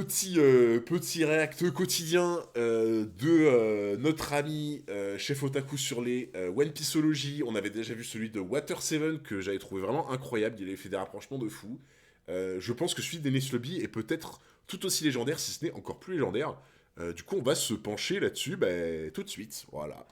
petit réact quotidien de notre ami Chef Otaku sur les One Pieceology. On avait déjà vu celui de Water 7 que j'avais trouvé vraiment incroyable. Il avait fait des rapprochements de fou. Je pense que celui d'Enies Lobby est peut-être tout aussi légendaire, si ce n'est encore plus légendaire. Du coup, on va se pencher là-dessus tout de suite. Voilà.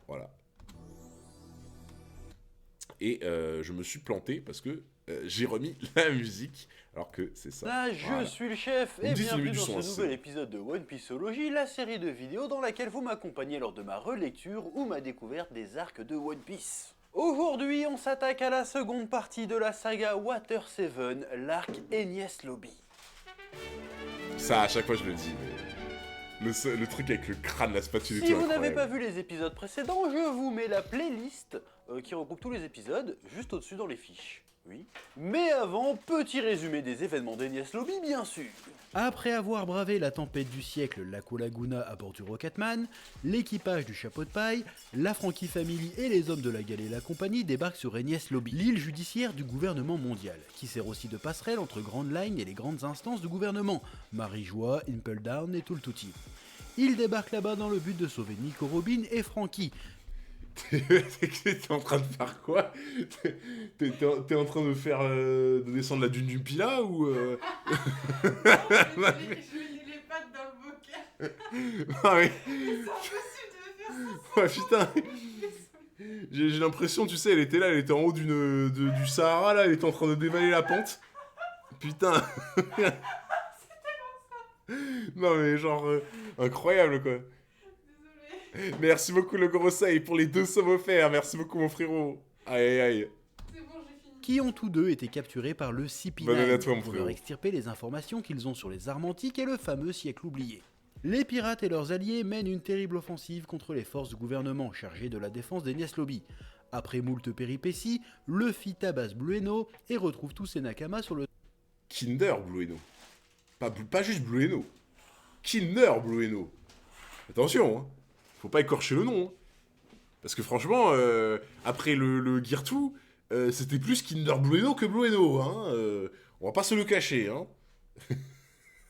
Et je me suis planté parce que j'ai remis la musique, alors que c'est ça. Là, je suis le chef, et bienvenue dans ce nouvel épisode. épisode de One Pieceology, la série de vidéos dans laquelle vous m'accompagnez lors de ma relecture ou ma découverte des arcs de One Piece. Aujourd'hui, on s'attaque à la seconde partie de la saga Water 7, l'arc Enies Lobby. Ça, à chaque fois, je le dis, mais le truc avec le crâne, la spatule et tout. Si vous n'avez pas vu les épisodes précédents, je vous mets la playlist qui regroupe tous les épisodes juste au-dessus dans les fiches. Oui. Mais avant, petit résumé des événements d'Enies Lobby, bien sûr. Après avoir bravé la tempête du siècle Laco Laguna à bord du Rocketman, l'équipage du Chapeau de Paille, la Frankie Family et les hommes de la Galée et la compagnie débarquent sur Enies Lobby, l'île judiciaire du gouvernement mondial, qui sert aussi de passerelle entre Grand Line et les grandes instances du gouvernement, Marie-Joie, Impel Down et tout le touti. Ils débarquent là-bas dans le but de sauver Nico Robin et Frankie. T'es en train de faire quoi? T'es en train de faire de descendre la dune du Pila ou Je lis les pattes dans le bocal. Ah oui. C'est impossible de faire ça. Ouais, putain. J'ai l'impression, tu sais, elle était là, elle était en haut du Sahara, là, elle était en train de dévaler la pente. Putain. Non mais genre, incroyable quoi. Désolée. Merci beaucoup le gros Sei pour les 2 sommes offerts, merci beaucoup mon frérot. Aïe aïe. C'est bon, j'ai fini. Qui ont tous deux été capturés par le CP9 Bonne année à toi, mon pour frérot. leur extirper les informations qu'ils ont sur les armes antiques et le fameux siècle oublié. Les pirates et leurs alliés mènent une terrible offensive contre les forces du gouvernement chargées de la défense d'Enies Lobby. Après moult péripéties, Luffy tabasse Blueno et retrouve tous ses nakamas sur le Kinder Blueno. Pas juste Blueno. Kinder Blueno. Attention, hein. Faut pas écorcher le nom. Hein. Parce que franchement, après le Gear 2, c'était plus Kinder Blueno que Blueno. Hein. On va pas se le cacher. Hein.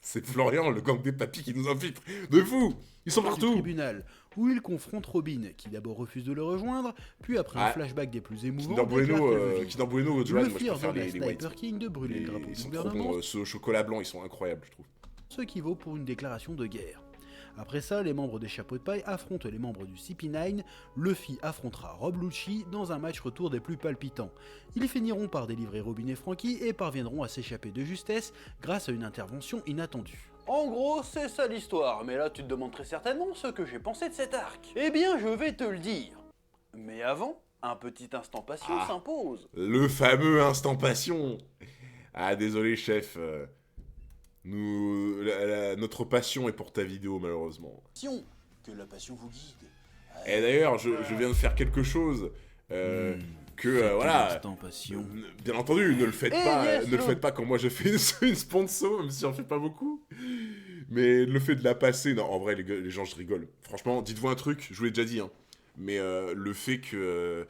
C'est Florian, le gang des papis, qui nous infiltre. De fou. Ils sont partout. tribunal, où ils confrontent Robin, qui d'abord refuse de le rejoindre, puis après un Ah. flashback des plus émouvants, Kinder déclare Bueno, que le vide. Kinder Bueno, Johan, moi je Luffy préfère ordonne à les White. Sniper King de brûler le drapeau Ils du sont trop gouvernement, bons. Ce chocolat blanc, ils sont incroyables, je trouve. ce qui vaut pour une déclaration de guerre. Après ça, les membres des Chapeaux de Paille affrontent les membres du CP9, Luffy affrontera Rob Lucci dans un match retour des plus palpitants. Ils finiront par délivrer Robin et Frankie et parviendront à s'échapper de justesse grâce à une intervention inattendue. En gros, c'est ça l'histoire, mais là tu te demandes très certainement ce que j'ai pensé de cet arc. Eh bien, je vais te le dire. Mais avant, un petit instant passion Ah. s'impose. Le fameux instant passion. Ah, désolé, chef. Notre passion est pour ta vidéo, malheureusement. Passion, que la passion vous guide. Et d'ailleurs, je viens de faire quelque chose voilà. Instant passion. Bien entendu, ne le faites Eh pas, yes, ne le Joe. faites pas quand moi je fais une sponsor, même si j'en fais pas beaucoup. Mais le fait de la passer, non, en vrai, les gens, je rigole. Franchement, dites-vous un truc, je vous l'ai déjà dit, hein. Mais le fait que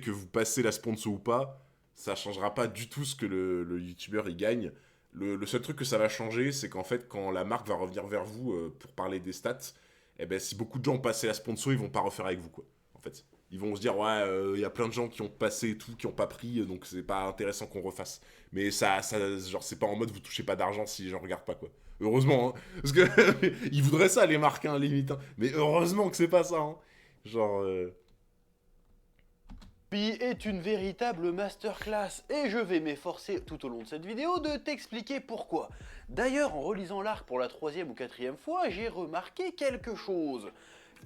vous passez la sponsor ou pas, ça changera pas du tout ce que le youtubeur il gagne. Le seul truc que ça va changer, c'est qu'en fait, quand la marque va revenir vers vous pour parler des stats, eh ben, si beaucoup de gens ont passé la sponsor, ils vont pas refaire avec vous, quoi. En fait, ils vont se dire, ouais, il y a plein de gens qui ont passé et tout, qui ont pas pris, donc c'est pas intéressant qu'on refasse. Mais ça, genre, c'est pas en mode vous touchez pas d'argent si les gens regardent pas, quoi. Heureusement, hein. Parce que ils voudraient ça, les marques, hein, limite. Hein. Mais heureusement que c'est pas ça, hein. Genre. Pi est une véritable masterclass et je vais m'efforcer tout au long de cette vidéo de t'expliquer pourquoi. D'ailleurs, en relisant l'arc pour la 3e ou 4e fois, j'ai remarqué quelque chose.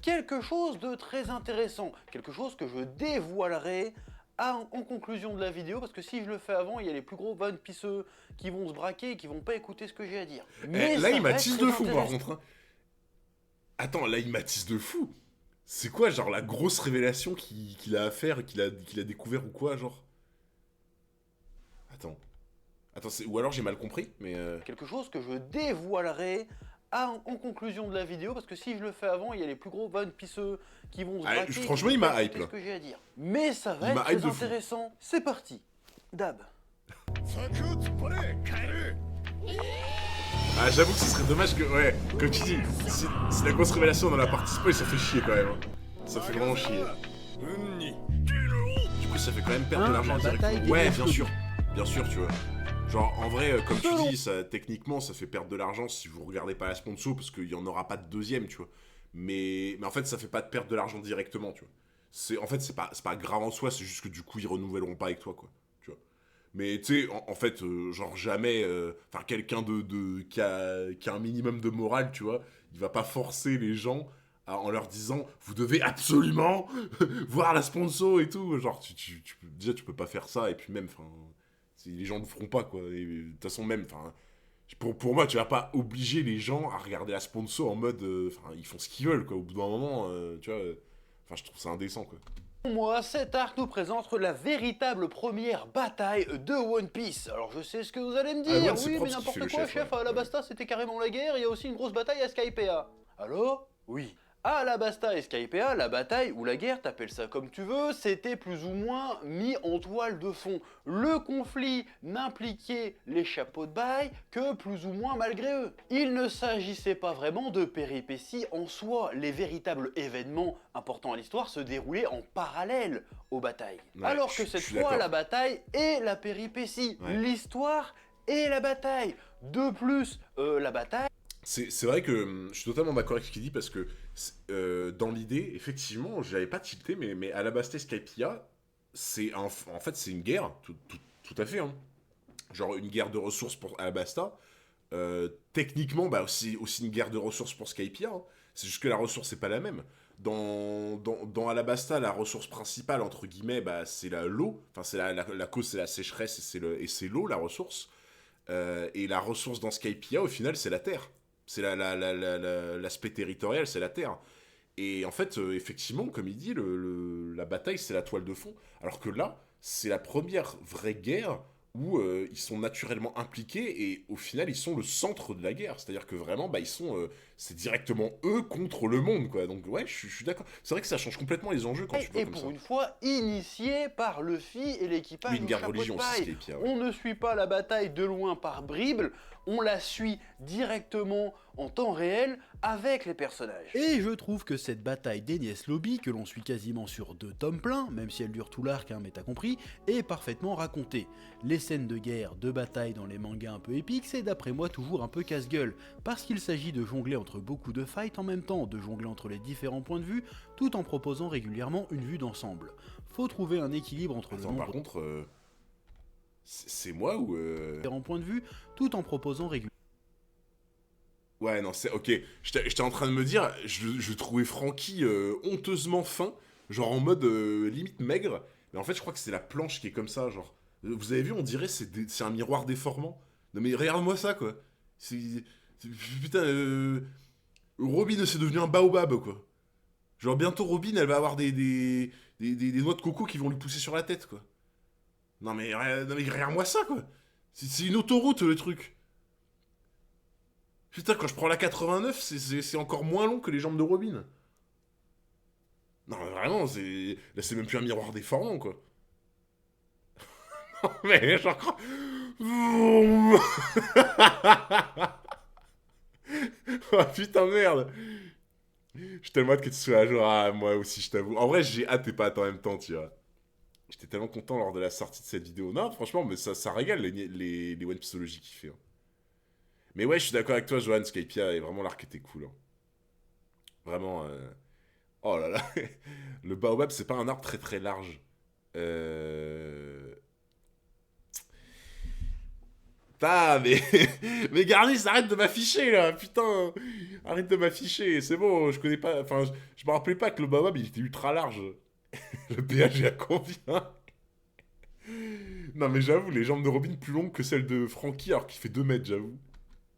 Quelque chose de très intéressant, quelque chose que je dévoilerai en conclusion de la vidéo, parce que si je le fais avant, il y a les plus gros One Pieceux qui vont se braquer et qui vont pas écouter ce que j'ai à dire. Là, ça il va m'attise être de très fou, par intéressant. contre. Hein. Attends, là, il m'attise de fou. C'est quoi, genre, la grosse révélation qu'il a à faire, qu'il a découvert ou quoi, genre? Attends, ou alors j'ai mal compris, mais... Quelque chose que je dévoilerai en conclusion de la vidéo, parce que si je le fais avant, il y a les plus gros One Pieceux qui vont se Ah, braquer. franchement, qui il vont m'a pas hype, écouter là. ce que j'ai à dire. Mais ça va Il être m'a hype très de fou. intéressant. C'est parti. Dab. Ah, j'avoue que ce serait dommage que, ouais, comme tu dis, c'est la grosse révélation dans la partie spoil, ça fait chier quand même. Hein. Ça fait vraiment chier. Du coup, ça fait quand même perdre de l'argent la bataille directement. Ouais, des bien sûr, tu vois. Genre, en vrai, comme tu dis, ça, techniquement, ça fait perdre de l'argent si vous regardez pas la sponsor, parce qu'il y en aura pas de deuxième, tu vois. Mais en fait, ça fait pas de perdre de l'argent directement, tu vois. En fait, c'est pas grave en soi, c'est juste que du coup, ils renouvelleront pas avec toi, quoi. Tu vois. Mais tu sais, en fait, genre jamais, enfin, quelqu'un qui a un minimum de morale, tu vois, il va pas forcer les gens en leur disant, vous devez absolument voir la sponsor et tout. Genre, déjà, tu peux pas faire ça, et puis même, enfin, les gens ne le feront pas, quoi. Et de toute façon, même, enfin, pour moi, tu vas pas obliger les gens à regarder la sponsor en mode, enfin, ils font ce qu'ils veulent, quoi. Au bout d'un moment, tu vois, enfin, je trouve ça indécent, quoi. Pour moi, cet arc nous présente la véritable première bataille de One Piece. Alors je sais ce que vous allez me dire, One, c'est oui propre mais ce qui fait n'importe le quoi chef, chef, ouais. Alabasta c'était carrément la guerre, il y a aussi une grosse bataille à Skypiea. Alors? Oui. Alabasta et Skypiea, la bataille ou la guerre, t'appelles ça comme tu veux, c'était plus ou moins mis en toile de fond. Le conflit n'impliquait les chapeaux de bail que plus ou moins malgré eux. Il ne s'agissait pas vraiment de péripéties en soi, les véritables événements importants à l'histoire se déroulaient en parallèle aux batailles. Ouais, Alors que je cette suis fois, d'accord. la bataille est la péripétie, Ouais. l'histoire est la bataille. De plus, la bataille... C'est vrai que je suis totalement d'accord avec ce qu'il dit parce que dans l'idée, effectivement, je l'avais pas tilté, mais Alabasta Skypiea, en fait c'est une guerre, tout à fait. Hein. Genre une guerre de ressources pour Alabasta. Techniquement, bah aussi une guerre de ressources pour Skypiea. Hein. C'est juste que la ressource n'est pas la même. Dans Alabasta, la ressource principale, entre guillemets, bah, c'est l'eau. Enfin, c'est la cause, c'est la sécheresse et c'est l'eau, la ressource. Et la ressource dans Skypiea, au final, c'est la terre. C'est l'aspect territorial, c'est la terre. Et en fait, effectivement, comme il dit, la bataille, c'est la toile de fond. Alors que là, c'est la première vraie guerre où ils sont naturellement impliqués et au final, ils sont le centre de la guerre. C'est-à-dire que vraiment, bah, c'est directement eux contre le monde, quoi. Donc ouais, je suis d'accord. C'est vrai que ça change complètement les enjeux quand tu le vois Et comme pour ça. une fois, initié par Luffy et l'équipage Oui, une du guerre de chapeau religion de aussi, paille. Skypiea, ouais. On ne suit pas la bataille de loin par bribes, on la suit directement en temps réel avec les personnages. Et je trouve que cette bataille d'Enies Lobby, que l'on suit quasiment sur 2 tomes pleins, même si elle dure tout l'arc, hein, mais t'as compris, est parfaitement racontée. Les scènes de guerre, de bataille dans les mangas un peu épiques, c'est d'après moi toujours un peu casse-gueule, parce qu'il s'agit de jongler entre beaucoup de fights en même temps, de jongler entre les différents points de vue, tout en proposant régulièrement une vue d'ensemble. Faut trouver un équilibre entre le Attends, par nombre contre, c'est moi ou... de différents points de vue, tout en proposant régulièrement. Ouais, non, c'est... Ok, j'étais en train de me dire, je trouvais Franky honteusement fin, genre en mode limite maigre, mais en fait, je crois que c'est la planche qui est comme ça, genre... Vous avez vu, on dirait c'est un miroir déformant. Non mais regarde-moi ça, quoi. Putain, Robin, c'est devenu un baobab, quoi. Genre bientôt, Robin, elle va avoir des noix de coco qui vont lui pousser sur la tête, quoi. Non mais regarde-moi ça, quoi. C'est une autoroute, le truc. Putain, quand je prends la 89, c'est encore moins long que les jambes de Robin. Non, mais vraiment, là, c'est même plus un miroir déformant, quoi. Non, mais genre... Oh, putain, merde. J'ai tellement hâte que tu sois à jour. Ah, moi aussi, je t'avoue. En vrai, j'ai hâte et pas hâte en même temps, tu vois. J'étais tellement content lors de la sortie de cette vidéo. Non, franchement, mais ça régale les One Pieceology qu'il fait. Hein. Mais ouais, je suis d'accord avec toi, Johan, Skypiea, et vraiment l'arc était cool. Hein. Vraiment. Oh là là. Le baobab, c'est pas un arbre très très large. Putain, mais. Mais Garnis, arrête de m'afficher là, putain. Arrête de m'afficher, c'est bon, je connais pas. Enfin, je me rappelais pas que le baobab il était ultra large. Le péage est à combien? Non, mais j'avoue, les jambes de Robin plus longues que celles de Franky, alors qu'il fait 2 mètres, j'avoue.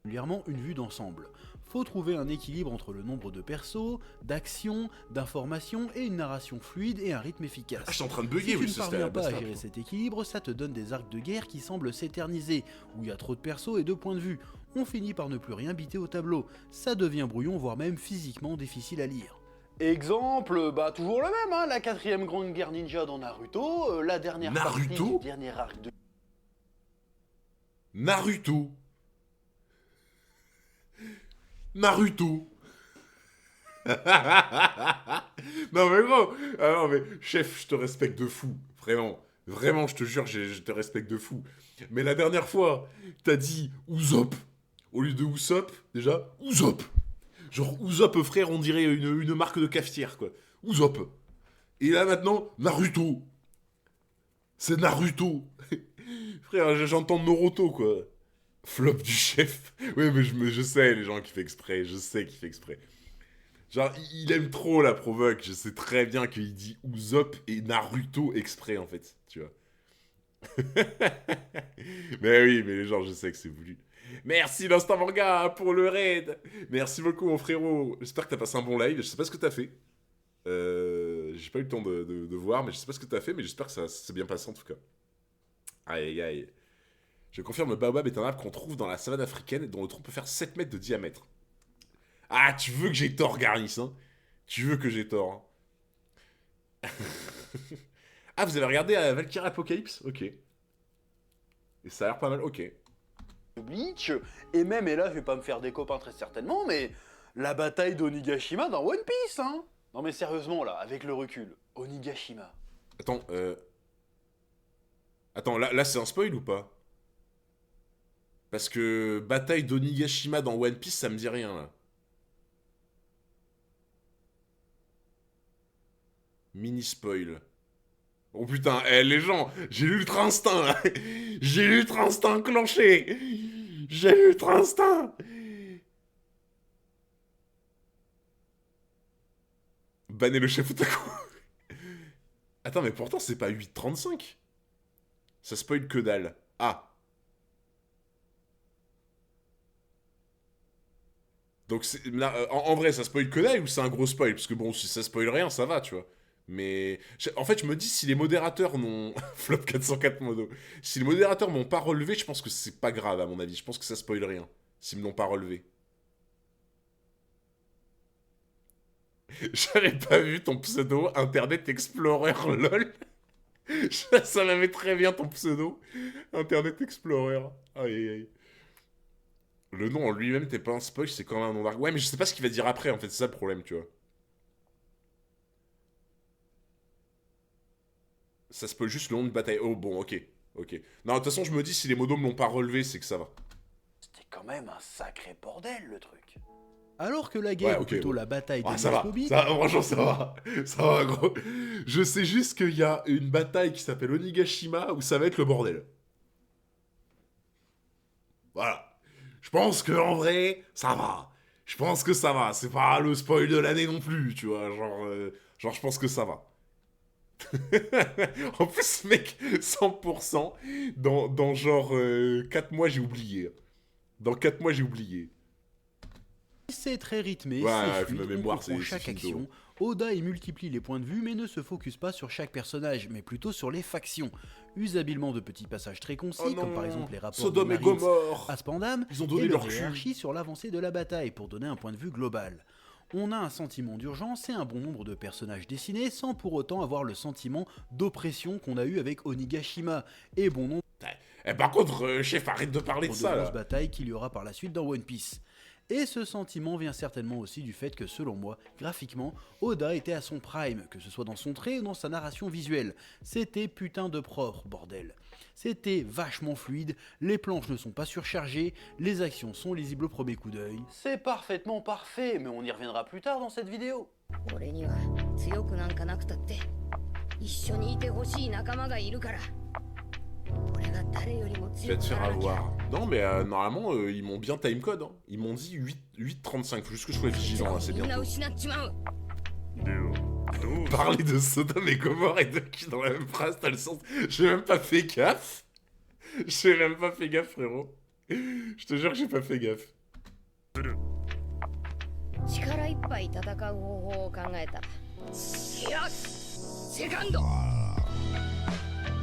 Régulièrement une vue d'ensemble. Faut trouver un équilibre entre le nombre de persos, d'actions, d'informations et une narration fluide et un rythme efficace. Ah, je suis en train de Si bugger, tu oui, ne ça c'était parviens pas à Alabasta, gérer putain. cet équilibre, ça te donne des arcs de guerre qui semblent s'éterniser, où il y a trop de persos et de points de vue. On finit par ne plus rien biter au tableau. Ça devient brouillon, voire même physiquement difficile à lire. Exemple, bah toujours le même, hein, la 4ème grande guerre ninja dans Naruto, la dernière partie Naruto du dernier arc de... Naruto. Naruto. Non mais gros, ah non mais chef, je te respecte de fou, vraiment, vraiment, je te jure, je te respecte de fou. Mais la dernière fois, t'as dit Usopp au lieu de Usopp, déjà Usopp. Genre Usopp frère, on dirait une marque de cafetière quoi. Usopp. Et là maintenant, Naruto. C'est Naruto. Frère, j'entends Naruto quoi. Flop du chef. Oui mais je sais les gens qui font exprès, je sais qu'il fait exprès. Genre, il aime trop la provoque. Je sais très bien qu'il dit Usopp et Naruto exprès, en fait. Tu vois. Mais oui, mais les gens, je sais que c'est voulu. Merci l'Instant Manga pour le raid. Merci beaucoup, mon frérot. J'espère que t'as passé un bon live. Je sais pas ce que t'as fait. J'ai pas eu le temps de voir, mais je sais pas ce que t'as fait, mais j'espère que ça s'est bien passé en tout cas. Aïe aïe aïe. Je confirme, le baobab est un arbre qu'on trouve dans la savane africaine et dont le tronc peut faire 7 mètres de diamètre. Ah, tu veux que j'ai tort, Garnis, hein? Tu veux que j'ai tort, hein? Ah, vous avez regardé Valkyrie Apocalypse? Ok. Et ça a l'air pas mal, ok. Bleach, et même, et là je vais pas me faire des copains très certainement, mais la bataille d'Onigashima dans One Piece, hein. Non mais sérieusement là, avec le recul, Onigashima. Attends, Attends, là c'est un spoil ou pas? Parce que bataille d'Onigashima dans One Piece, ça me dit rien, là. Mini spoil. Oh putain, les gens, j'ai l'ultra instinct là. J'ai l'ultra instinct enclenché. J'ai l'ultra instinct. Bannez le chef Otaku. Attends, mais pourtant c'est pas 8,35. Ça spoil que dalle. Ah. Donc là, en vrai, ça spoil que dalle ou c'est un gros spoil? Parce que bon, si ça spoil rien, ça va, tu vois. Mais en fait, je me dis, si les modérateurs n'ont. Flop 404 modo. Si les modérateurs m'ont pas relevé, je pense que c'est pas grave, à mon avis. Je pense que ça spoil rien. S'ils me l'ont pas relevé. J'avais pas vu ton pseudo Internet Explorer lol. Ça m'avait très bien ton pseudo Internet Explorer. Aïe aïe aïe. Le nom en lui-même, t'es pas un spoil, c'est quand même un nom d'arc. Ouais, mais je sais pas ce qu'il va dire après, en fait, c'est ça le problème, tu vois. Ça spoil juste le nom de bataille. Oh, bon, ok. Ok. Non, de toute façon, je me dis, si les modos me l'ont pas relevé, c'est que ça va. C'était quand même un sacré bordel le truc. Alors que la guerre, Ouais, ou ok, plutôt ouais. la bataille de Ah, ça va. Yaslobi, Ça va, franchement, ça va. Ça va, gros. Je sais juste qu'il y a une bataille qui s'appelle Onigashima où ça va être le bordel. Voilà. Je pense que en vrai, ça va. Je pense que ça va. C'est pas le spoil de l'année non plus, tu vois. Genre, je pense que ça va. En plus, mec, 100%, dans genre 4 mois, j'ai oublié. Dans 4 mois, j'ai oublié. c'est très rythmé, Ouais, c'est puis ma fluide, on mémoire, comprend c'est chaque finito. action. Oda y multiplie les points de vue mais ne se focus pas sur chaque personnage, mais plutôt sur les factions. Use habilement de petits passages très concis, Oh comme non, par exemple les rapports Sodome de et Marines Gomorre. à Spandam, Ils ont donné et leur leur cul. hiérarchie sur l'avancée de la bataille pour donner un point de vue global. On a un sentiment d'urgence et un bon nombre de personnages dessinés sans pour autant avoir le sentiment d'oppression qu'on a eu avec Onigashima, et bon nombre Eh, par contre, chef, arrête de parler de de ça, grosses là. batailles qu'il y aura par la suite dans One Piece. Et ce sentiment vient certainement aussi du fait que, selon moi, graphiquement, Oda était à son prime, que ce soit dans son trait ou dans sa narration visuelle. C'était putain de propre, bordel. C'était vachement fluide, les planches ne sont pas surchargées, les actions sont lisibles au premier coup d'œil. C'est parfaitement parfait, mais on y reviendra plus tard dans cette vidéo. 俺には強くなんかなくたって一緒にいてほしい仲間がいるから俺が誰よりも Tu vas 強 te く faire ならなきゃ avoir. Non, mais normalement, ils m'ont bien timecode. Hein. Ils m'ont dit 8,35. Faut juste que je sois vigilant, là, c'est みんな bientôt. 失っちまう Parler de Sodome et Gomorre et de qui dans la même phrase, t'as le sens. J'ai même pas fait gaffe. J'ai même pas fait gaffe, frérot. Je te jure que j'ai pas fait gaffe. 力いっぱい戦う方法を考えたいやセカンド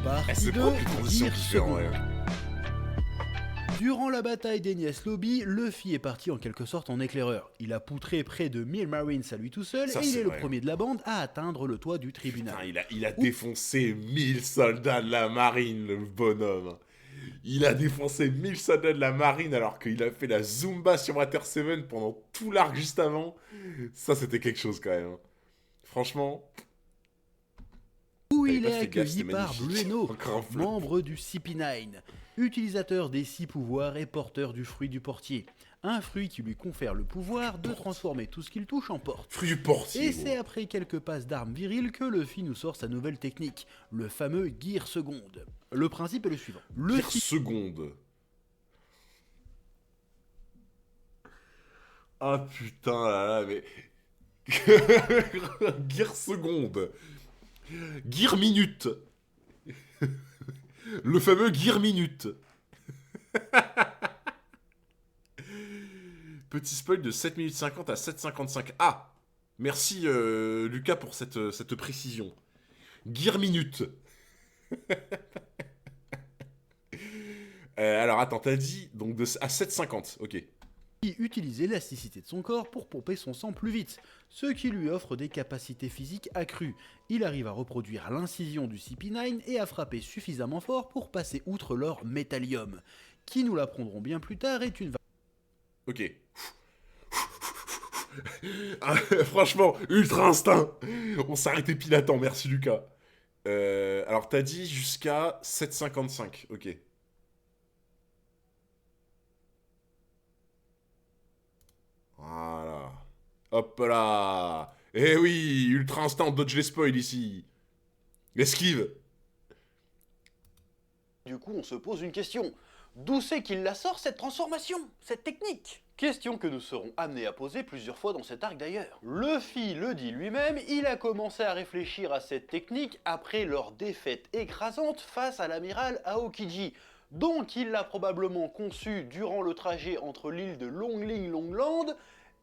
Eh, Partie c'est 2, propre les transitions Gear qu'il fait en Second. vrai. Durant la bataille d'Enies Lobby, Luffy est parti en quelque sorte en éclaireur. Il a poutré près de 1000 Marines à lui tout seul, Ça, et il c'est est le vrai. premier de la bande à atteindre le toit du tribunal. Putain, il a défoncé 1000 soldats de la marine, le bonhomme. Il a défoncé 1000 soldats de la marine alors qu'il a fait la Zumba sur Water 7 pendant tout l'arc juste avant. Ça, c'était quelque chose quand même. Franchement. Où T'avais il pas est fait gaffe, accueilli c'était par magnifique. Blueno, Encore un flop. membre du CP9, utilisateur des 6 pouvoirs et porteur du fruit du portier. Un fruit qui lui confère le pouvoir de transformer tout ce qu'il touche en porte. Fruit du portier. Et c'est après quelques passes d'armes viriles que Luffy nous sort sa nouvelle technique, le fameux Gear Seconde. Le principe est le suivant. Luffy Seconde. Ah putain là là, mais. Gear seconde. Gear minute. Le fameux Gear minute. Petit spoil de 7 minutes 50 à 7,55. Ah, merci Lucas pour cette précision. Gear minute. Alors attends, t'as dit donc à 7,50, ok. utilise l'élasticité de son corps pour pomper son sang plus vite, ce qui lui offre des capacités physiques accrues. Il arrive à reproduire l'incision du CP9 et à frapper suffisamment fort pour passer outre leur métallium, qui nous l'apprendrons bien plus tard est une Ok. Ah, franchement, ultra instinct. On s'arrêtait pile à temps, merci Lucas. Alors t'as dit jusqu'à 7,55, ok. Voilà. Hop là. Eh oui, ultra instant, dodge les spoils ici. Esquive. Du coup, on se pose une question. D'où c'est qu'il la sort cette transformation, cette technique? Question que nous serons amenés à poser plusieurs fois dans cet arc d'ailleurs. Luffy le dit lui-même, il a commencé à réfléchir à cette technique après leur défaite écrasante face à l'amiral Aokiji. Donc il l'a probablement conçue durant le trajet entre l'île de Longling Longland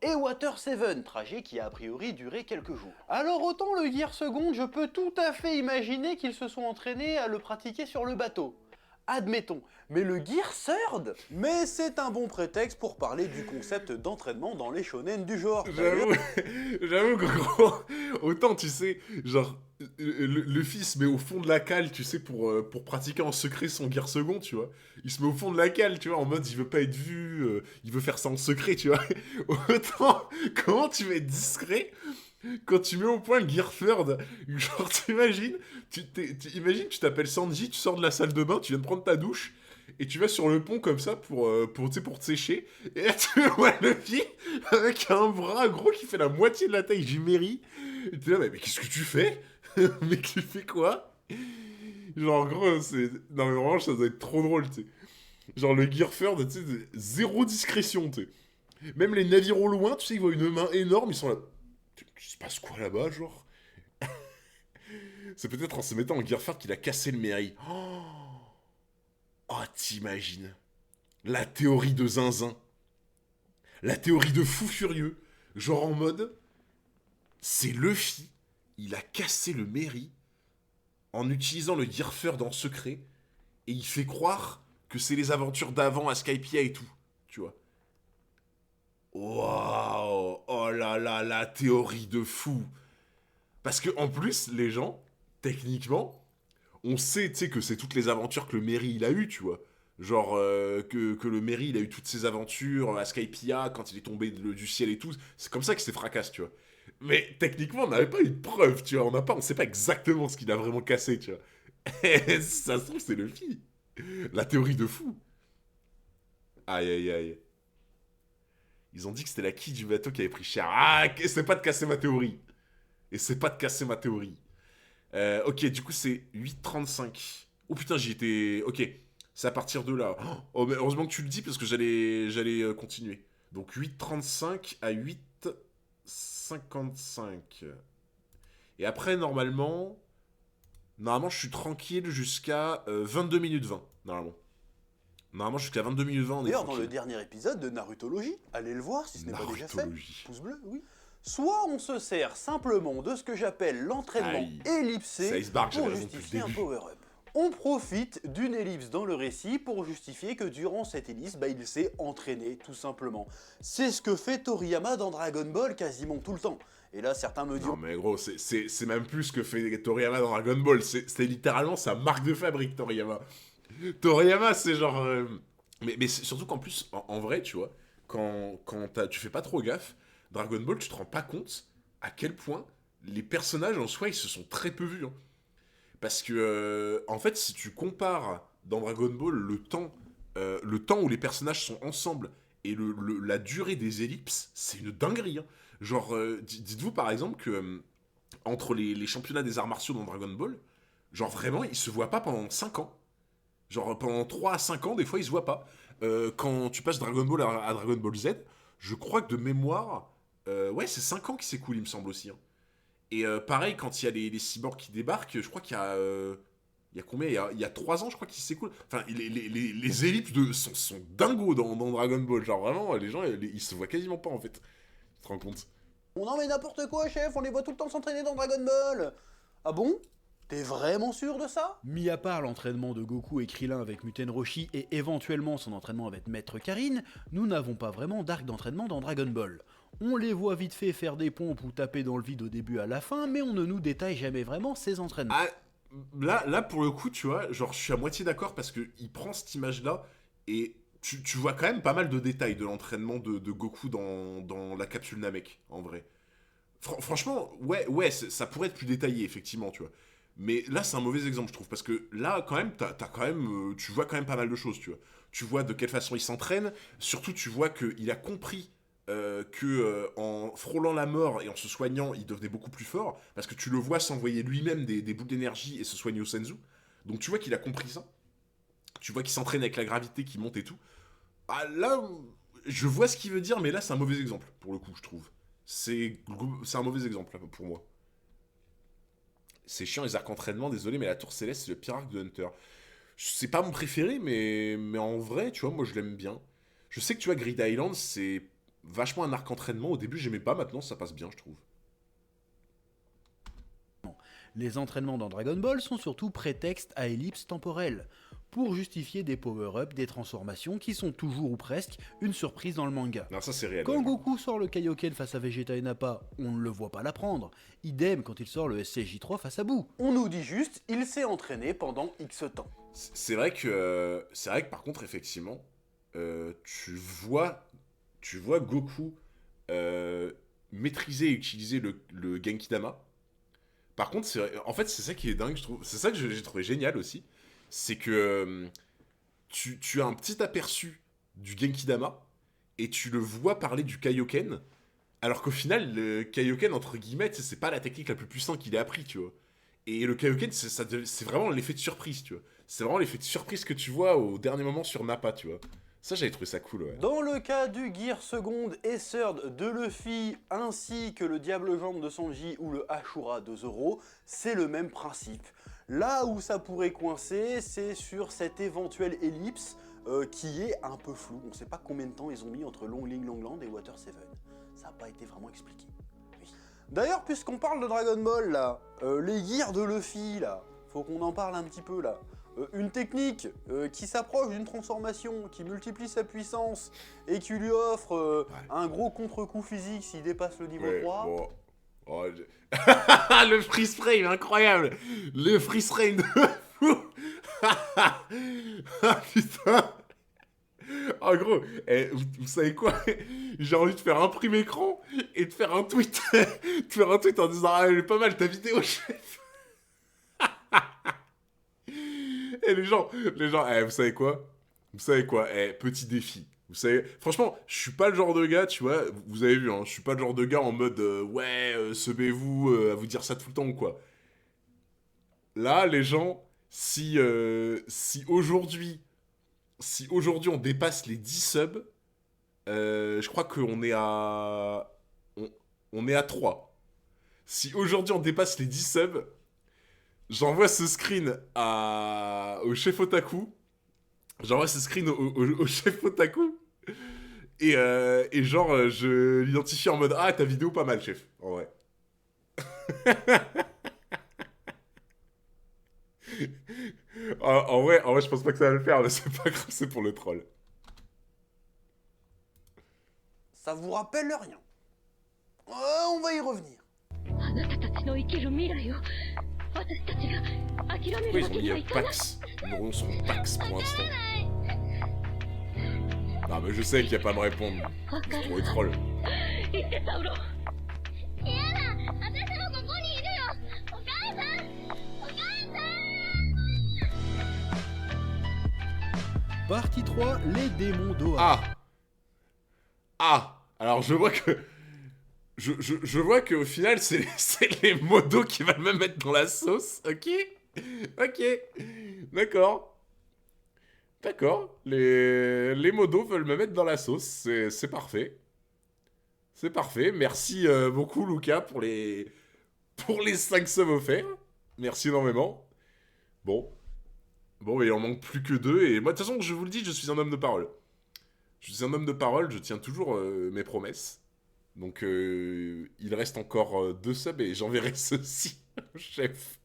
et Water 7, trajet qui a a priori duré quelques jours. Alors autant le Gear Second, je peux tout à fait imaginer qu'ils se sont entraînés à le pratiquer sur le bateau. Admettons, mais le Gear Third? Mais c'est un bon prétexte pour parler du concept d'entraînement dans les shonen du genre. J'avoue qu'en gros, autant tu sais, genre, le fils se met au fond de la cale, tu sais, pour pratiquer en secret son Gear Second, tu vois. Il se met au fond de la cale, tu vois, en mode il veut pas être vu, il veut faire ça en secret, tu vois. Autant, comment tu vas être discret quand tu mets au point le Gear Third? Genre, t'imagines, imagine, tu t'appelles Sanji, tu sors de la salle de bain, tu viens de prendre ta douche, et tu vas sur le pont comme ça pour te sécher, et là tu vois le pied avec un bras gros qui fait la moitié de la taille du Mary. Et t'es là, mais qu'est-ce que tu fais? Mais tu fais quoi? Genre, gros, c'est. Non, mais vraiment, ça doit être trop drôle, tu sais. Genre, le Gear Third, tu sais, zéro discrétion, tu sais. Même les navires au loin, tu sais, ils voient une main énorme, ils sont là. Il se passe quoi là-bas, genre? C'est peut-être en se mettant en Gear Third qu'il a cassé le Mary. Oh, t'imagines? La théorie de zinzin. La théorie de fou furieux. Genre en mode, c'est Luffy, il a cassé le Mary en utilisant le Gear Third en secret, et il fait croire que c'est les aventures d'avant à Skypiea et tout, tu vois. Waouh! Oh là là, la théorie de fou! Parce que en plus, les gens, techniquement, on sait, tu sais, que c'est toutes les aventures que le Mary il a eu, tu vois. Genre que le Mary il a eu toutes ses aventures à Skypiea quand il est tombé du ciel et tout. C'est comme ça qu'il s'est fracasse, tu vois. Mais techniquement, on n'avait pas eu de preuve, tu vois. On sait pas exactement ce qu'il a vraiment cassé, tu vois. Et ça se trouve, c'est Luffy. La théorie de fou. Aïe aïe aïe. Ils ont dit que c'était la quille du bateau qui avait pris cher. Ah, c'est pas de casser ma théorie. Et c'est pas de casser ma théorie. Ok, du coup, c'est 8,35. Oh putain, j'y étais. Ok, c'est à partir de là. Oh, mais heureusement que tu le dis parce que j'allais continuer. Donc 8,35 à 8,55. Et après, normalement, je suis tranquille jusqu'à 22 minutes 20. Normalement, jusqu'à 22 minutes 20, on est D'ailleurs, dans tranquille. le dernier épisode de Narutologie, allez le voir si ce n'est pas déjà fait. Narutologie. Pouce bleu, oui. Soit on se sert simplement de ce que j'appelle l'entraînement Aïe. ellipsé C'est Iceberg, pour j'avais raison depuis justifier le un début. power-up. On profite d'une ellipse dans le récit pour justifier que durant cette ellipse, il s'est entraîné, tout simplement. C'est ce que fait Toriyama dans Dragon Ball quasiment tout le temps. Et là, certains me diront... Non mais gros, c'est même plus ce que fait Toriyama dans Dragon Ball. C'est littéralement sa marque de fabrique, Toriyama. Toriyama, c'est genre... Mais c'est surtout qu'en plus, en vrai, tu vois, quand tu fais pas trop gaffe, Dragon Ball, tu te rends pas compte à quel point les personnages en soi, ils se sont très peu vus. Hein. Parce que, en fait, si tu compares dans Dragon Ball le temps où les personnages sont ensemble et la durée des ellipses, c'est une dinguerie. Hein. Genre, dites-vous par exemple que entre les championnats des arts martiaux dans Dragon Ball, genre vraiment, ils se voient pas pendant 5 ans. Genre pendant 3 à 5 ans, des fois, ils se voient pas. Quand tu passes Dragon Ball à Dragon Ball Z, je crois que de mémoire, ouais, c'est 5 ans qui s'écoulent, il me semble aussi. Hein. Et pareil, quand il y a les cyborgs qui débarquent, je crois qu'il y a... il y a combien il y a 3 ans, je crois, qu'ils s'écoulent. Enfin, les ellipses sont dingos dans Dragon Ball. Genre, vraiment, les gens, ils se voient quasiment pas, en fait. Tu te rends compte? Oh non mais n'importe quoi chef, on les voit tout le temps s'entraîner dans Dragon Ball. Ah bon? T'es vraiment sûr de ça? Mis à part l'entraînement de Goku et Krillin avec Muten Roshi et éventuellement son entraînement avec Maître Karin, nous n'avons pas vraiment d'arc d'entraînement dans Dragon Ball. On les voit vite fait faire des pompes ou taper dans le vide au début à la fin, mais on ne nous détaille jamais vraiment ces entraînements. Ah, là, pour le coup, tu vois, genre, je suis à moitié d'accord parce qu'il prend cette image-là et tu vois quand même pas mal de détails de l'entraînement de Goku dans la capsule Namek, en vrai. Franchement, ouais, ça pourrait être plus détaillé, effectivement, tu vois. Mais là, c'est un mauvais exemple, je trouve, parce que là, quand même, t'as quand même, tu vois quand même pas mal de choses, tu vois. Tu vois de quelle façon il s'entraîne, surtout tu vois qu'il a compris en frôlant la mort et en se soignant, il devenait beaucoup plus fort, parce que tu le vois s'envoyer lui-même des boules d'énergie et se soigner au senzu. Donc tu vois qu'il a compris ça. Tu vois qu'il s'entraîne avec la gravité qui monte et tout. Ah là, je vois ce qu'il veut dire, mais là, c'est un mauvais exemple, pour le coup, je trouve. C'est un mauvais exemple, pour moi. C'est chiant les arcs entraînement, désolé, mais la tour céleste, c'est le pire arc de Hunter. C'est pas mon préféré, mais en vrai, tu vois, moi je l'aime bien. Je sais que tu vois, Grid Island, c'est vachement un arc entraînement. Au début, j'aimais pas, maintenant ça passe bien, je trouve. Les entraînements dans Dragon Ball sont surtout prétextes à ellipse temporelle, pour justifier des power-ups, des transformations qui sont toujours ou presque une surprise dans le manga. Non, ça c'est réel. Quand Ouais. Goku sort le Kaioken face à Vegeta et Nappa, on ne le voit pas l'apprendre. Idem quand il sort le SCJ3 face à Boo. On nous dit juste, il s'est entraîné pendant X temps. C'est vrai que par contre, effectivement, tu vois Goku maîtriser et utiliser le Genki Dama. Par contre, en fait, c'est ça qui est dingue, je trouve. C'est ça que j'ai trouvé génial aussi. C'est que tu as un petit aperçu du Genki Dama et tu le vois parler du Kaioken. Alors qu'au final, le Kaioken, entre guillemets, c'est pas la technique la plus puissante qu'il ait appris, tu vois. Et le Kaioken, c'est vraiment l'effet de surprise, tu vois. C'est vraiment l'effet de surprise que tu vois au dernier moment sur Nappa, tu vois. Ça, j'avais trouvé ça cool, ouais. Dans le cas du Gear Second et Third de Luffy, ainsi que le Diable Jambe de Sanji ou le Ashura de Zoro, c'est le même principe. Là où ça pourrait coincer, c'est sur cette éventuelle ellipse qui est un peu floue. On ne sait pas combien de temps ils ont mis entre Longling Longland et Water 7. Ça n'a pas été vraiment expliqué. Oui. D'ailleurs, puisqu'on parle de Dragon Ball, là, les gears de Luffy, là, faut qu'on en parle un petit peu, là. Une technique qui s'approche d'une transformation, qui multiplie sa puissance et qui lui offre un gros contre-coup physique s'il dépasse le niveau 3. Bon. Oh, le freeze frame, incroyable. Le freeze frame de fou. Ah, putain. En gros, vous savez quoi? J'ai envie de faire un prime écran et de faire un tweet. De faire un tweet en disant ah, elle est pas mal ta vidéo, chef. Et les gens, vous savez quoi? Petit défi. Vous savez, franchement, je suis pas le genre de gars, tu vois, vous avez vu, hein, je suis pas le genre de gars en mode semez-vous à vous dire ça tout le temps ou quoi. Là, les gens, si aujourd'hui on dépasse les 10 subs, je crois qu'on est à on est à 3. Si aujourd'hui on dépasse les 10 subs, j'envoie ce screen au chef Otaku. J'envoie ce screen au chef Otaku. Et genre, je l'identifie en mode ah, ta vidéo pas mal, chef. En vrai. En vrai, je pense pas que ça va le faire, mais c'est pas grave, c'est pour le troll. Ça vous rappelle rien. On va y revenir. あなたたちの生きる未来を私たちが諦め Pourquoi る ils わ ont けに mis はいかない。 Pax? Ils seront Pax pour l'instant. Ah mais je sais qu'il n'y a pas à me répondre. C'est trop les trolls. 言ってサウロ。やだ、私もここにいるよ。お母さん、お母さん。 Partie 3, les démons d'Ohara. Alors je vois que... Je vois qu'au final, c'est les modos qui va me mettre dans la sauce, ok. D'accord. Les modos veulent me mettre dans la sauce, c'est parfait. C'est parfait. Merci beaucoup, Lucas, pour les 5 subs offerts. Merci énormément. Bon, il en manque plus que 2. Et moi, de toute façon, je vous le dis, je suis un homme de parole. Je suis un homme de parole, je tiens toujours mes promesses. Donc, il reste encore 2 subs et j'enverrai ceux-ci au chef.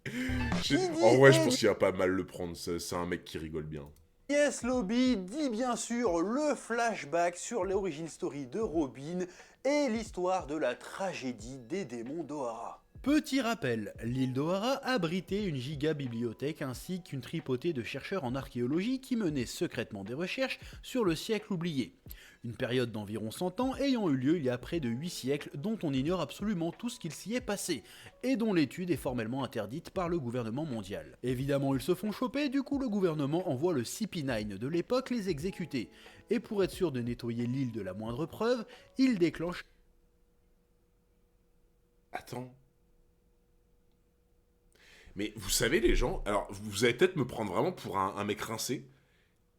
En vrai, je pense qu'il va pas mal le prendre. C'est un mec qui rigole bien. Yes Lobby dit bien sûr le flashback sur l'origin story de Robin et l'histoire de la tragédie des démons d'Ohara. Petit rappel, l'île d'Ohara abritait une giga-bibliothèque ainsi qu'une tripotée de chercheurs en archéologie qui menaient secrètement des recherches sur le siècle oublié. Une période d'environ 100 ans ayant eu lieu il y a près de 8 siècles dont on ignore absolument tout ce qu'il s'y est passé, et dont l'étude est formellement interdite par le gouvernement mondial. Évidemment ils se font choper, du coup le gouvernement envoie le CP9 de l'époque les exécuter, et pour être sûr de nettoyer l'île de la moindre preuve, il déclenche... Attends. Mais vous savez les gens, alors vous allez peut-être me prendre vraiment pour un mec rincé,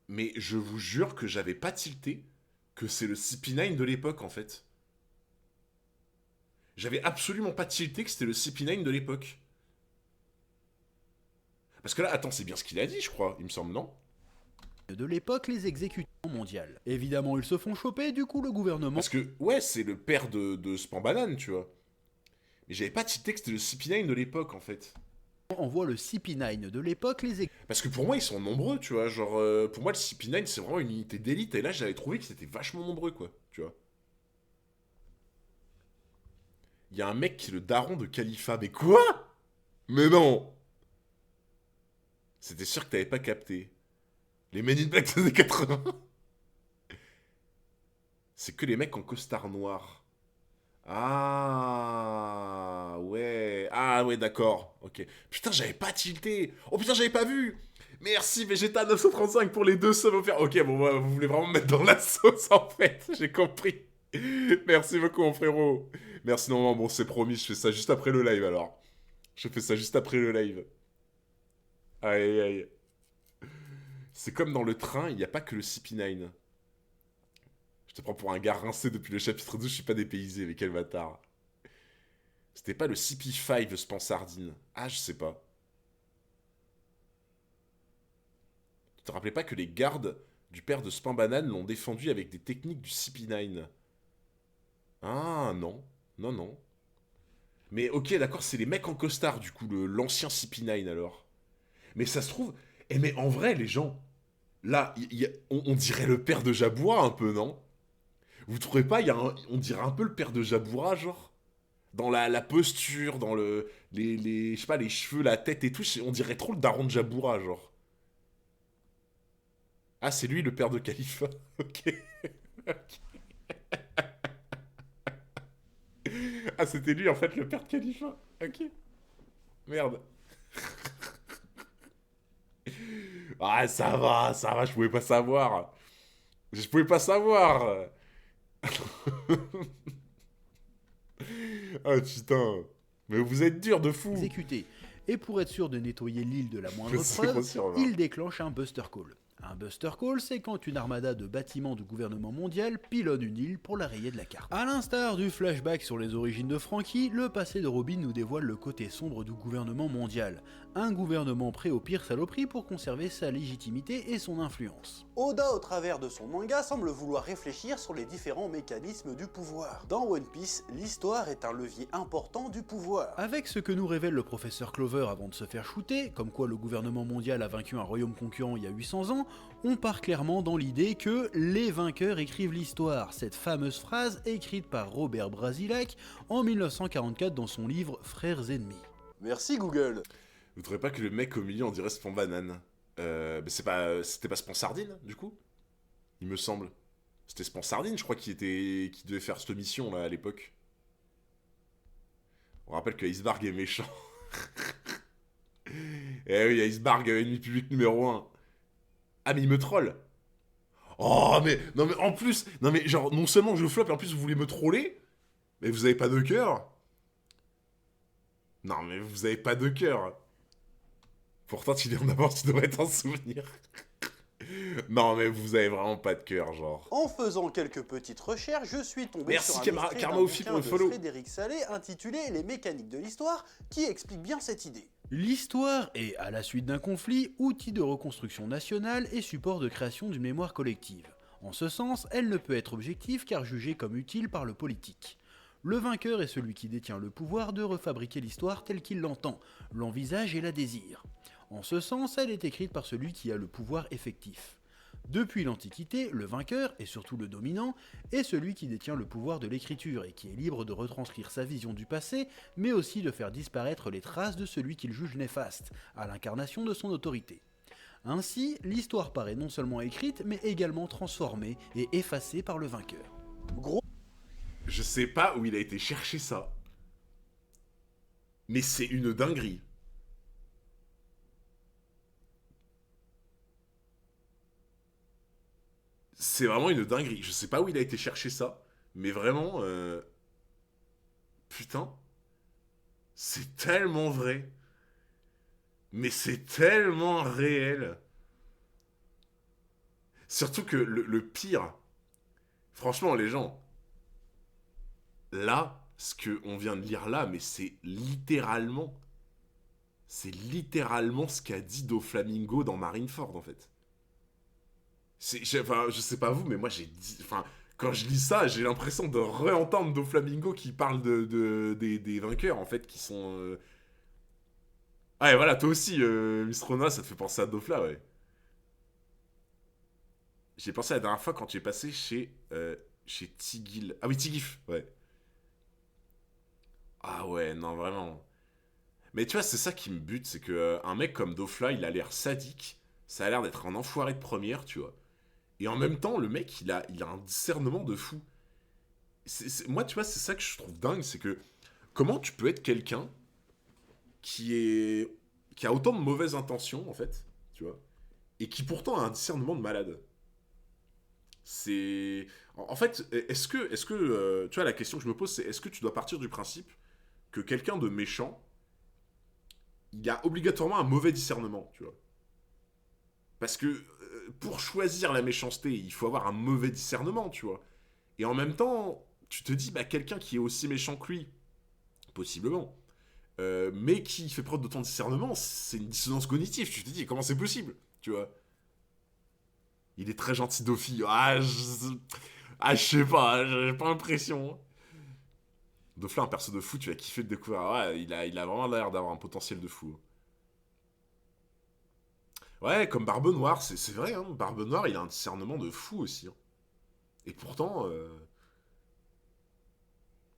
mais je vous jure que j'avais pas tilté que c'est le CP9 de l'époque en fait. J'avais absolument pas tilté que c'était le CP9 de l'époque. Parce que là, attends, c'est bien ce qu'il a dit, je crois, il me semble, non? De l'époque les exécutants mondiales. Évidemment ils se font choper, du coup le gouvernement... Parce que, ouais, c'est le père de Spambanane, tu vois. Mais j'avais pas tilté que c'était le CP9 de l'époque en fait. envoie le CP9 de l'époque les Parce que pour moi, ils sont nombreux, tu vois. Genre, pour moi, le CP9, c'est vraiment une unité d'élite. Et là, j'avais trouvé que c'était vachement nombreux, quoi. Tu vois. Il y a un mec qui est le daron de Khalifa. Mais quoi? Mais non! C'était sûr que t'avais pas capté. Les Men in Black des années 80. C'est que les mecs en costard noir. Ah ouais. Ah ouais, d'accord. Ok. Putain, j'avais pas tilté. Oh putain, j'avais pas vu. Merci Vegeta 935 pour les 2 subs offerts. Ok, bon, bah, vous voulez vraiment me mettre dans la sauce en fait. J'ai compris. Merci beaucoup, mon frérot. Merci, non, bon, c'est promis. Je fais ça juste après le live alors. Je fais ça juste après le live. Aïe, aïe. C'est comme dans le train, il n'y a pas que le CP9. Je te prends pour un gars rincé depuis le chapitre 12, je suis pas dépaysé, mais quel bâtard. C'était pas le CP5 Spansardine. Ah, je sais pas. Tu te rappelais pas que les gardes du père de Spambanane l'ont défendu avec des techniques du CP9? Ah, non. Non, non. Mais ok, d'accord, c'est les mecs en costard, du coup, l'ancien CP9, alors. Mais ça se trouve... Eh mais en vrai, les gens, là, on dirait le père de Jaboura, un peu, non? Vous trouvez pas, on dirait un peu le père de Jaboura, genre? Dans la posture, dans je sais pas, les cheveux, la tête et tout, on dirait trop le daron de Jaboura, genre. Ah, c'est lui, le père de Khalifa. Ok. Ah, c'était lui, en fait, le père de Khalifa. Ok. Merde. Ah, ça va, je pouvais pas savoir. Je pouvais pas savoir. Ah, putain. Mais vous êtes dur de fou. exécutés. Et pour être sûr de nettoyer l'île de la moindre Je sais preuve, pas si on va. il déclenche un Buster Call. Un Buster Call, c'est quand une armada de bâtiments du gouvernement mondial pilonne une île pour la rayer de la carte. A l'instar du flashback sur les origines de Franky, le passé de Robin nous dévoile le côté sombre du gouvernement mondial. Un gouvernement prêt aux pires saloperies pour conserver sa légitimité et son influence. Oda, au travers de son manga, semble vouloir réfléchir sur les différents mécanismes du pouvoir. Dans One Piece, l'histoire est un levier important du pouvoir. Avec ce que nous révèle le professeur Clover avant de se faire shooter, comme quoi le gouvernement mondial a vaincu un royaume concurrent il y a 800 ans, on part clairement dans l'idée que les vainqueurs écrivent l'histoire, cette fameuse phrase écrite par Robert Brasillach en 1944 dans son livre Frères ennemis. Merci Google. Vous trouvez pas que le mec au milieu, on dirait Spawn Banane? Mais c'était pas Spawn Sardine, du coup? Il me semble. C'était Spawn Sardine, je crois, qui devait faire cette mission, là, à l'époque. On rappelle que Icebarg est méchant. Eh oui, Icebarg, ennemi public numéro 1. Ah, mais il me troll. Oh, mais... Non, mais en plus... Non, mais genre, non seulement je flop, et en plus, vous voulez me troller? Mais vous avez pas de cœur? Non, mais vous avez pas de cœur. Pourtant, il est en avance, tu devrais t'en souvenir. Non, mais vous avez vraiment pas de cœur, genre. En faisant quelques petites recherches, je suis tombé Merci, sur un Karma- extrait Karma d'un Ofi pour bouquin le de follow. Frédéric Salé intitulé « Les mécaniques de l'histoire » qui explique bien cette idée. L'histoire est, à la suite d'un conflit, outil de reconstruction nationale et support de création d'une mémoire collective. En ce sens, elle ne peut être objective car jugée comme utile par le politique. Le vainqueur est celui qui détient le pouvoir de refabriquer l'histoire telle qu'il l'entend, l'envisage et la désire. En ce sens, elle est écrite par celui qui a le pouvoir effectif. Depuis l'Antiquité, le vainqueur, et surtout le dominant, est celui qui détient le pouvoir de l'écriture et qui est libre de retranscrire sa vision du passé, mais aussi de faire disparaître les traces de celui qu'il juge néfaste, à l'incarnation de son autorité. Ainsi, l'histoire paraît non seulement écrite, mais également transformée et effacée par le vainqueur. Je sais pas où il a été chercher ça. Mais c'est une dinguerie. C'est vraiment une dinguerie. Je sais pas où il a été chercher ça. Mais vraiment... Putain. C'est tellement vrai. Mais c'est tellement réel. Surtout que le pire... Franchement, les gens... Là, ce qu'on vient de lire là, mais c'est littéralement... C'est littéralement ce qu'a dit Doflamingo dans Marineford, en fait. Enfin, je sais pas vous, mais moi j'ai dit... Enfin, quand je lis ça, j'ai l'impression de réentendre Doflamingo qui parle des vainqueurs, en fait, qui sont... Ah, et voilà, toi aussi, Mistrona, ça te fait penser à Dofla, ouais. J'ai pensé la dernière fois quand j'ai passé chez Tigil. Ah oui, Tigif, ouais. Ah ouais, non, vraiment. Mais tu vois, c'est ça qui me bute, c'est que un mec comme Dofla, il a l'air sadique, ça a l'air d'être un enfoiré de première, tu vois. Et en même temps, le mec, il a un discernement de fou. Moi, tu vois, c'est ça que je trouve dingue, c'est que comment tu peux être quelqu'un qui a autant de mauvaises intentions, en fait, tu vois, et qui pourtant a un discernement de malade. C'est... En fait, est-ce que tu vois, la question que je me pose, c'est est-ce que tu dois partir du principe que quelqu'un de méchant, il a obligatoirement un mauvais discernement, tu vois. Parce que pour choisir la méchanceté, il faut avoir un mauvais discernement, tu vois. Et en même temps, tu te dis, bah, quelqu'un qui est aussi méchant que lui, possiblement, mais qui fait preuve d'autant de discernement, c'est une dissonance cognitive. Tu te dis, comment c'est possible, tu vois. Il est très gentil, Dofi. Je sais pas, j'ai pas l'impression. Dofla, un perso de fou, tu vas kiffer de découvrir. Ouais, il a vraiment l'air d'avoir un potentiel de fou. Ouais, comme Barbe Noire, c'est vrai, hein. Barbe Noire, il a un discernement de fou aussi. Hein. Et pourtant,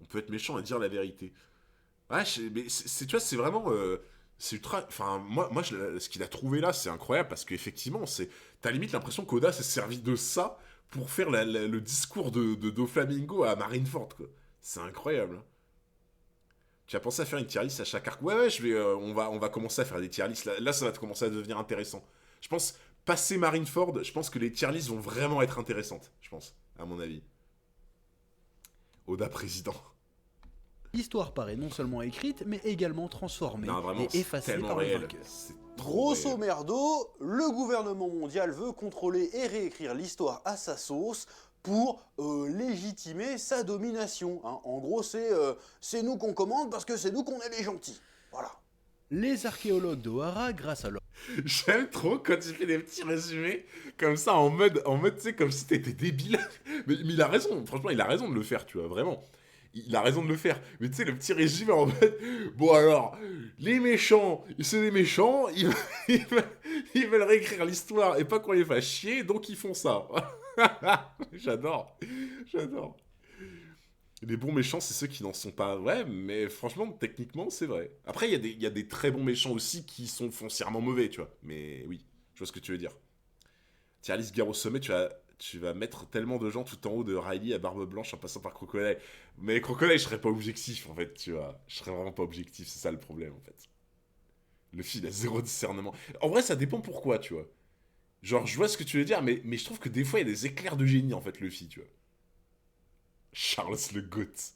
on peut être méchant et dire la vérité. Ouais, mais tu vois, c'est vraiment... c'est ultra... Enfin, moi ce qu'il a trouvé là, c'est incroyable, parce qu'effectivement, t'as limite l'impression qu'Oda s'est servi de ça pour faire le discours de Doflamingo à Marineford, quoi. C'est incroyable. Hein. Tu as pensé à faire une tier list à chaque arc? Ouais, on va commencer à faire des tier lists. Là, ça va commencer à devenir intéressant. Je pense, passer Marineford, je pense que les tier lists vont vraiment être intéressantes. Je pense, à mon avis. Oda président. L'histoire paraît non seulement écrite, mais également transformée Non, vraiment, et effacée par le vainqueur. Grosso merdo, le gouvernement mondial veut contrôler et réécrire l'histoire à sa sauce pour légitimer sa domination. Hein. En gros, c'est nous qu'on commande parce que c'est nous qu'on est les gentils. Voilà. Les archéologues d'Ohara, grâce à leur J'aime trop quand il fait des petits résumés comme ça en mode tu sais, comme si t'étais débile. Mais il a raison, franchement, il a raison de le faire, tu vois, vraiment. Il a raison de le faire. Mais tu sais, le petit résumé en mode... Bon alors, les méchants, c'est des méchants, ils veulent réécrire l'histoire et pas qu'on les fasse chier, donc ils font ça. J'adore. Les bons méchants, c'est ceux qui n'en sont pas. Ouais, mais franchement, techniquement, c'est vrai. Après, il y a des très bons méchants aussi qui sont foncièrement mauvais, tu vois. Mais oui, je vois ce que tu veux dire. Tiens, Alice Guerre au sommet, tu vas mettre tellement de gens tout en haut de Riley à barbe blanche en passant par Crocodile. Mais Crocodile, je serais pas objectif, en fait, tu vois. Je serais vraiment pas objectif, c'est ça le problème, en fait. Le fil a zéro discernement. En vrai, ça dépend pourquoi, tu vois. Genre, je vois ce que tu veux dire, mais je trouve que des fois, il y a des éclairs de génie, en fait, Luffy, tu vois. Charles le Goth.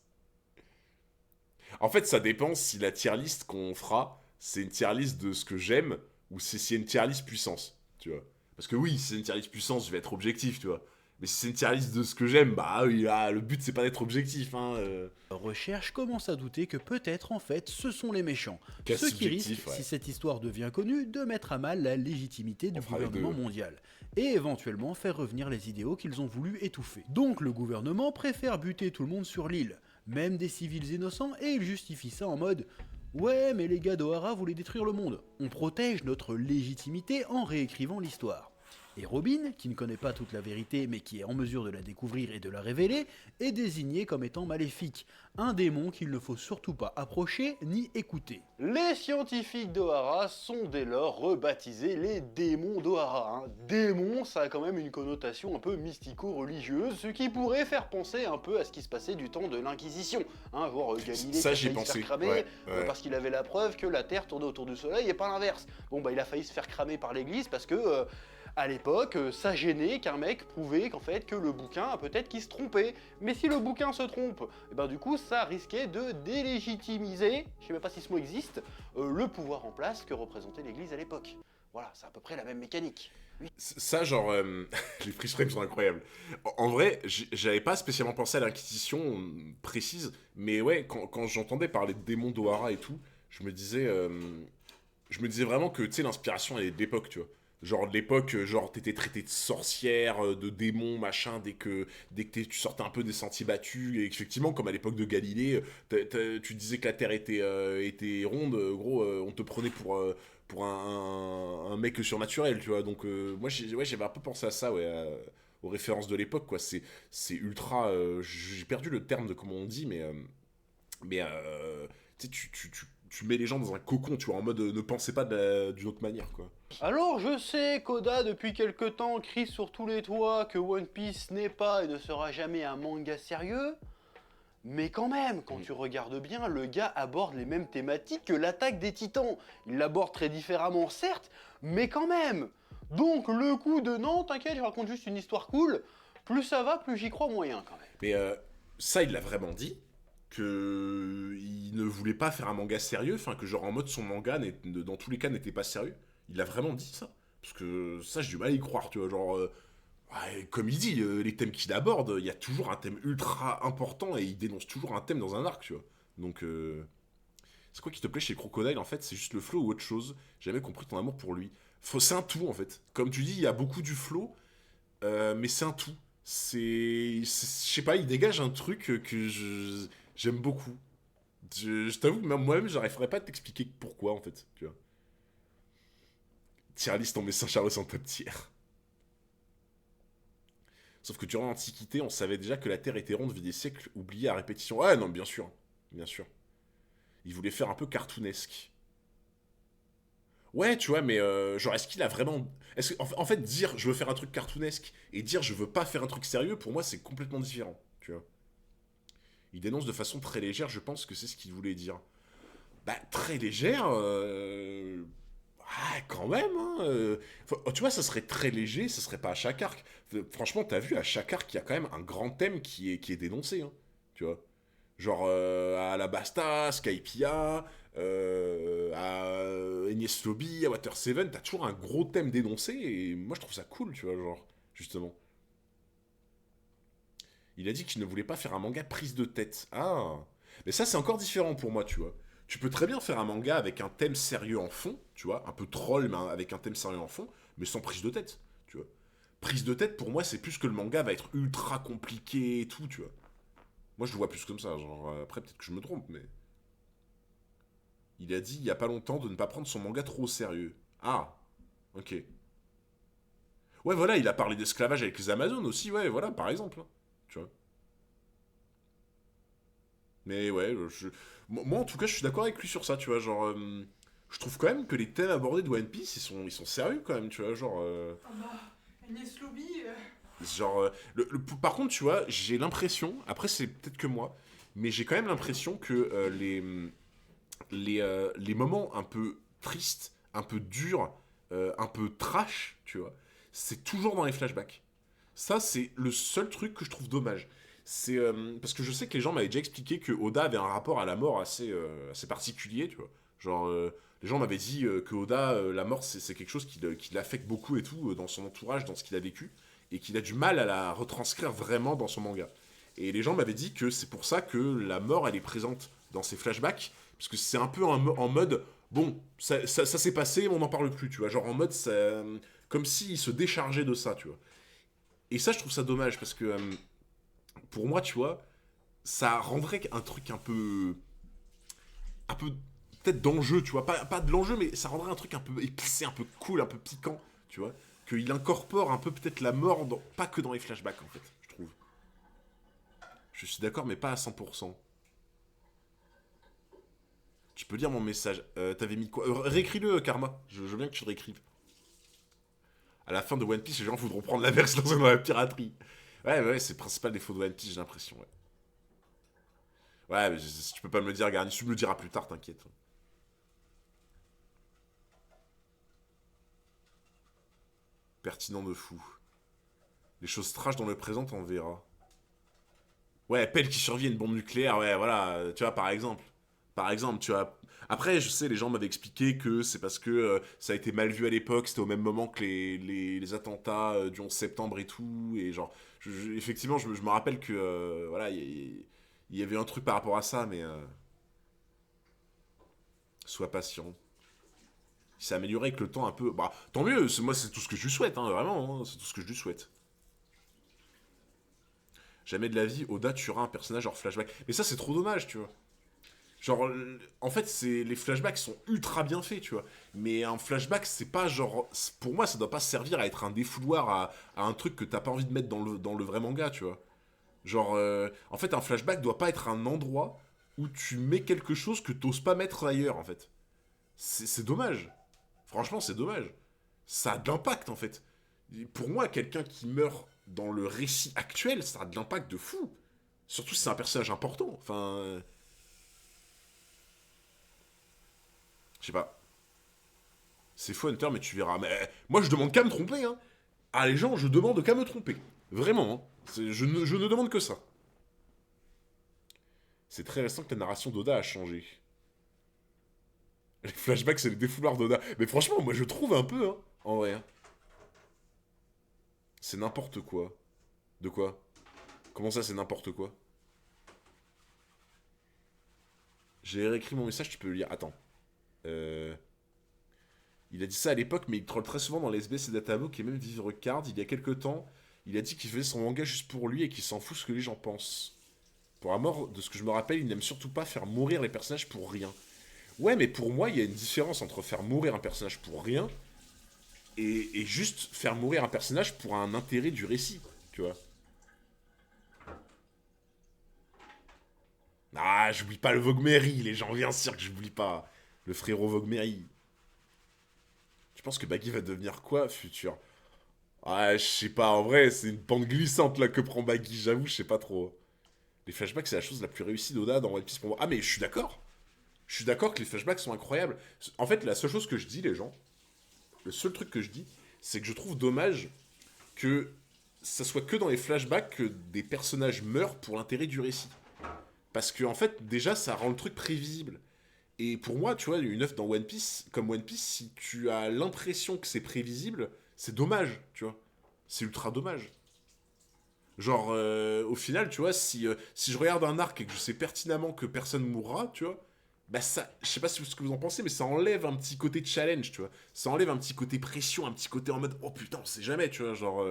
En fait, ça dépend si la tier list qu'on fera, c'est une tier list de ce que j'aime, ou si c'est une tier list puissance, tu vois. Parce que oui, si c'est une tier list puissance, je vais être objectif, tu vois. Mais si c'est une tier list de ce que j'aime, bah oui, là, le but c'est pas d'être objectif, hein. Recherche commence à douter que peut-être en fait ce sont les méchants. Cas Ce qui subjectif, risque, ouais. si cette histoire devient connue, de mettre à mal la légitimité du On fera les gouvernement deux. mondial et éventuellement faire revenir les idéaux qu'ils ont voulu étouffer. Donc le gouvernement préfère buter tout le monde sur l'île, même des civils innocents, et il justifie ça en mode ouais, mais les gars d'Ohara voulaient détruire le monde. On protège notre légitimité en réécrivant l'histoire. Et Robin, qui ne connaît pas toute la vérité mais qui est en mesure de la découvrir et de la révéler, est désigné comme étant maléfique, un démon qu'il ne faut surtout pas approcher ni écouter. Les scientifiques d'Ohara sont dès lors rebaptisés les démons d'Ohara. Démon, ça a quand même une connotation un peu mystico-religieuse, ce qui pourrait faire penser un peu à ce qui se passait du temps de l'Inquisition. Genre Galilée Ça, qui j'y a failli se pensé, faire cramer ouais, ouais. parce qu'il avait la preuve que la Terre tournait autour du Soleil et pas l'inverse. Bon bah il a failli se faire cramer par l'Église parce que à l'époque, ça gênait qu'un mec prouvait qu'en fait que le bouquin, peut-être qu'il se trompait. Mais si le bouquin se trompe, et ben du coup ça risquait de délégitimiser, je sais même pas si ce mot existe, le pouvoir en place que représentait l'Église à l'époque. Voilà, c'est à peu près la même mécanique. Ça, genre, les freeze frames sont incroyables. En vrai, j'avais pas spécialement pensé à l'inquisition précise, mais ouais, quand j'entendais parler de démons d'Ohara et tout, je me disais vraiment que, tu sais, l'inspiration, elle est de l'époque, tu vois. Genre, de l'époque, genre, t'étais traité de sorcière, de démon, machin, dès que tu sortais un peu des sentiers battus, et effectivement, comme à l'époque de Galilée, tu disais que la Terre était ronde, gros, on te prenait pour un mec surnaturel, tu vois. Donc, moi, j'avais un peu pensé à ça, ouais, aux références de l'époque, quoi. C'est ultra... j'ai perdu le terme de comment on dit, mais tu sais, tu mets les gens dans un cocon, tu vois, en mode ne pensez pas d'une autre manière, quoi. Alors je sais qu'Oda depuis quelque temps crie sur tous les toits que One Piece n'est pas et ne sera jamais un manga sérieux, mais quand même, quand tu regardes bien, le gars aborde les mêmes thématiques que l'attaque des titans. Il l'aborde très différemment certes, mais quand même. Donc le coup de non, t'inquiète, je raconte juste une histoire cool, plus ça va, plus j'y crois moyen quand même. Mais ça, il l'a vraiment dit, que il ne voulait pas faire un manga sérieux, enfin que genre en mode son manga, dans tous les cas, n'était pas sérieux. Il a vraiment dit ça. Parce que ça, j'ai du mal à y croire, tu vois, genre... ouais, comme il dit, les thèmes qu'il aborde, il y a toujours un thème ultra important et il dénonce toujours un thème dans un arc, tu vois. Donc, c'est quoi qui te plaît chez Crocodile, en fait? C'est juste le flow ou autre chose? J'ai jamais compris ton amour pour lui. C'est un tout, en fait. Comme tu dis, il y a beaucoup du flow, mais c'est un tout. Je sais pas, il dégage un truc que j'aime beaucoup. Je t'avoue que même moi-même, j'arriverais pas à t'expliquer pourquoi, en fait, tu vois. Tier list en met Saint-Charles en top tier. Sauf que durant l'Antiquité, on savait déjà que la Terre était ronde depuis des siècles oubliés à répétition. Ouais, non, bien sûr. Bien sûr. Il voulait faire un peu cartoonesque. Ouais, tu vois, mais genre, est-ce qu'il a vraiment... En fait, dire je veux faire un truc cartoonesque et dire je veux pas faire un truc sérieux, pour moi, c'est complètement différent, tu vois. Il dénonce de façon très légère, je pense que c'est ce qu'il voulait dire. Bah, très légère... Ah, quand même, hein. Tu vois, ça serait très léger, ça serait pas à chaque arc. Franchement, t'as vu, à chaque arc, il y a quand même un grand thème qui est dénoncé, hein, tu vois. Genre, à Alabasta, Skypiea, à Enies Lobby, à Water 7, t'as toujours un gros thème dénoncé, et moi, je trouve ça cool, tu vois, genre, justement. Il a dit qu'il ne voulait pas faire un manga prise de tête. Ah, mais ça, c'est encore différent pour moi, tu vois. Tu peux très bien faire un manga avec un thème sérieux en fond, tu vois, un peu troll, mais avec un thème sérieux en fond, mais sans prise de tête, tu vois. Prise de tête, pour moi, c'est plus que le manga va être ultra compliqué et tout, tu vois. Moi, je le vois plus comme ça, genre, après, peut-être que je me trompe, mais... Il a dit, il y a pas longtemps, de ne pas prendre son manga trop au sérieux. Ah, ok. Ouais, voilà, il a parlé d'esclavage avec les Amazones aussi, ouais, voilà, par exemple, hein, tu vois. Mais ouais, moi en tout cas, je suis d'accord avec lui sur ça, tu vois, genre... je trouve quand même que les thèmes abordés de One Piece, ils sont sérieux quand même, tu vois, genre... Ah bah, Agnès Lobby, Genre, par contre, tu vois, j'ai l'impression, après c'est peut-être que moi, mais j'ai quand même l'impression que les moments un peu tristes, un peu durs, un peu trash, tu vois, c'est toujours dans les flashbacks. Ça, c'est le seul truc que je trouve dommage. C'est parce que je sais que les gens m'avaient déjà expliqué que Oda avait un rapport à la mort assez particulier, tu vois. Genre, les gens m'avaient dit que Oda, la mort, c'est quelque chose qui l'affecte beaucoup et tout, dans son entourage, dans ce qu'il a vécu, et qu'il a du mal à la retranscrire vraiment dans son manga. Et les gens m'avaient dit que c'est pour ça que la mort, elle est présente dans ses flashbacks, parce que c'est un peu en mode, bon, ça s'est passé, on n'en parle plus, tu vois. Genre en mode, comme s'il se déchargeait de ça, tu vois. Et ça, je trouve ça dommage, parce que pour moi, tu vois, ça rendrait un truc un peu peut-être d'enjeu, tu vois, pas de l'enjeu, mais ça rendrait un truc un peu épicé, un peu cool, un peu piquant, tu vois, qu'il incorpore un peu peut-être la mort, pas que dans les flashbacks, en fait, je trouve. Je suis d'accord, mais pas à 100%. Tu peux lire mon message. T'avais mis quoi réécris-le, Karma. Je veux bien que tu le réécrives. À la fin de One Piece, les gens voudront prendre la verse dans la piraterie. Ouais, c'est le principal défaut de One Piece, j'ai l'impression, ouais. Ouais, mais si tu peux pas me le dire, Garni, tu me le diras plus tard, t'inquiète. Pertinent de fou. Les choses trash dans le présent, on verra. Ouais, Pelle qui survit à une bombe nucléaire, ouais, voilà, tu vois, par exemple. Par exemple, tu vois. Après, je sais, les gens m'avaient expliqué que c'est parce que ça a été mal vu à l'époque, c'était au même moment que les attentats du 11 septembre et tout, et genre, effectivement, je me rappelle que, voilà, il y avait un truc par rapport à ça, mais sois patient. Il s'est amélioré avec le temps un peu. Bah, tant mieux, moi, c'est tout ce que je lui souhaite, hein, vraiment, hein, c'est tout ce que je lui souhaite. Jamais de la vie, Oda tuera un personnage hors flashback. Mais ça, c'est trop dommage, tu vois. Genre, en fait, les flashbacks sont ultra bien faits, tu vois. Mais un flashback, c'est pas genre. Pour moi, ça doit pas servir à être un défouloir à un truc que t'as pas envie de mettre dans le vrai manga, tu vois. Genre, en fait, un flashback doit pas être un endroit où tu mets quelque chose que t'oses pas mettre ailleurs, en fait. C'est dommage. Franchement, c'est dommage. Ça a de l'impact, en fait. Pour moi, quelqu'un qui meurt dans le récit actuel, ça a de l'impact de fou. Surtout si c'est un personnage important. Enfin. Je sais pas. C'est faux, Hunter, mais tu verras. Mais moi, je demande qu'à me tromper, hein. Ah, les gens, je demande qu'à me tromper. Vraiment, hein. Je ne demande que ça. C'est très récent que la narration d'Oda a changé. Les flashbacks, c'est le défouloir d'Oda. Mais franchement, moi, je trouve un peu, hein. En vrai. Hein. C'est n'importe quoi. De quoi? Comment ça, c'est n'importe quoi? J'ai réécrit mon message, tu peux le lire. Attends. Il a dit ça à l'époque, mais il troll très souvent dans les SBS et Databook et même Vivre Card. Il y a quelques temps, il a dit qu'il faisait son manga juste pour lui et qu'il s'en fout ce que les gens pensent. Pour la mort, de ce que je me rappelle, il n'aime surtout pas faire mourir les personnages pour rien. Ouais, mais pour moi, il y a une différence entre faire mourir un personnage pour rien et juste faire mourir un personnage pour un intérêt du récit, tu vois. Ah, j'oublie pas le Vogue-Mary, les gens viennent cirque, j'oublie pas. Le frérot Vogue-Mary. Tu penses que Baggy va devenir quoi, futur? Ah, je sais pas, en vrai, c'est une pente glissante là que prend Baggy, j'avoue, je sais pas trop. Les flashbacks, c'est la chose la plus réussie d'Oda dans One Piece pour moi. Ah, mais je suis d'accord. Je suis d'accord que les flashbacks sont incroyables. En fait, la seule chose que je dis, les gens, le seul truc que je dis, c'est que je trouve dommage que ça soit que dans les flashbacks que des personnages meurent pour l'intérêt du récit. Parce que, en fait, déjà, ça rend le truc prévisible. Et pour moi, tu vois, une œuvre dans One Piece, comme One Piece, si tu as l'impression que c'est prévisible, c'est dommage, tu vois. C'est ultra dommage. Genre, au final, tu vois, si je regarde un arc et que je sais pertinemment que personne mourra, tu vois, bah ça, je sais pas ce que vous en pensez, mais ça enlève un petit côté challenge, tu vois. Ça enlève un petit côté pression, un petit côté en mode, oh putain, on sait jamais, tu vois, genre,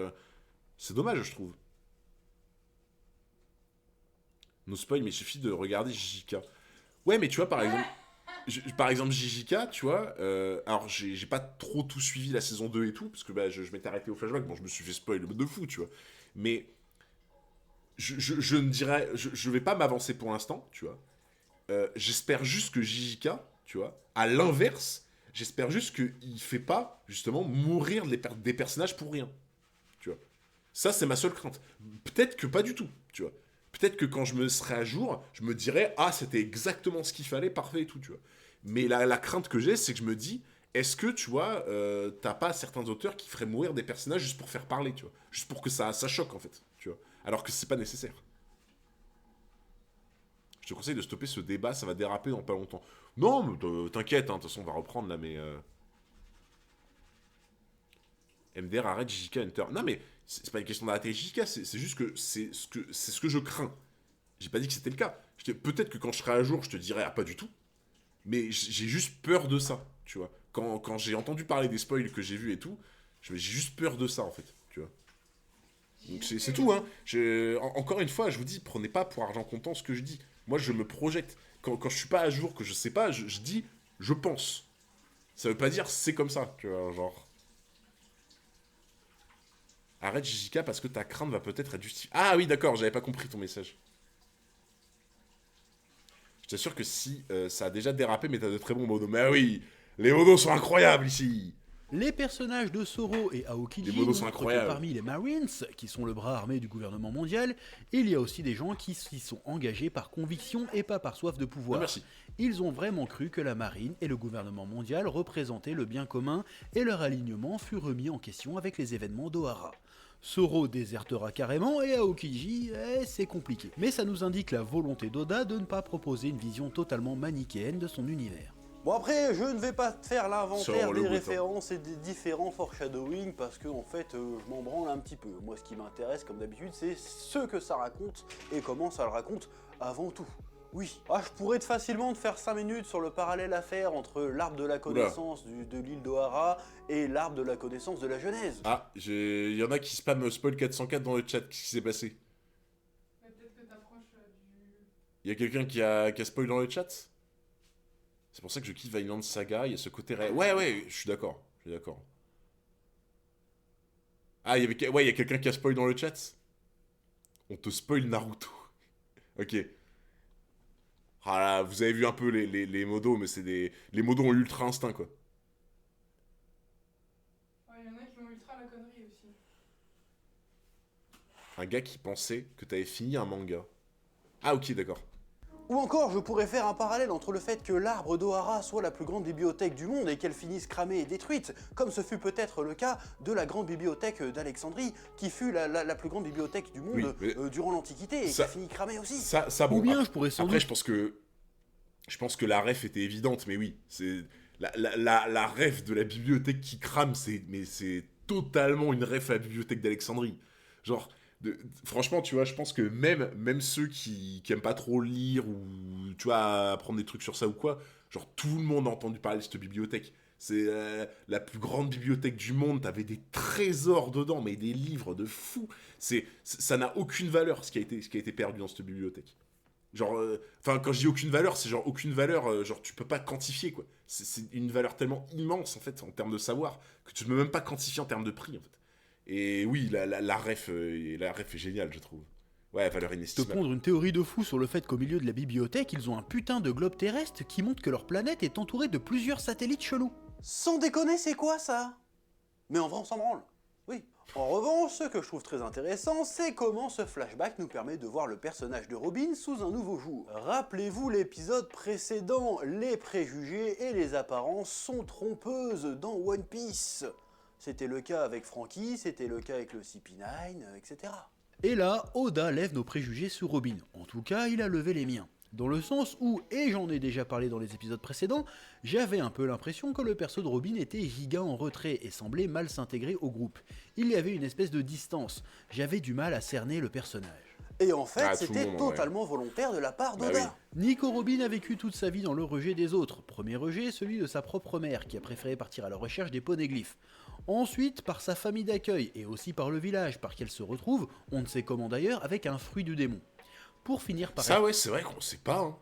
c'est dommage, je trouve. No spoil, mais il suffit de regarder JJK. Ouais, mais tu vois, par exemple, JJK, tu vois, alors j'ai pas trop tout suivi la saison 2 et tout, parce que bah, je m'étais arrêté au flashback, bon, je me suis fait spoil de fou, tu vois. Mais je ne dirais, je vais pas m'avancer pour l'instant, tu vois. j'espère juste que JJK, tu vois, à l'inverse, j'espère juste qu'il fait pas, justement, mourir des personnages pour rien, tu vois. Ça, c'est ma seule crainte. Peut-être que pas du tout, tu vois. Peut-être que quand je me serai à jour, je me dirais, ah, c'était exactement ce qu'il fallait, parfait et tout, tu vois. Mais la crainte que j'ai, c'est que je me dis, est-ce que, tu vois, t'as pas certains auteurs qui feraient mourir des personnages juste pour faire parler, tu vois. Juste pour que ça choque, en fait, tu vois. Alors que c'est pas nécessaire. Je te conseille de stopper ce débat, ça va déraper dans pas longtemps. Non, mais t'inquiète, hein, de toute façon, on va reprendre, là, mais... MDR arrête JJK Hunter. Non, mais c'est pas une question d'arrêter JJK, c'est juste que c'est ce que je crains. J'ai pas dit que c'était le cas. Peut-être que quand je serai à jour, je te dirai, ah, pas du tout. Mais j'ai juste peur de ça, tu vois. Quand j'ai entendu parler des spoils que j'ai vus et tout, j'ai juste peur de ça, en fait, tu vois. Donc c'est tout, hein. Encore une fois, je vous dis, prenez pas pour argent comptant ce que je dis. Moi, je me projette. Quand je suis pas à jour, que je sais pas, je dis, je pense. Ça veut pas dire c'est comme ça, tu vois, genre... Arrête JJK parce que ta crainte va peut-être être justifiée. Ah oui, d'accord, j'avais pas compris ton message. Je t'assure que si ça a déjà dérapé, mais t'as de très bons modos. Mais oui, les modos sont incroyables ici. Les personnages de Zoro et Aokiji Les modos sont montrent que incroyables. parmi les Marines, qui sont le bras armé du gouvernement mondial, il y a aussi des gens qui s'y sont engagés par conviction et pas par soif de pouvoir. Ah, merci. Ils ont vraiment cru que la marine et le gouvernement mondial représentaient le bien commun et leur alignement fut remis en question avec les événements d'Ohara. Zoro désertera carrément et Aokiji, c'est compliqué. Mais ça nous indique la volonté d'Oda de ne pas proposer une vision totalement manichéenne de son univers. Bon après, je ne vais pas te faire l'inventaire Sur le des bouton. références et des différents foreshadowing parce que en fait, je m'en branle un petit peu. Moi, ce qui m'intéresse, comme d'habitude, c'est ce que ça raconte et comment ça le raconte avant tout. Oui, je pourrais facilement te faire 5 minutes sur le parallèle à faire entre l'arbre de la connaissance de l'île d'Ohara et l'arbre de la connaissance de la Genèse. Ah, il y en a qui spam spoil 404 dans le chat. Qu'est-ce qui s'est passé? Mais peut-être que t'approches du... Il y a quelqu'un qui a spoil dans le chat? C'est pour ça que je kiffe Vinland Saga, il y a ce côté... Ouais, je suis d'accord. Ah, il y a quelqu'un qui a spoil dans le chat? On te spoil Naruto. Ok. Ah là, vous avez vu un peu les modos, mais c'est des... Les modos ont ultra instinct, quoi. Ouais, il y en a qui ont ultra la connerie aussi. Un gars qui pensait que t'avais fini un manga. Ah ok, d'accord. Ou encore, je pourrais faire un parallèle entre le fait que l'arbre d'Ohara soit la plus grande bibliothèque du monde et qu'elle finisse cramée et détruite, comme ce fut peut-être le cas de la grande bibliothèque d'Alexandrie, qui fut la plus grande bibliothèque du monde durant l'Antiquité et qui a fini cramée aussi. Ça bon. Ou bien je pourrais sans Après, doute... je pense que la ref était évidente, mais oui, c'est la ref de la bibliothèque qui crame, c'est totalement une ref à la bibliothèque d'Alexandrie. Genre, franchement, tu vois, je pense que même ceux qui aiment pas trop lire ou, tu vois, apprendre des trucs sur ça ou quoi, genre, tout le monde a entendu parler de cette bibliothèque. C'est la plus grande bibliothèque du monde, t'avais des trésors dedans, mais des livres de fou. Ça n'a aucune valeur, ce qui a été perdu dans cette bibliothèque. Genre, quand je dis aucune valeur, c'est genre aucune valeur, genre tu peux pas quantifier, quoi. C'est une valeur tellement immense, en fait, en termes de savoir, que tu ne peux même pas quantifier en termes de prix, en fait. Et oui, la ref est géniale, je trouve. Ouais, valeur Te inestimable. pondre une théorie de fou sur le fait qu'au milieu de la bibliothèque, ils ont un putain de globe terrestre qui montre que leur planète est entourée de plusieurs satellites chelous. Sans déconner, c'est quoi ça? Mais en vrai, on s'en branle. Oui. En revanche, ce que je trouve très intéressant, c'est comment ce flashback nous permet de voir le personnage de Robin sous un nouveau jour. Rappelez-vous l'épisode précédent, les préjugés et les apparences sont trompeuses dans One Piece. C'était le cas avec Franky, c'était le cas avec le CP9, etc. Et là, Oda lève nos préjugés sur Robin. En tout cas, il a levé les miens. Dans le sens où, et j'en ai déjà parlé dans les épisodes précédents, j'avais un peu l'impression que le perso de Robin était giga en retrait et semblait mal s'intégrer au groupe. Il y avait une espèce de distance. J'avais du mal à cerner le personnage. Et en fait, tout le c'était monde, totalement volontaire de la part Bah d'Oda. oui. Nico Robin a vécu toute sa vie dans le rejet des autres. Premier rejet, celui de sa propre mère, qui a préféré partir à la recherche des poneglyphes. Ensuite, par sa famille d'accueil, et aussi par le village, par qu'elle se retrouve, on ne sait comment d'ailleurs, avec un fruit du démon. Pour finir par... Ça, ouais, c'est vrai qu'on sait pas, hein.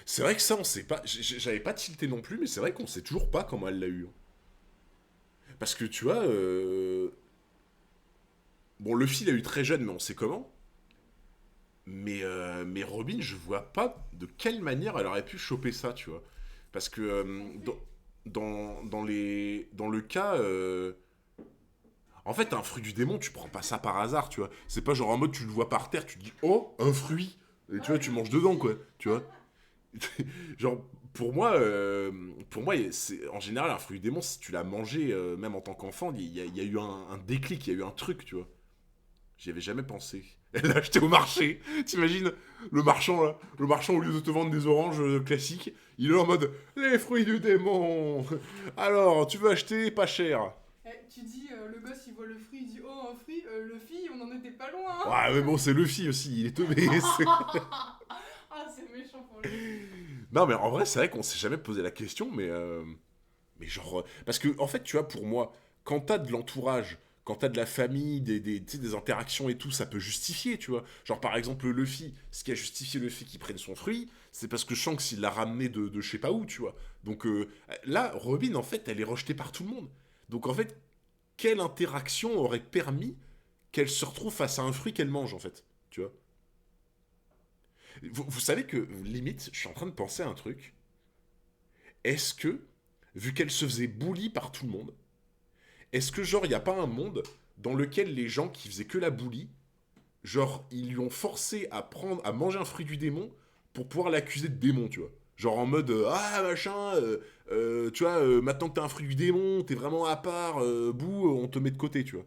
C'est vrai que ça, on sait pas. J'avais pas tilté non plus, mais c'est vrai qu'on sait toujours pas comment elle l'a eu. Parce que, tu vois... Bon, Luffy l'a eu très jeune, mais on sait comment. mais Robin, je vois pas de quelle manière elle aurait pu choper ça, tu vois. Parce que dans le cas... En fait, un fruit du démon, tu prends pas ça par hasard, tu vois. C'est pas genre en mode, tu le vois par terre, tu te dis, oh, un fruit. Et tu vois, tu manges dedans, quoi, tu vois. Genre, pour moi en général, un fruit du démon, si tu l'as mangé, même en tant qu'enfant, il y a eu un déclic, il y a eu un truc, tu vois. J'y avais jamais pensé. Elle l'a acheté au marché. T'imagines le marchand, là. Le marchand, au lieu de te vendre des oranges classiques, il est en mode, les fruits du démon. Alors, tu veux acheter pas cher. Tu dis, le gosse il voit le fruit, il dit oh un fruit, le fille on en était pas loin. Hein. Ouais, mais bon, c'est Luffy aussi, il est teubé. Ah c'est méchant pour lui. Non, mais en vrai, c'est vrai qu'on s'est jamais posé la question, mais genre... parce que, en fait, tu vois, pour moi, quand t'as de l'entourage, quand t'as de la famille, tu sais, des interactions et tout, ça peut justifier, tu vois. Genre, par exemple, Luffy, ce qui a justifié Luffy qui prenne son fruit, c'est parce que Shanks, il l'a ramené de je sais pas où, tu vois. Donc là, Robin, en fait, elle est rejetée par tout le monde. Donc, en fait, quelle interaction aurait permis qu'elle se retrouve face à un fruit qu'elle mange, en fait, tu vois. Vous savez que, limite, je suis en train de penser à un truc. Est-ce que, vu qu'elle se faisait bully par tout le monde, est-ce que, genre, il n'y a pas un monde dans lequel les gens qui faisaient que la bully, genre, ils lui ont forcé à manger un fruit du démon pour pouvoir l'accuser de démon, tu vois. Genre en mode, ah, machin, tu vois, maintenant que t'as un fruit du démon, t'es vraiment à part, bouh, on te met de côté, tu vois.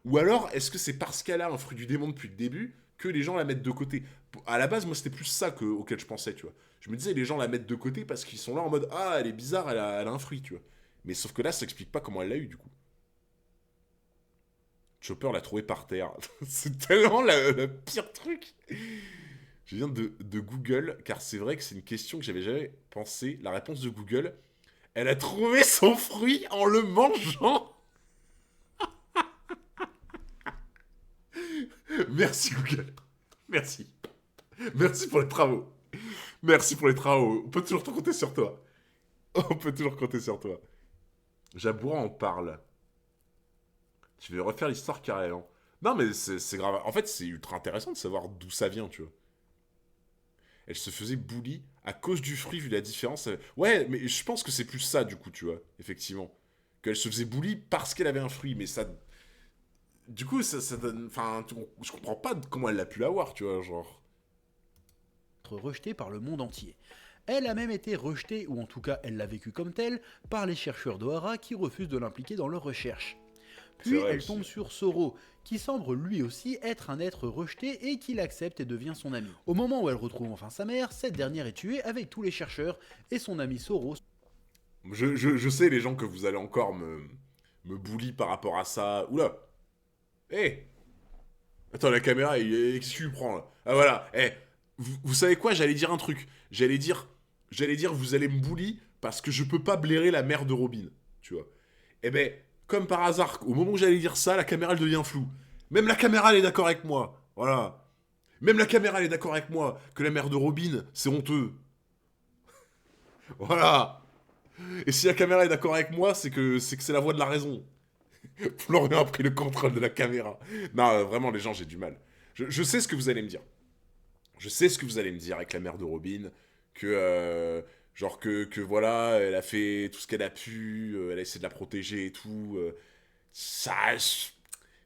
Ou alors, est-ce que c'est parce qu'elle a un fruit du démon depuis le début que les gens la mettent de côté? À la base, moi, c'était plus ça auquel je pensais, tu vois. Je me disais, les gens la mettent de côté parce qu'ils sont là en mode, ah, elle est bizarre, elle a un fruit, tu vois. Mais sauf que là, ça explique pas comment elle l'a eu, du coup. Chopper l'a trouvé par terre. C'est tellement le pire truc. Je viens de Google, car c'est vrai que c'est une question que j'avais jamais pensé. La réponse de Google, elle a trouvé son fruit en le mangeant. Merci Google. Merci. Merci pour les travaux. Merci pour les travaux. On peut toujours compter sur toi. On peut toujours compter sur toi. Jaboura en parle. Je vais refaire l'histoire carrément. Non mais c'est grave. En fait, c'est ultra intéressant de savoir d'où ça vient, tu vois. Elle se faisait bully à cause du fruit, vu la différence. Ouais, mais je pense que c'est plus ça, du coup, tu vois, effectivement. Qu'elle se faisait bully parce qu'elle avait un fruit, mais ça... Du coup, ça donne... Enfin, je comprends pas comment elle a pu l'avoir, tu vois, genre... Rejetée par le monde entier. Elle a même été rejetée, ou en tout cas elle l'a vécue comme telle, par les chercheurs d'Ohara qui refusent de l'impliquer dans leurs recherches. Puis elle aussi. tombe sur Zoro, qui semble lui aussi être un être rejeté et qui l'accepte et devient son ami. Au moment où elle retrouve enfin sa mère, cette dernière est tuée avec tous les chercheurs et son ami Zoro. Je sais, les gens, que vous allez encore me bully par rapport à ça. Oula. Hé. Attends, la caméra, qu'est-ce que tu lui prends, là? Ah, voilà. Vous savez quoi? J'allais dire un truc. J'allais dire, vous allez me bully parce que je peux pas blairer la mère de Robin, tu vois. Eh ben... Comme par hasard, au moment où j'allais dire ça, la caméra elle devient floue. Même la caméra elle est d'accord avec moi. Voilà. Même la caméra elle est d'accord avec moi que la mère de Robin, c'est honteux. Voilà. Et si la caméra est d'accord avec moi, c'est que c'est la voix de la raison. Florian a pris le contrôle de la caméra. Non, vraiment les gens, j'ai du mal. Je sais ce que vous allez me dire. Je sais ce que vous allez me dire avec la mère de Robin, que genre que voilà, elle a fait tout ce qu'elle a pu, elle a essayé de la protéger et tout. Ça,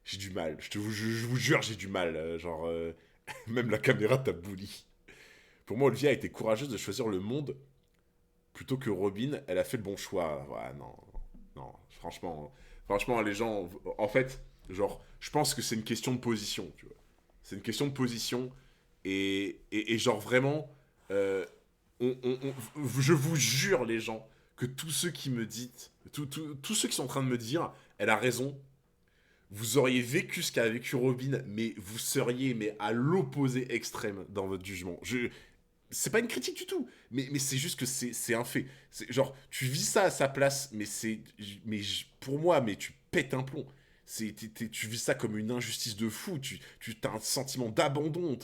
j'ai du mal. Je vous jure, j'ai du mal. Genre, même la caméra t'a bully. Pour moi, Olivia a été courageuse de choisir le monde plutôt que Robin. Elle a fait le bon choix. Ouais, non, franchement, les gens, en fait, genre, je pense que c'est une question de position, tu vois. C'est une question de position et genre vraiment. Je vous jure, les gens, que tous ceux qui me dites, tous ceux qui sont en train de me dire, elle a raison, vous auriez vécu ce qu'a vécu Robin, mais vous seriez à l'opposé extrême dans votre jugement. C'est pas une critique du tout, mais c'est juste que c'est un fait. Genre, tu vis ça à sa place, pour moi, tu pètes un plomb. Tu vis ça comme une injustice de fou, tu as un sentiment d'abandon,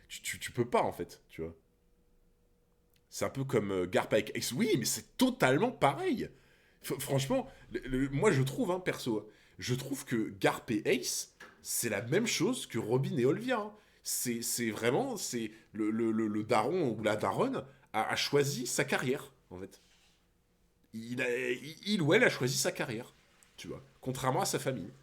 tu peux pas, en fait, tu vois. C'est un peu comme Garp avec Ace. Oui, mais c'est totalement pareil. Franchement, moi je trouve, perso, je trouve que Garp et Ace, c'est la même chose que Robin et Olivia. Hein. C'est vraiment, c'est le daron ou la daronne a choisi sa carrière, en fait. Il ou elle a choisi sa carrière, tu vois, contrairement à sa famille.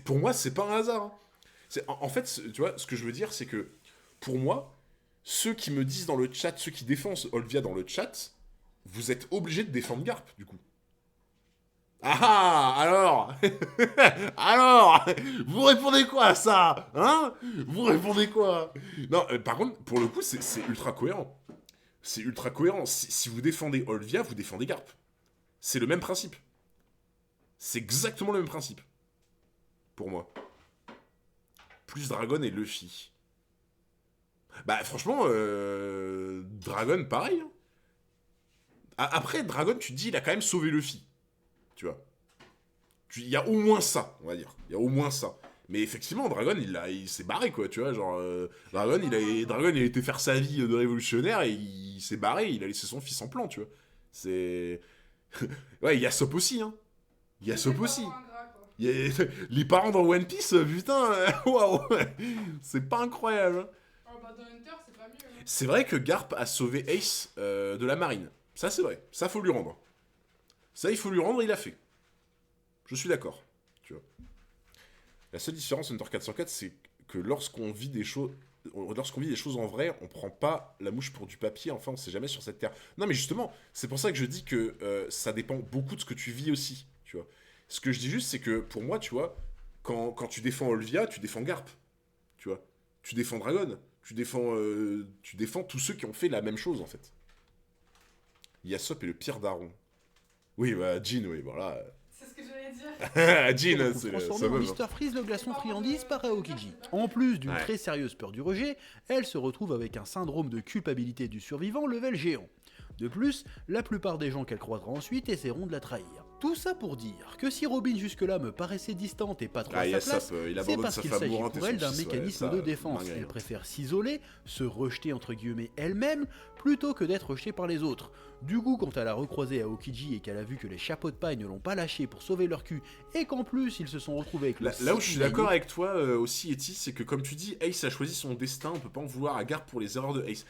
Pour moi, c'est pas un hasard. Hein. En fait, tu vois, ce que je veux dire, c'est que, pour moi, ceux qui me disent dans le chat, ceux qui défendent Olvia dans le chat, vous êtes obligés de défendre Garp, du coup. Ah alors alors vous répondez quoi à ça? Hein? Vous répondez quoi? Non, par contre, pour le coup, c'est ultra cohérent. C'est ultra cohérent. Si vous défendez Olvia, vous défendez Garp. C'est le même principe. C'est exactement le même principe. Pour moi. Plus Dragon et Luffy. Bah franchement, Dragon, pareil. Hein. Après, Dragon, tu te dis, il a quand même sauvé Luffy. Tu vois. Il y a au moins ça, on va dire. Il y a au moins ça. Mais effectivement, Dragon, il s'est barré, quoi, tu vois. Genre, Dragon, il a été faire sa vie de révolutionnaire et il s'est barré, il a laissé son fils en plan, tu vois. C'est... ouais, il y a Sop aussi, hein. Il y a Sop aussi. Les parents dans One Piece, putain, waouh. C'est pas incroyable. Hein. Oh bah dans Hunter, c'est pas mieux. Hein. C'est vrai que Garp a sauvé Ace de la marine. Ça, c'est vrai. Ça, faut lui rendre. Ça, il faut lui rendre, il l'a fait. Je suis d'accord. Tu vois. La seule différence Hunter 404, c'est que lorsqu'on vit des choses en vrai, on prend pas la mouche pour du papier. Enfin, on sait jamais sur cette terre. Non, mais justement, c'est pour ça que je dis que ça dépend beaucoup de ce que tu vis aussi. Tu vois. Ce que je dis juste, c'est que pour moi, tu vois, quand tu défends Olvia, tu défends Garp. Tu vois. Tu défends Dragon. Tu défends tous ceux qui ont fait la même chose, en fait. Yasop est le pire daron. Oui, bah, Jean, oui, voilà. C'est ce que j'allais dire. Jean, Pour c'est transformer en meuf. Mr. Freeze le glaçon friandise par Aokiji. En plus d'une très sérieuse peur du rejet, elle se retrouve avec un syndrome de culpabilité du survivant level géant. De plus, la plupart des gens qu'elle croisera ensuite essaieront de la trahir. Tout ça pour dire que si Robin jusque-là me paraissait distante et pas trop à sa place, c'est parce qu'il s'agit pour elle d'un mécanisme de défense. Elle préfère s'isoler, se rejeter entre guillemets elle-même, plutôt que d'être rejetée par les autres. Du coup, quand elle a recroisé Aokiji et qu'elle a vu que les chapeaux de paille ne l'ont pas lâché pour sauver leur cul, et qu'en plus ils se sont retrouvés avec le là où je suis d'accord avec toi aussi, Eti, c'est que comme tu dis, Ace a choisi son destin, on peut pas en vouloir à Garp pour les erreurs de Ace.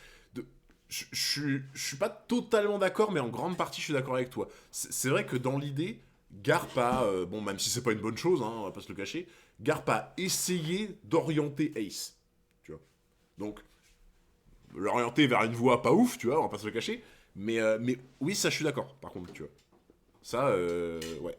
Je suis pas totalement d'accord, mais en grande partie je suis d'accord avec toi. C'est vrai que dans l'idée, Garp a, bon même si c'est pas une bonne chose, hein, on va pas se le cacher, Garp a essayé d'orienter Ace, tu vois. Donc, l'orienter vers une voie pas ouf, tu vois, on va pas se le cacher, mais oui, ça je suis d'accord, par contre, tu vois. Ça, ouais.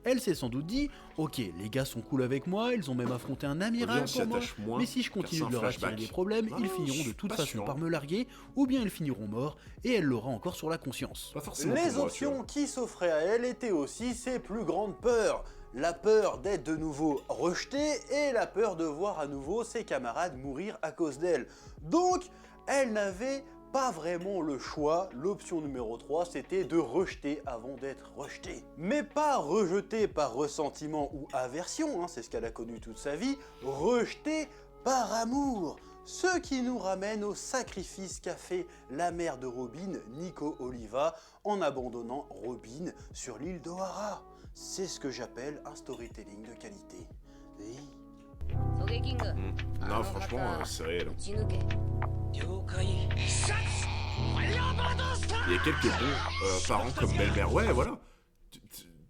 Elle s'est sans doute dit, ok, les gars sont cool avec moi, ils ont même affronté un amiral pour moi, mais si je continue de leur attirer des problèmes, ils finiront de toute façon par me larguer, ou bien ils finiront morts, et elle l'aura encore sur la conscience. Pas forcément Les pour moi, options qui s'offraient à elle étaient aussi ses plus grandes peurs. La peur d'être de nouveau rejetée et la peur de voir à nouveau ses camarades mourir à cause d'elle. Donc, elle n'avait pas vraiment le choix. L'option numéro 3, c'était de rejeter avant d'être rejetée. Mais pas rejeter par ressentiment ou aversion, hein, c'est ce qu'elle a connu toute sa vie, rejeter par amour. Ce qui nous ramène au sacrifice qu'a fait la mère de Robin, Nico Oliva, en abandonnant Robin sur l'île d'Ohara. C'est ce que j'appelle un storytelling de qualité. Oui. Non, franchement, c'est réel. Il y a quelques bons parents comme belle-mère. Ouais, voilà.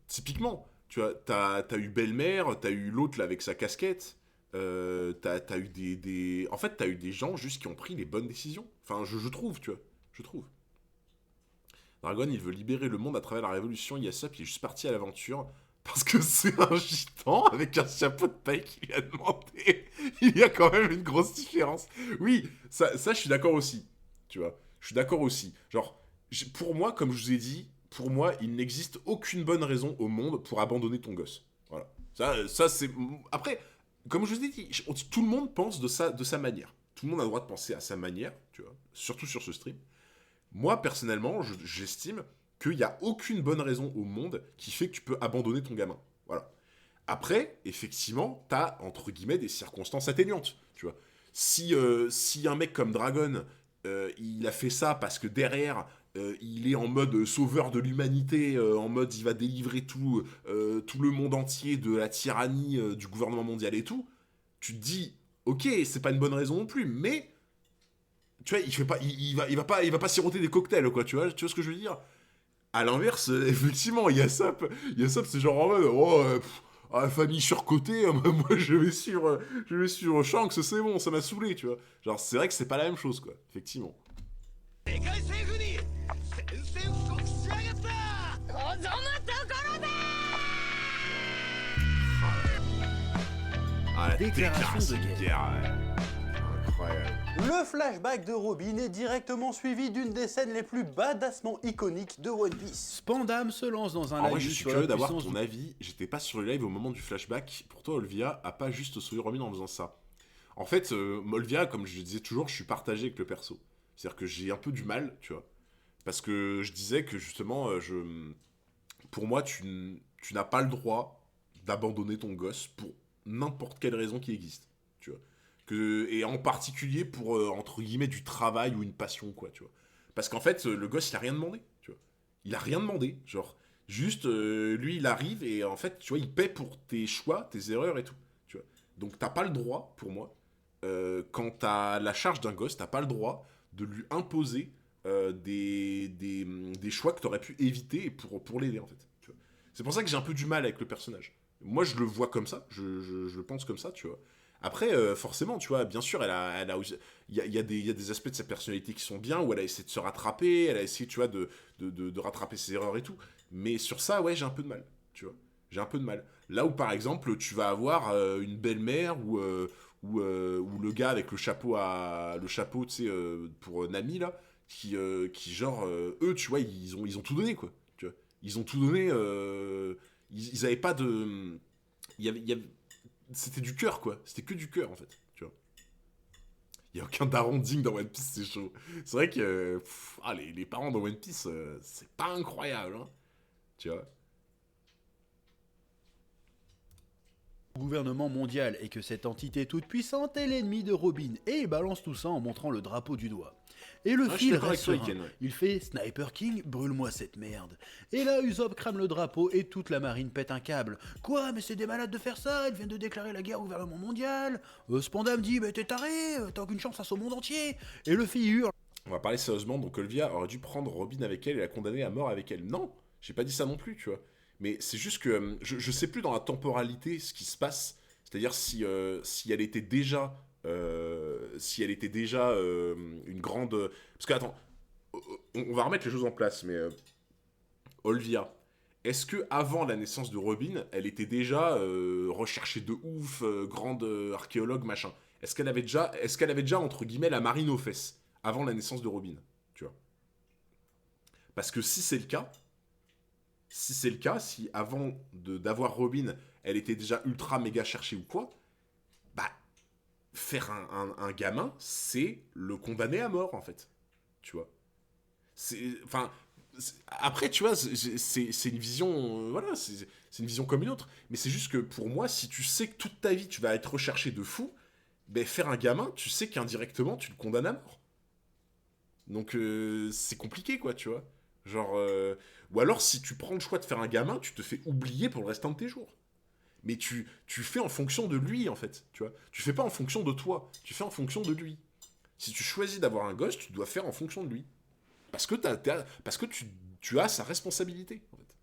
Typiquement, tu vois, t'as eu belle-mère, t'as eu l'autre là avec sa casquette. T'as eu des... En fait, t'as eu des gens juste qui ont pris les bonnes décisions. Enfin, je trouve, tu vois. Je trouve. Dragon, il veut libérer le monde à travers la révolution. Yasop, il est juste parti à l'aventure. Parce que c'est un gitan avec un chapeau de paille qui lui a demandé. Il y a quand même une grosse différence. Oui, ça je suis d'accord aussi. Tu vois, je suis d'accord aussi. Genre, pour moi, comme je vous ai dit, pour moi, il n'existe aucune bonne raison au monde pour abandonner ton gosse. Voilà. Ça c'est... Après, comme je vous ai dit, tout le monde pense de sa manière. Tout le monde a le droit de penser à sa manière, tu vois. Surtout sur ce stream. Moi, personnellement, j'estime qu'il n'y a aucune bonne raison au monde qui fait que tu peux abandonner ton gamin. Voilà. Après, effectivement, t'as, entre guillemets, des circonstances atténuantes, tu vois. Si un mec comme Dragon, il a fait ça parce que derrière, il est en mode sauveur de l'humanité, en mode il va délivrer tout le monde entier de la tyrannie du gouvernement mondial et tout, tu te dis, Ok, c'est pas une bonne raison non plus, mais tu vois, il fait pas, il va pas siroter des cocktails, quoi, tu vois ce que je veux dire? À l'inverse, effectivement, il y a ça, c'est genre en mode, oh, famille surcotée, moi je vais sur Shanks, c'est bon, ça m'a saoulé, tu vois. Genre, c'est vrai que c'est pas la même chose, quoi, effectivement. Ah, la Déclaration de guerre. Ouais. Incroyable. Le flashback de Robin est directement suivi d'une des scènes les plus badassement iconiques de One Piece. Spandam se lance dans un En vrai, live je suis sur la curieux d'avoir puissance ton avis. J'étais pas sur le live au moment du flashback. Pour toi, Olvia a pas juste sauvé Robin en faisant ça. En fait, Olvia, comme je le disais toujours, je suis partagé avec le perso. C'est-à-dire que j'ai un peu du mal, tu vois. Parce que je disais que justement, pour moi, tu n'as pas le droit d'abandonner ton gosse pour n'importe quelle raison qui existe, tu vois. Et en particulier pour, entre guillemets, du travail ou une passion, quoi, tu vois. Parce qu'en fait, le gosse, il a rien demandé, tu vois. Il a rien demandé, genre, juste, lui, il arrive et en fait, tu vois, il paie pour tes choix, tes erreurs et tout, tu vois. Donc, t'as pas le droit, pour moi, quand t'as la charge d'un gosse, t'as pas le droit de lui imposer des choix que t'aurais pu éviter pour l'aider, en fait. Tu vois. C'est pour ça que j'ai un peu du mal avec le personnage. Moi, je le vois comme ça, je le pense comme ça, tu vois. Après, forcément, tu vois, bien sûr, il y a des aspects de sa personnalité qui sont bien, où elle a essayé de se rattraper, elle a essayé, tu vois, de rattraper ses erreurs et tout. Mais sur ça, ouais, j'ai un peu de mal, tu vois. J'ai un peu de mal. Là où, par exemple, tu vas avoir une belle-mère ou le gars avec le chapeau, tu sais, pour Nami, là, qui genre, eux, tu vois, ils ont tout donné, quoi. Tu vois. Ils ont tout donné, ils avaient pas de... il y avait- C'était du cœur, quoi. C'était que du cœur, en fait. Tu vois. Il n'y a aucun daron digne dans One Piece, c'est chaud. C'est vrai que les parents dans One Piece, c'est pas incroyable, hein. Tu vois. gouvernement mondial et que cette entité toute puissante est l'ennemi de Robin, et il balance tout ça en montrant le drapeau du doigt. Et le Ah, je suis fil d'accord reste avec toi, serein. Ken, ouais. Il fait Sniper King, brûle-moi cette merde. Et là, Usopp crame le drapeau et toute la marine pète un câble. Quoi, mais c'est des malades de faire ça, ils viennent de déclarer la guerre au gouvernement mondial. Spanda me dit, mais t'es taré, t'as aucune chance face au monde entier. Et Luffy hurle. On va parler sérieusement, donc Olvia aurait dû prendre Robin avec elle et la condamner à mort avec elle. Non, j'ai pas dit ça non plus, tu vois. Mais c'est juste que je sais plus dans la temporalité ce qui se passe. C'est-à-dire si elle était déjà... une grande... Parce que, attends, on va remettre les choses en place, mais Olvia, est-ce que avant la naissance de Robin, elle était déjà recherchée de ouf, grande archéologue, machin? Est-ce qu'elle avait déjà, entre guillemets, la marine aux fesses avant la naissance de Robin, tu vois? Parce que si c'est le cas, si avant d'avoir Robin, elle était déjà ultra méga cherchée ou quoi, bah, faire un gamin, c'est le condamner à mort, en fait. Tu vois? Enfin, après, tu vois, c'est une vision, voilà, c'est une vision comme une autre. Mais c'est juste que pour moi, si tu sais que toute ta vie, tu vas être recherché de fou, ben faire un gamin, tu sais qu'indirectement, tu le condamnes à mort. Donc, c'est compliqué, quoi, tu vois. Genre, ou alors, si tu prends le choix de faire un gamin, tu te fais oublier pour le restant de tes jours. Mais tu fais en fonction de lui, en fait, tu vois. Tu fais pas en fonction de toi, tu fais en fonction de lui. Si tu choisis d'avoir un gosse, tu dois faire en fonction de lui. Parce que, parce que tu as sa responsabilité, en fait.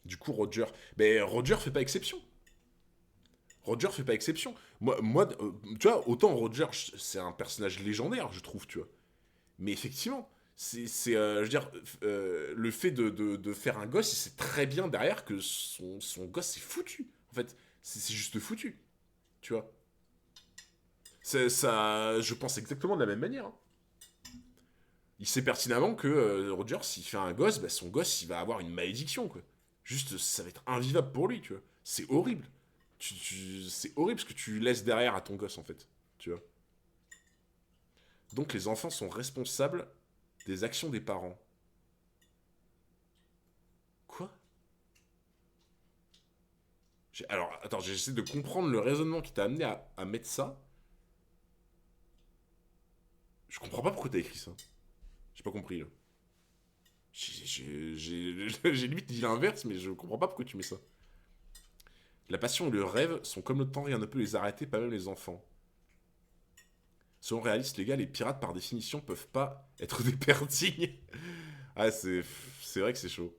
Du coup, Roger... Ben, Roger fait pas exception. Roger fait pas exception. Tu vois, autant Roger, c'est un personnage légendaire, je trouve, tu vois. Mais effectivement, je veux dire, le fait de faire un gosse, il sait très bien derrière que son gosse, c'est foutu. En fait, c'est juste foutu. Tu vois. Ça, je pense exactement de la même manière. Hein. Il sait pertinemment que Roger, s'il fait un gosse, bah, son gosse, il va avoir une malédiction, quoi. Juste, ça va être invivable pour lui, tu vois. C'est horrible. C'est horrible ce que tu laisses derrière à ton gosse, en fait. Tu vois. Donc les enfants sont responsables des actions des parents. Quoi? Alors, attends, j'essaie de comprendre le raisonnement qui t'a amené à mettre ça. Je comprends pas pourquoi t'as écrit ça. J'ai pas compris, là. J'ai limite dit l'inverse, mais je comprends pas pourquoi tu mets ça. La passion et le rêve sont comme le temps, rien ne peut les arrêter, pas même les enfants. Selon réaliste, les gars, les pirates, par définition, peuvent pas être des pères dignes. Ah, c'est vrai que c'est chaud.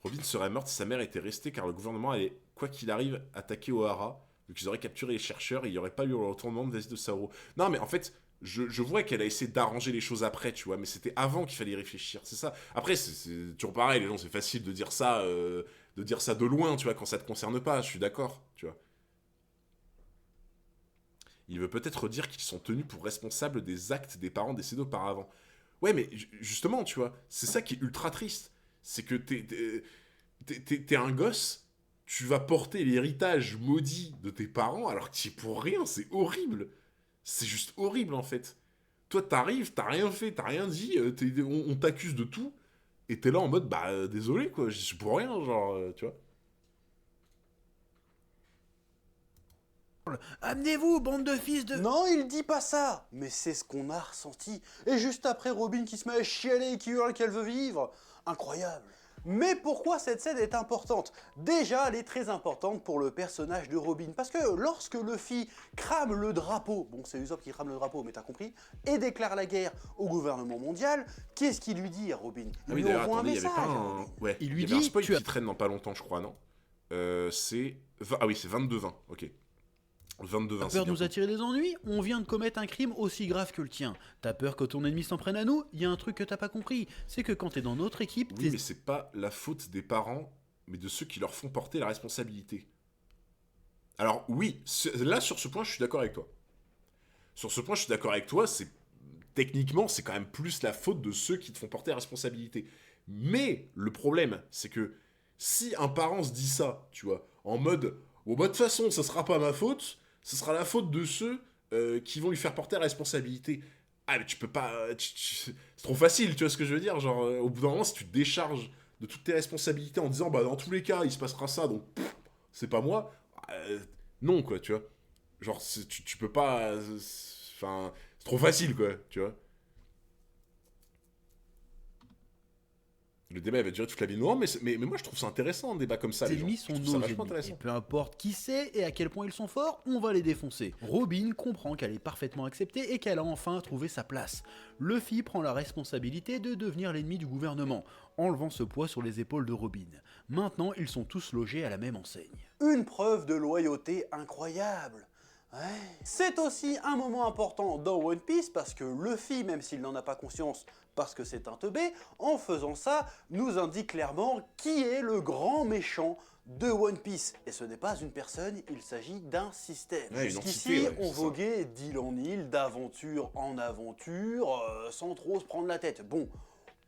Robin serait morte si sa mère était restée, car le gouvernement allait, quoi qu'il arrive, attaquer O'Hara, vu qu'ils auraient capturé les chercheurs, et il n'y aurait pas eu le retournement de Daisy de Sauro. Non, mais en fait, je vois qu'elle a essayé d'arranger les choses après, tu vois, mais c'était avant qu'il fallait y réfléchir, c'est ça. Après, c'est toujours pareil, les gens, c'est facile de dire ça de loin, tu vois, quand ça te concerne pas, je suis d'accord, tu vois. Il veut peut-être dire qu'ils sont tenus pour responsables des actes des parents décédés auparavant. Ouais, mais justement, tu vois, c'est ça qui est ultra triste. C'est que t'es un gosse, tu vas porter l'héritage maudit de tes parents alors que tu es pour rien, c'est horrible. C'est juste horrible en fait. Toi, t'arrives, t'as rien fait, t'as rien dit, on t'accuse de tout, et t'es là en mode, bah désolé quoi, je suis pour rien, genre, tu vois. Amenez-vous, bande de fils de... Non, il dit pas ça, mais c'est ce qu'on a ressenti. Et juste après, Robin qui se met à chialer et qui hurle qu'elle veut vivre. Incroyable. Mais pourquoi cette scène est importante? Déjà, elle est très importante pour le personnage de Robin, parce que lorsque Luffy crame le drapeau, bon c'est Usopp qui crame le drapeau, mais t'as compris, et déclare la guerre au gouvernement mondial, qu'est-ce qu'il lui dit à Robin? Ah Il oui, lui d'ailleurs, envoie un attendez, il y avait message pas à un... Robin. Ouais, Il lui y avait un dit, spoil tu as- qui traîne dans pas longtemps, je crois, non c'est... Ah oui, c'est 22-20, ok. 22-20, T'as c'est peur de nous bientôt. attirer des ennuis? On vient de commettre un crime aussi grave que le tien. T'as peur que ton ennemi s'en prenne à nous? Y a un truc que t'as pas compris, c'est que quand t'es dans notre équipe, Oui, mais c'est pas la faute des parents, mais de ceux qui leur font porter la responsabilité. Alors oui, là, sur ce point, je suis d'accord avec toi. Sur ce point, je suis d'accord avec toi, c'est... Techniquement, c'est quand même plus la faute de ceux qui te font porter la responsabilité. Mais le problème, c'est que si un parent se dit ça, tu vois, en mode, bon bah de toute façon, ça sera pas ma faute, ce sera la faute de ceux qui vont lui faire porter la responsabilité. Ah mais tu peux pas... C'est trop facile, tu vois ce que je veux dire? Genre, au bout d'un moment, si tu te décharges de toutes tes responsabilités en disant, bah dans tous les cas, il se passera ça, donc c'est pas moi, non quoi, tu vois. Genre, tu peux pas... Enfin, c'est trop facile quoi, tu vois. Le débat il va durer toute la vie. Non, mais moi je trouve ça intéressant un débat comme ça. tes Les gens. ennemis Je sont trouve ça nos vachement ennemis. Et intéressant. peu importe qui c'est et à quel point ils sont forts, on va les défoncer. Robin comprend qu'elle est parfaitement acceptée et qu'elle a enfin trouvé sa place. Luffy prend la responsabilité de devenir l'ennemi du gouvernement, enlevant ce poids sur les épaules de Robin. Maintenant, ils sont tous logés à la même enseigne. Une preuve de loyauté incroyable. Ouais. C'est aussi un moment important dans One Piece parce que Luffy, même s'il n'en a pas conscience parce que c'est un teubé, en faisant ça, nous indique clairement qui est le grand méchant de One Piece. Et ce n'est pas une personne, il s'agit d'un système. Ouais, une Jusqu'ici, entité, ouais, on c'est ça. voguait d'île en île, d'aventure en aventure, sans trop se prendre la tête. Bon,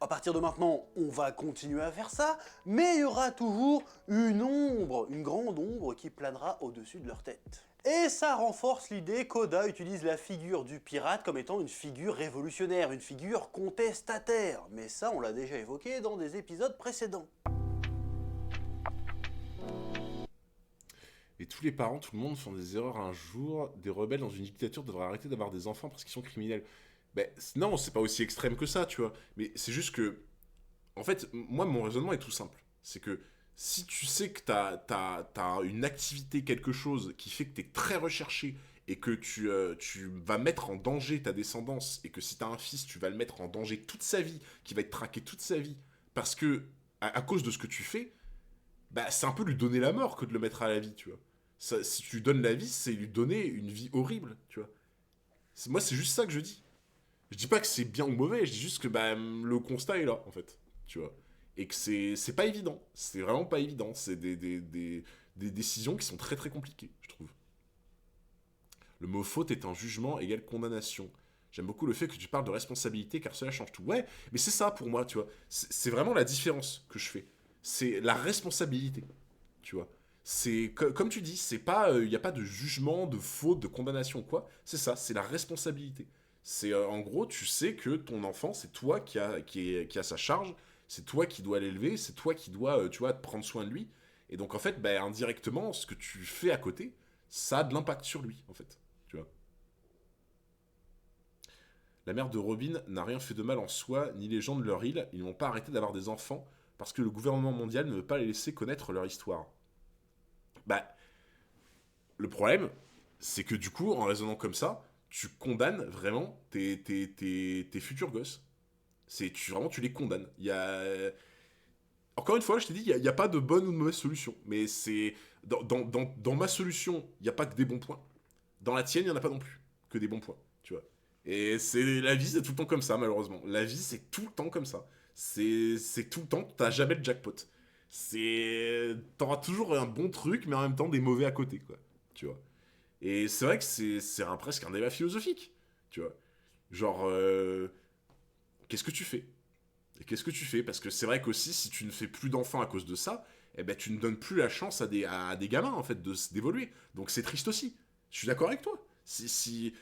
à partir de maintenant, on va continuer à faire ça, mais il y aura toujours une ombre, une grande ombre qui planera au-dessus de leur tête. Et ça renforce l'idée qu'Oda utilise la figure du pirate comme étant une figure révolutionnaire, une figure contestataire. Mais ça, on l'a déjà évoqué dans des épisodes précédents. Et tous les parents, tout le monde font des erreurs un jour. Des rebelles dans une dictature devraient arrêter d'avoir des enfants parce qu'ils sont criminels. Ben non, c'est pas aussi extrême que ça, tu vois. Mais c'est juste que... En fait, moi, mon raisonnement est tout simple. C'est que si tu sais que t'as une activité, quelque chose qui fait que t'es très recherché et que tu vas mettre en danger ta descendance et que si t'as un fils, tu vas le mettre en danger toute sa vie, qui va être traqué toute sa vie parce que, à cause de ce que tu fais, bah c'est un peu lui donner la mort que de le mettre à la vie, tu vois. Ça, si tu lui donnes la vie, c'est lui donner une vie horrible, tu vois. Moi, c'est juste ça que je dis. Je dis pas que c'est bien ou mauvais, je dis juste que bah, le constat est là, en fait, tu vois. Et que c'est pas évident, c'est vraiment pas évident, c'est des décisions qui sont très très compliquées, je trouve. Le mot faute est un jugement égale condamnation. J'aime beaucoup le fait que tu parles de responsabilité car cela change tout. Ouais, mais c'est ça pour moi, tu vois. C'est vraiment la différence que je fais. C'est la responsabilité, tu vois. C'est comme tu dis, c'est pas, il n'y a pas de jugement, de faute, de condamnation quoi. C'est ça, c'est la responsabilité. C'est en gros, tu sais que ton enfant, c'est toi qui a sa charge, c'est toi qui dois l'élever, c'est toi qui dois, tu vois, prendre soin de lui. Et donc en fait, bah, indirectement, ce que tu fais à côté, ça a de l'impact sur lui, en fait, tu vois. La mère de Robin n'a rien fait de mal en soi, ni les gens de leur île, ils n'ont pas arrêté d'avoir des enfants. parce que le gouvernement mondial ne veut pas les laisser connaître leur histoire. Bah, le problème, c'est que du coup, en raisonnant comme ça, tu condamnes vraiment tes futurs gosses. Vraiment, tu les condamnes. Encore une fois, je t'ai dit, il n'y a pas de bonne ou de mauvaise solution. Mais c'est... Dans ma solution, il n'y a pas que des bons points. Dans la tienne, il n'y en a pas non plus que des bons points, tu vois. Et la vie, c'est tout le temps comme ça, malheureusement. La vie, c'est tout le temps comme ça. C'est tout le temps, t'as jamais le jackpot. T'auras toujours un bon truc, mais en même temps des mauvais à côté, quoi. Tu vois. Et c'est vrai que c'est presque un débat philosophique, tu vois. Genre, qu'est-ce que tu fais ? Et qu'est-ce que tu fais ? Parce que c'est vrai qu'aussi, si tu ne fais plus d'enfants à cause de ça, eh ben, tu ne donnes plus la chance à des gamins, en fait, d'évoluer. Donc c'est triste aussi. Je suis d'accord avec toi. Si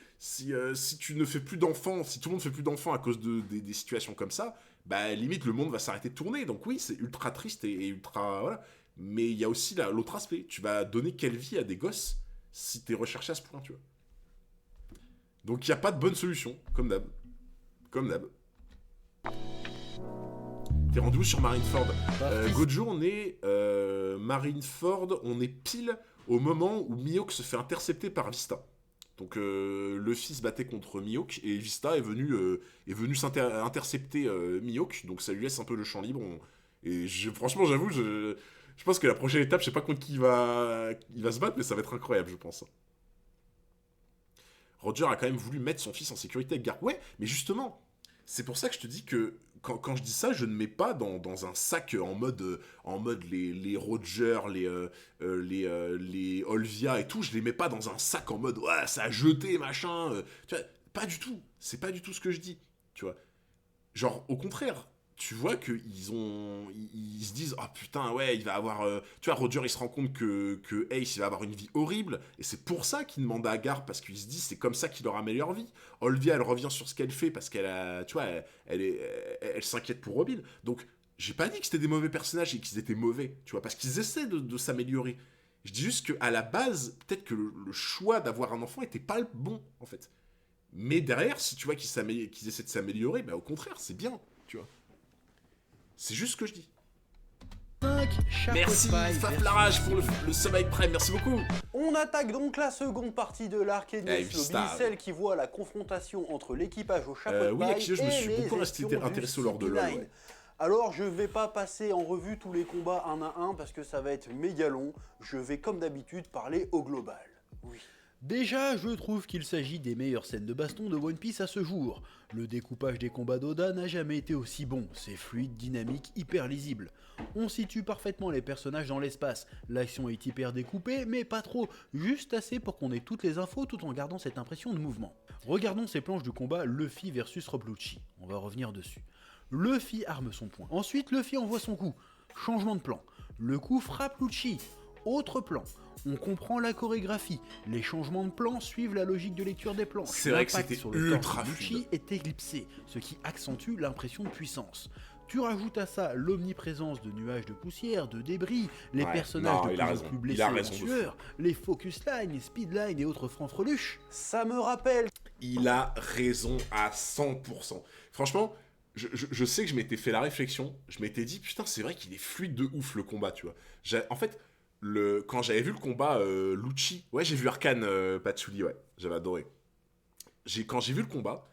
tu ne fais plus d'enfants, si tout le monde ne fait plus d'enfants à cause des situations comme ça, bah limite le monde va s'arrêter de tourner. Donc oui, c'est ultra triste et ultra... Voilà. Mais il y a aussi l'autre aspect. Tu vas donner quelle vie à des gosses si t'es recherché à ce point, tu vois. Donc il n'y a pas de bonne solution, comme d'hab. Comme d'hab. T'es rendu où sur Marineford ? Gojo, on est... Marineford, on est pile au moment où Mihawk se fait intercepter par Vista. Donc Luffy se battait contre Mihawk et Vista est venu intercepter Mihawk, donc ça lui laisse un peu le champ libre. Franchement, j'avoue, je pense que la prochaine étape, je sais pas contre qui il va se battre, mais ça va être incroyable, je pense. Roger a quand même voulu mettre son fils en sécurité avec Garp. Ouais, mais justement, c'est pour ça que je te dis que quand je dis ça, je ne mets pas dans un sac en mode les Roger, les Olvia et tout, je les mets pas dans un sac en mode ouais, ça a jeté, machin. Tu vois, pas du tout. C'est pas du tout ce que je dis. Tu vois. Genre, au contraire, tu vois qu'ils se disent ah putain, ouais, il va avoir. Tu vois, Roger, il se rend compte que Ace, il va avoir une vie horrible, et c'est pour ça qu'il demande à Garp, parce qu'il se dit c'est comme ça qu'il aura meilleure vie. Olvia, elle revient sur ce qu'elle fait parce qu'elle a. Tu vois, elle s'inquiète pour Robin. Donc, j'ai pas dit que c'était des mauvais personnages et qu'ils étaient mauvais, tu vois, parce qu'ils essaient de s'améliorer. Je dis juste qu'à la base, peut-être que le choix d'avoir un enfant était pas le bon, en fait. Mais derrière, si tu vois qu'ils essaient de s'améliorer, bah au contraire, c'est bien, tu vois. C'est juste ce que je dis. 5, Merci Faf Larage pour le Summit Prime, merci beaucoup. On attaque donc la seconde partie de l'arc Enies Vista. Lobby, celle qui voit la confrontation entre l'équipage au chapeau de Oui, paille Akio, je me suis et beaucoup les intéressé espions au lore de du LoL, CP9. ouais. Alors je vais pas passer en revue tous les combats un à un parce que ça va être méga long, je vais comme d'habitude parler au global. Oui. Déjà, je trouve qu'il s'agit des meilleures scènes de baston de One Piece à ce jour. Le découpage des combats d'Oda n'a jamais été aussi bon, c'est fluide, dynamique, hyper lisible. On situe parfaitement les personnages dans l'espace, l'action est hyper découpée, mais pas trop, juste assez pour qu'on ait toutes les infos tout en gardant cette impression de mouvement. Regardons ces planches du combat Luffy versus Rob Lucci, on va revenir dessus. Luffy arme son poing, ensuite Luffy envoie son coup, changement de plan, le coup frappe Lucci, autre plan. On comprend la chorégraphie, les changements de plan suivent la logique de lecture des planches. C'est vrai que L'impact c'était sur le ultra torse de Lucci fluide. est éclipsé, ce qui accentue l'impression de puissance. Tu rajoutes à ça l'omniprésence de nuages de poussière, de débris, les Ouais, personnages non, de il plus a en raison. plus Il blessés a en raison de sueur, les focus lines, les speed lines et autres franfreluches. Ça me rappelle... Il a raison à 100%. Franchement, je sais que je m'étais fait la réflexion, je m'étais dit, putain, c'est vrai qu'il est fluide de ouf le combat, tu vois. En fait, quand j'avais vu le combat Lucci, ouais, j'ai vu Arcane Patchouli, ouais, j'avais adoré. Quand j'ai vu le combat,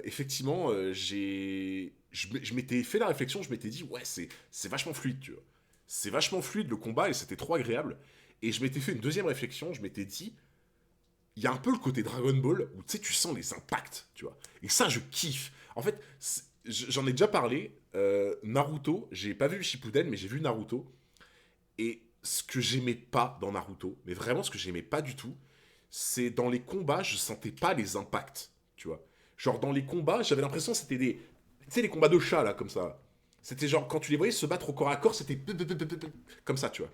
effectivement, je m'étais fait la réflexion, je m'étais dit, ouais, c'est vachement fluide, tu vois. C'est vachement fluide le combat et c'était trop agréable. Et je m'étais fait une deuxième réflexion, je m'étais dit, il y a un peu le côté Dragon Ball où tu sais, tu sens les impacts, tu vois. Et ça, je kiffe. En fait, j'en ai déjà parlé. Naruto, j'ai pas vu Shippuden, mais j'ai vu Naruto. Et ce que j'aimais pas dans Naruto, mais vraiment ce que j'aimais pas du tout, c'est dans les combats, je sentais pas les impacts, tu vois. Genre dans les combats, j'avais l'impression que c'était des... Tu sais, les combats de chats, là, comme ça. C'était genre, quand tu les voyais se battre au corps à corps, c'était... Comme ça, tu vois.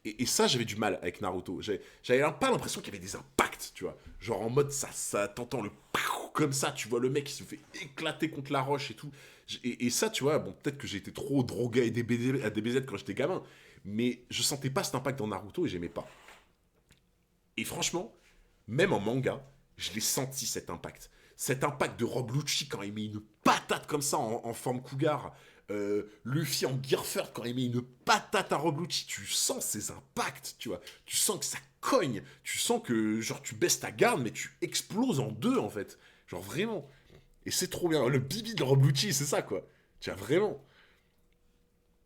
Et ça, j'avais du mal avec Naruto. J'avais pas l'impression qu'il y avait des impacts, tu vois. Genre en mode, ça t'entends le... Comme ça, tu vois le mec qui se fait éclater contre la roche et tout. Et ça, tu vois, bon, peut-être que j'ai été trop drogué à DBZ quand j'étais gamin. Mais je sentais pas cet impact dans Naruto et j'aimais pas. Et franchement, même en manga, je l'ai senti cet impact. cet impact de Rob Lucci quand il met une patate comme ça en forme cougar. Luffy en Gear Third quand il met une patate à Rob Lucci, tu sens ses impacts, tu vois. Tu sens que ça cogne. Tu sens que, genre, tu baisses ta garde, mais tu exploses en deux, en fait. Genre, vraiment. Et c'est trop bien. Le bibi de Rob Lucci, c'est ça, quoi. Tu vois, vraiment.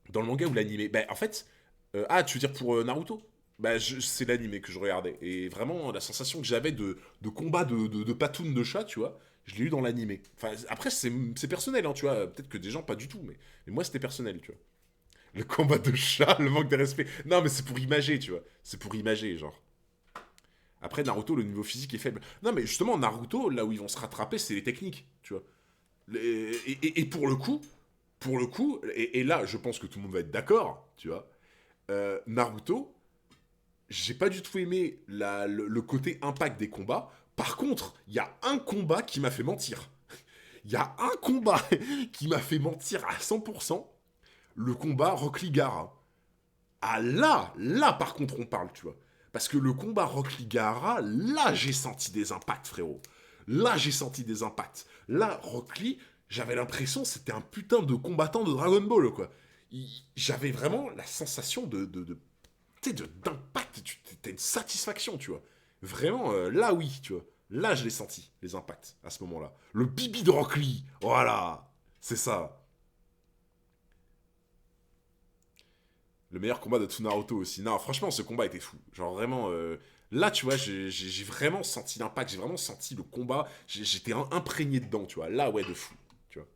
Dans le manga ou l'animé. Ben, en fait... tu veux dire pour Naruto? Bah, c'est l'animé que je regardais. Et vraiment, la sensation que j'avais de combat de patoun de chat, tu vois, je l'ai eu dans l'animé. Enfin, après, c'est personnel, hein, tu vois. Peut-être que des gens, pas du tout, mais moi, c'était personnel, tu vois. Le combat de chat, le manque de respect. Non, mais c'est pour imager, tu vois. C'est pour imager, genre. Après, Naruto, le niveau physique est faible. Non, mais justement, Naruto, là où ils vont se rattraper, c'est les techniques, tu vois. Et pour le coup, et là, je pense que tout le monde va être d'accord, tu vois. Naruto, j'ai pas du tout aimé le côté impact des combats. Par contre, il y a un combat qui m'a fait mentir. Il y a un combat qui m'a fait mentir à 100%. Le combat Rock Lee Gaara. Ah là, par contre on parle, tu vois. Parce que le combat Rock Lee Gaara, là j'ai senti des impacts, frérot. Là j'ai senti des impacts. Là, Rock Lee, j'avais l'impression que c'était un putain de combattant de Dragon Ball, quoi. J'avais vraiment la sensation d'impact. T'as une satisfaction, tu vois. Vraiment, là oui, tu vois. Là je l'ai senti, les impacts, à ce moment-là. Le bibi de Rock Lee, voilà. C'est ça. Le meilleur combat de tout Naruto aussi. Non, franchement, ce combat était fou. Genre vraiment, là, tu vois, j'ai vraiment senti l'impact, j'ai vraiment senti le combat. J'étais imprégné dedans, tu vois. Là, ouais, de fou, tu vois.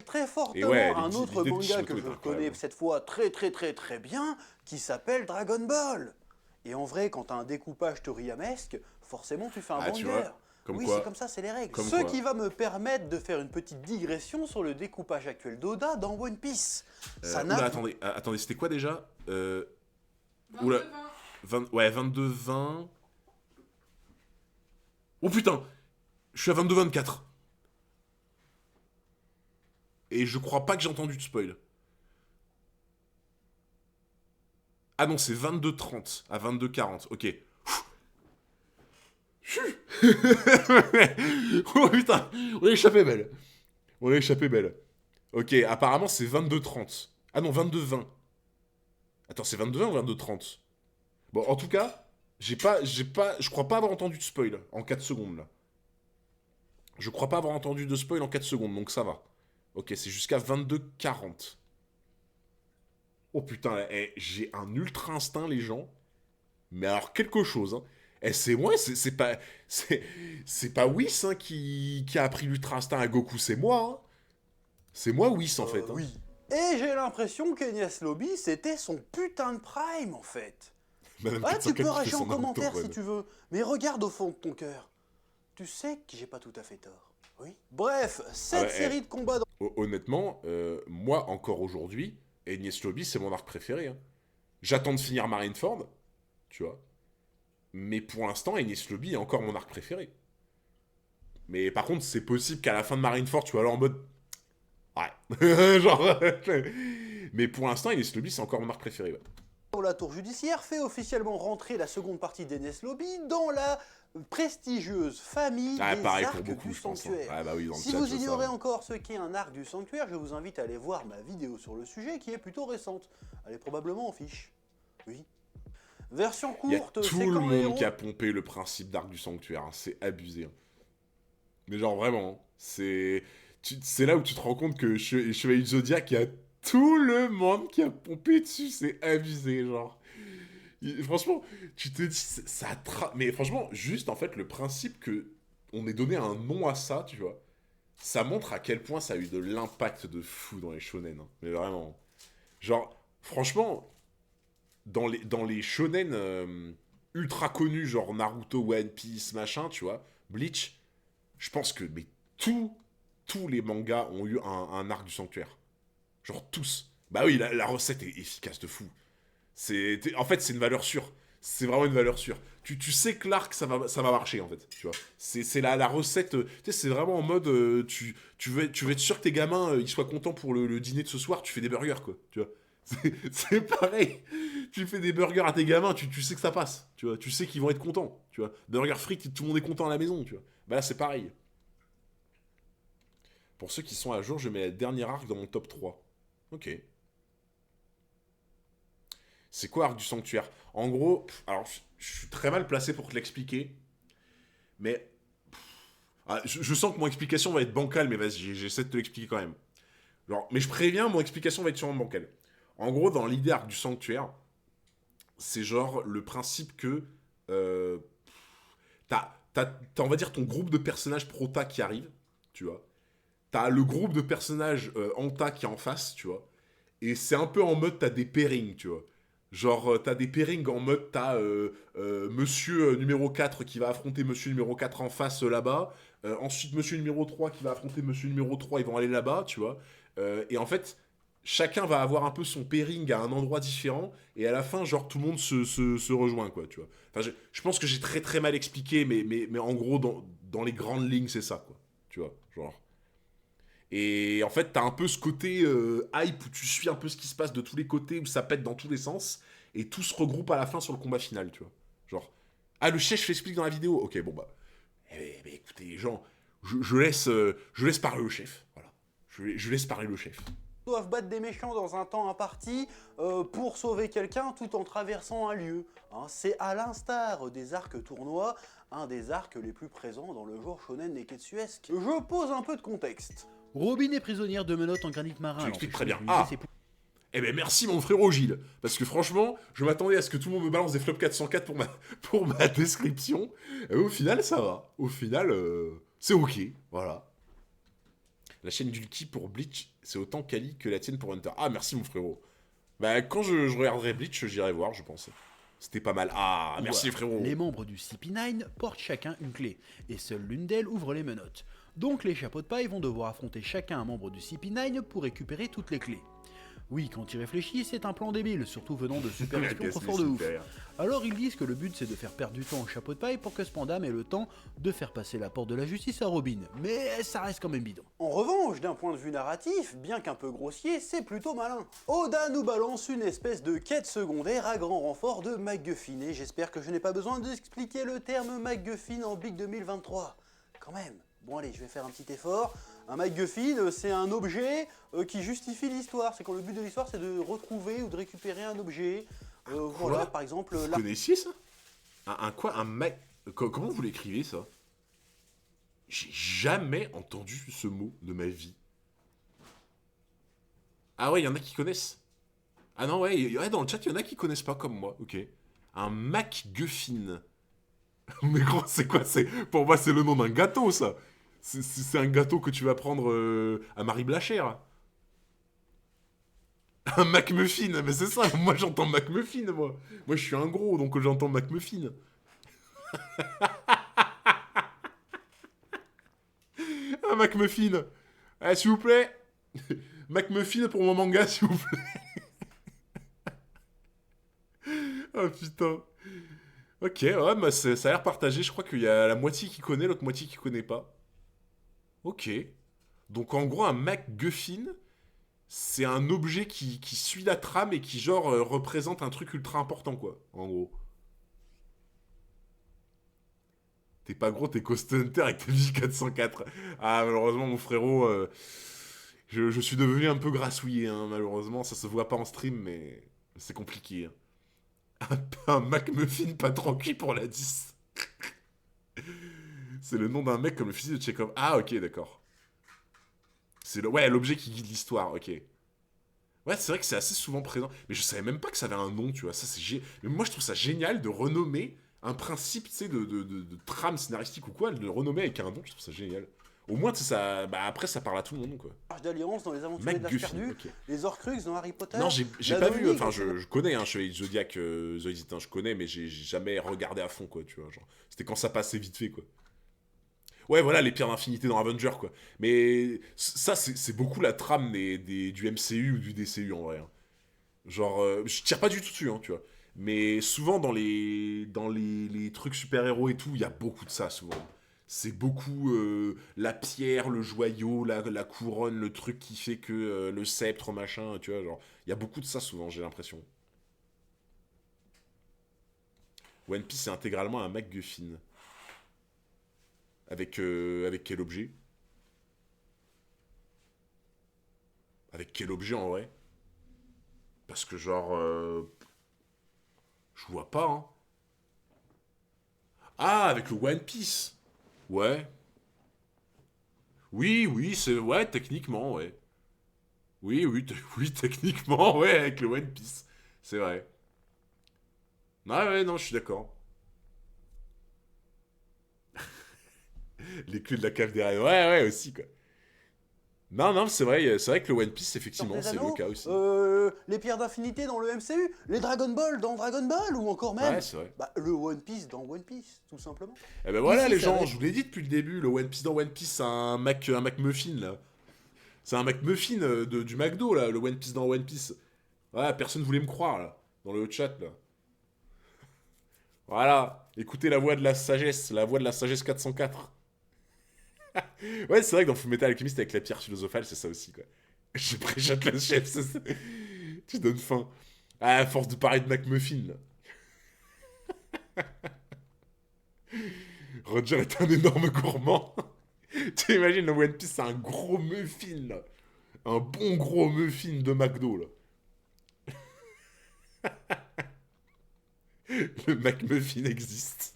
Très fortement Et ouais, un autre l'idée de manga Kishimoto que est je incroyable. connais cette fois très bien, qui s'appelle Dragon Ball. Et en vrai, quand t'as un découpage toriyamesque, forcément tu fais un Tu banger. vois, comme Oui, quoi. c'est comme ça, c'est les règles. Comme Ce quoi. qui va me permettre de faire une petite digression sur le découpage actuel d'Oda dans One Piece. Ça n'a... Oula, attendez, c'était quoi déjà 22, Oula. 20. Ouais, 22-20. Oh putain, je suis à 22-24. Et je crois pas que j'ai entendu de spoil. Ah non, c'est 22-30 à 22-40, ok. Oh putain, on a échappé belle. On a échappé belle. Ok, apparemment c'est 22-30. Ah non, 22-20. Attends, c'est 22-20 ou 22-30? Bon, en tout cas, je crois pas avoir entendu de spoil en 4 secondes là. Je crois pas avoir entendu de spoil en 4 secondes, donc ça va. Ok, c'est jusqu'à 22-40. Oh putain, j'ai un ultra instinct, les gens. Mais alors, quelque chose, hein. C'est moi, c'est pas Whis hein, qui a appris l'ultra instinct à Goku, c'est moi. Hein. C'est moi Whis en fait. Hein. Oui. Et j'ai l'impression qu'Enies Lobby, c'était son putain de prime en fait. Madame Ouais, tu 404 peux qui fait réagir en son Naruto commentaire run. si tu veux, mais regarde au fond de ton cœur. Tu sais que j'ai pas tout à fait tort. Oui. Bref, cette ouais, série de combats Honnêtement, moi encore aujourd'hui, Enies Lobby c'est mon arc préféré. Hein. J'attends de finir Marineford, tu vois. Mais pour l'instant, Enies Lobby est encore mon arc préféré. Mais par contre, c'est possible qu'à la fin de Marineford, tu vois, là en mode... Ouais. Genre... Mais pour l'instant, Enies Lobby c'est encore mon arc préféré. Ouais. dans la tour judiciaire fait officiellement rentrer la seconde partie d'Enies Lobby dans la prestigieuse famille Ah, des pareil arcs pour beaucoup, du je pense. Hein. sanctuaire. Ah bah oui, dans le Si chat, vous je sais, ignorez hein. encore ce qu'est un arc du sanctuaire, je vous invite à aller voir ma vidéo sur le sujet qui est plutôt récente. Elle est probablement en fiche. Oui. Version Il y a courte, tout c'est le quand monde les héros... qui a pompé le principe d'arc du sanctuaire. Hein. C'est abusé. Hein. Mais genre vraiment, hein. C'est là où tu te rends compte que Chevalier du Zodiac, il y a tout le monde qui a pompé dessus. C'est abusé, genre. Franchement, tu te dis, mais franchement, juste en fait, le principe que on ait donné un nom à ça, tu vois, ça montre à quel point ça a eu de l'impact de fou dans les shonen. Hein. Mais vraiment. Genre, franchement, dans les shonen ultra connus, genre Naruto, One Piece, machin, tu vois, Bleach, je pense que mais tous les mangas ont eu un arc du sanctuaire. Genre tous. Bah oui, la recette est efficace de fou. En fait, c'est une valeur sûre. C'est vraiment une valeur sûre. Tu sais que l'arc, ça va marcher, en fait. Tu vois. C'est la recette... tu sais, c'est vraiment en mode... tu veux être sûr que tes gamins, ils soient contents pour le dîner de ce soir, tu fais des burgers, quoi. Tu vois. C'est pareil. Tu fais des burgers à tes gamins, tu sais que ça passe, tu vois. Tu sais qu'ils vont être contents, tu vois. Burger frites, tout le monde est content à la maison, tu vois. Bah là, c'est pareil. Pour ceux qui sont à jour, je mets la dernière arc dans mon top 3. Ok. C'est quoi Arc du Sanctuaire? En gros, alors je suis très mal placé pour te l'expliquer, mais je sens que mon explication va être bancale, mais vas-y, j'essaie de te l'expliquer quand même. Genre, mais je préviens, mon explication va être sûrement bancale. En gros, dans l'idée Arc du Sanctuaire, c'est genre le principe que t'as, on va dire, ton groupe de personnages prota qui arrive, tu vois. T'as le groupe de personnages anta qui est en face, tu vois. Et c'est un peu en mode, t'as des pairings, tu vois. Genre, t'as des pairings en mode, t'as monsieur numéro 4 qui va affronter monsieur numéro 4 en face là-bas. Ensuite, monsieur numéro 3 qui va affronter monsieur numéro 3, ils vont aller là-bas, tu vois. Et en fait, chacun va avoir un peu son pairing à un endroit différent. Et à la fin, genre, tout le monde se rejoint, quoi, tu vois. Enfin, je pense que j'ai très très mal expliqué, mais en gros, dans les grandes lignes, c'est ça, quoi. Tu vois, genre. Et en fait, t'as un peu ce côté hype où tu suis un peu ce qui se passe de tous les côtés, où ça pète dans tous les sens, et tout se regroupe à la fin sur le combat final, tu vois. Genre, ah, le chef, je l'explique dans la vidéo. Ok, bon bah. Écoutez, les gens, je laisse parler le chef. Voilà. Je laisse parler le chef. Doivent battre des méchants dans un temps imparti pour sauver quelqu'un tout en traversant un lieu. Hein, c'est à l'instar des arcs tournois, un des arcs les plus présents dans le genre shonen neketsuesque. Je pose un peu de contexte. Robin est prisonnière de menottes en granit marin. Tu l'expliques très bien. Alors, Ah Eh ben merci mon frérot Gilles. Parce que franchement, je m'attendais à ce que tout le monde me balance des flops 404 pour ma description. Et au final, ça va. Au final, c'est ok. Voilà. La chaîne d'Ulki pour Bleach, c'est autant quali que la tienne pour Hunter. Ah, merci mon frérot. Bah, quand je regarderai Bleach, j'irai voir, je pense. C'était pas mal. Ah, merci frérot. Les membres du CP9 portent chacun une clé, et seule l'une d'elles ouvre les menottes. Donc les chapeaux de paille vont devoir affronter chacun un membre du CP9 pour récupérer toutes les clés. Oui, quand il réfléchit, c'est un plan débile, surtout venant de super espions trop forts de ouf. Alors ils disent que le but c'est de faire perdre du temps au chapeau de paille pour que Spandam ait le temps de faire passer la porte de la justice à Robin, mais ça reste quand même bidon. En revanche, d'un point de vue narratif, bien qu'un peu grossier, c'est plutôt malin. Oda nous balance une espèce de quête secondaire à grand renfort de MacGuffin, et j'espère que je n'ai pas besoin d'expliquer le terme MacGuffin en Big 2023. Quand même. Bon allez, je vais faire un petit effort. Un MacGuffin, c'est un objet qui justifie l'histoire. C'est quand le but de l'histoire, c'est de retrouver ou de récupérer un objet. Voilà, par exemple... Vous connaissiez ça? Un quoi? Un Mac... Comment vous l'écrivez, ça? J'ai jamais entendu ce mot de ma vie. Ah ouais, il y en a qui connaissent. Ah non, ouais, dans le chat, il y en a qui connaissent pas comme moi. Ok. Un MacGuffin. Mais gros, c'est quoi? Pour moi, c'est le nom d'un gâteau, ça. C'est un gâteau que tu vas prendre à Marie Blachère. Un McMuffin, mais c'est ça, moi j'entends McMuffin, moi. Moi je suis un gros, donc j'entends McMuffin. Un McMuffin. Eh, s'il vous plaît. McMuffin pour mon manga, s'il vous plaît. Oh putain. Ok, ouais, bah ça a l'air partagé. Je crois qu'il y a la moitié qui connaît, l'autre moitié qui connaît pas. Ok. Donc en gros, un MacGuffin, c'est un objet qui suit la trame et qui genre représente un truc ultra important, quoi. En gros. T'es pas gros, t'es Coast Hunter avec tes J404. Ah, malheureusement, mon frérot, je suis devenu un peu grassouillé, hein, malheureusement. Ça se voit pas en stream, mais c'est compliqué. Hein. Un McMuffin pas tranquille pour la 10. C'est le nom d'un mec comme le fusil de Chekhov. Ah, ok, d'accord. C'est l'objet qui guide l'histoire, ok. Ouais, c'est vrai que c'est assez souvent présent. Mais je savais même pas que ça avait un nom, tu vois. Ça, mais moi, je trouve ça génial de renommer un principe, tu sais, de trame scénaristique ou quoi, de le renommer avec un nom, je trouve ça génial. Au moins, tu sais, ça... Bah, après, ça parle à tout le monde, quoi. d'alliance dans les aventuriers de l'Arche perdue, okay. Les Horcruxes dans Harry Potter. Non, j'ai pas vu, enfin, je connais, hein, Chevalier de Zodiac, Zoïdite, hein, je connais, mais j'ai jamais regardé à fond, quoi, tu vois. Genre, c'était quand ça passait vite fait, quoi. Ouais, voilà, les pierres d'infinité dans Avenger, quoi. Mais ça, c'est beaucoup la trame du MCU ou du DCU, en vrai. Hein. Genre, je tire pas du tout dessus, hein, tu vois. Mais souvent, dans les trucs super-héros et tout, il y a beaucoup de ça, souvent. C'est beaucoup la pierre, le joyau, la couronne, le truc qui fait que le sceptre, machin, tu vois, genre... Il y a beaucoup de ça souvent, j'ai l'impression. One Piece, c'est intégralement un MacGuffin. Avec quel objet? Avec quel objet, en vrai? Parce que, genre... je vois pas, hein. Ah, avec le One Piece. Ouais. Oui, c'est... Ouais, techniquement, ouais. Oui, techniquement, ouais, avec le One Piece. C'est vrai. Ah ouais, non, je suis d'accord. Les clés de la cave des rêves. Ouais, aussi, quoi. Non, c'est vrai que le One Piece, effectivement, Des c'est le Anneaux, cas aussi. les pierres d'infinité dans le MCU, les Dragon Ball dans Dragon Ball, ou encore même Ouais, c'est vrai. bah, le One Piece dans One Piece, tout simplement. Eh ben voilà, Ici, les ça gens, va être- je vous l'ai dit depuis le début, le One Piece dans One Piece, c'est un McMuffin, là. C'est un McMuffin du McDo, là, le One Piece dans One Piece. Ouais, personne voulait me croire, là, dans le chat, là. Voilà, écoutez la voix de la sagesse 404. Ouais, c'est vrai que dans Fullmetal Alchemist, avec la pierre philosophale, c'est ça aussi, quoi. Je préchote le chef, c'est ça. Tu donnes faim. Ah, à force de parler de McMuffin, là. Roger est un énorme gourmand. Tu imagines, le One Piece, c'est un gros muffin, là. Un bon gros muffin de McDo, là. Le McMuffin existe.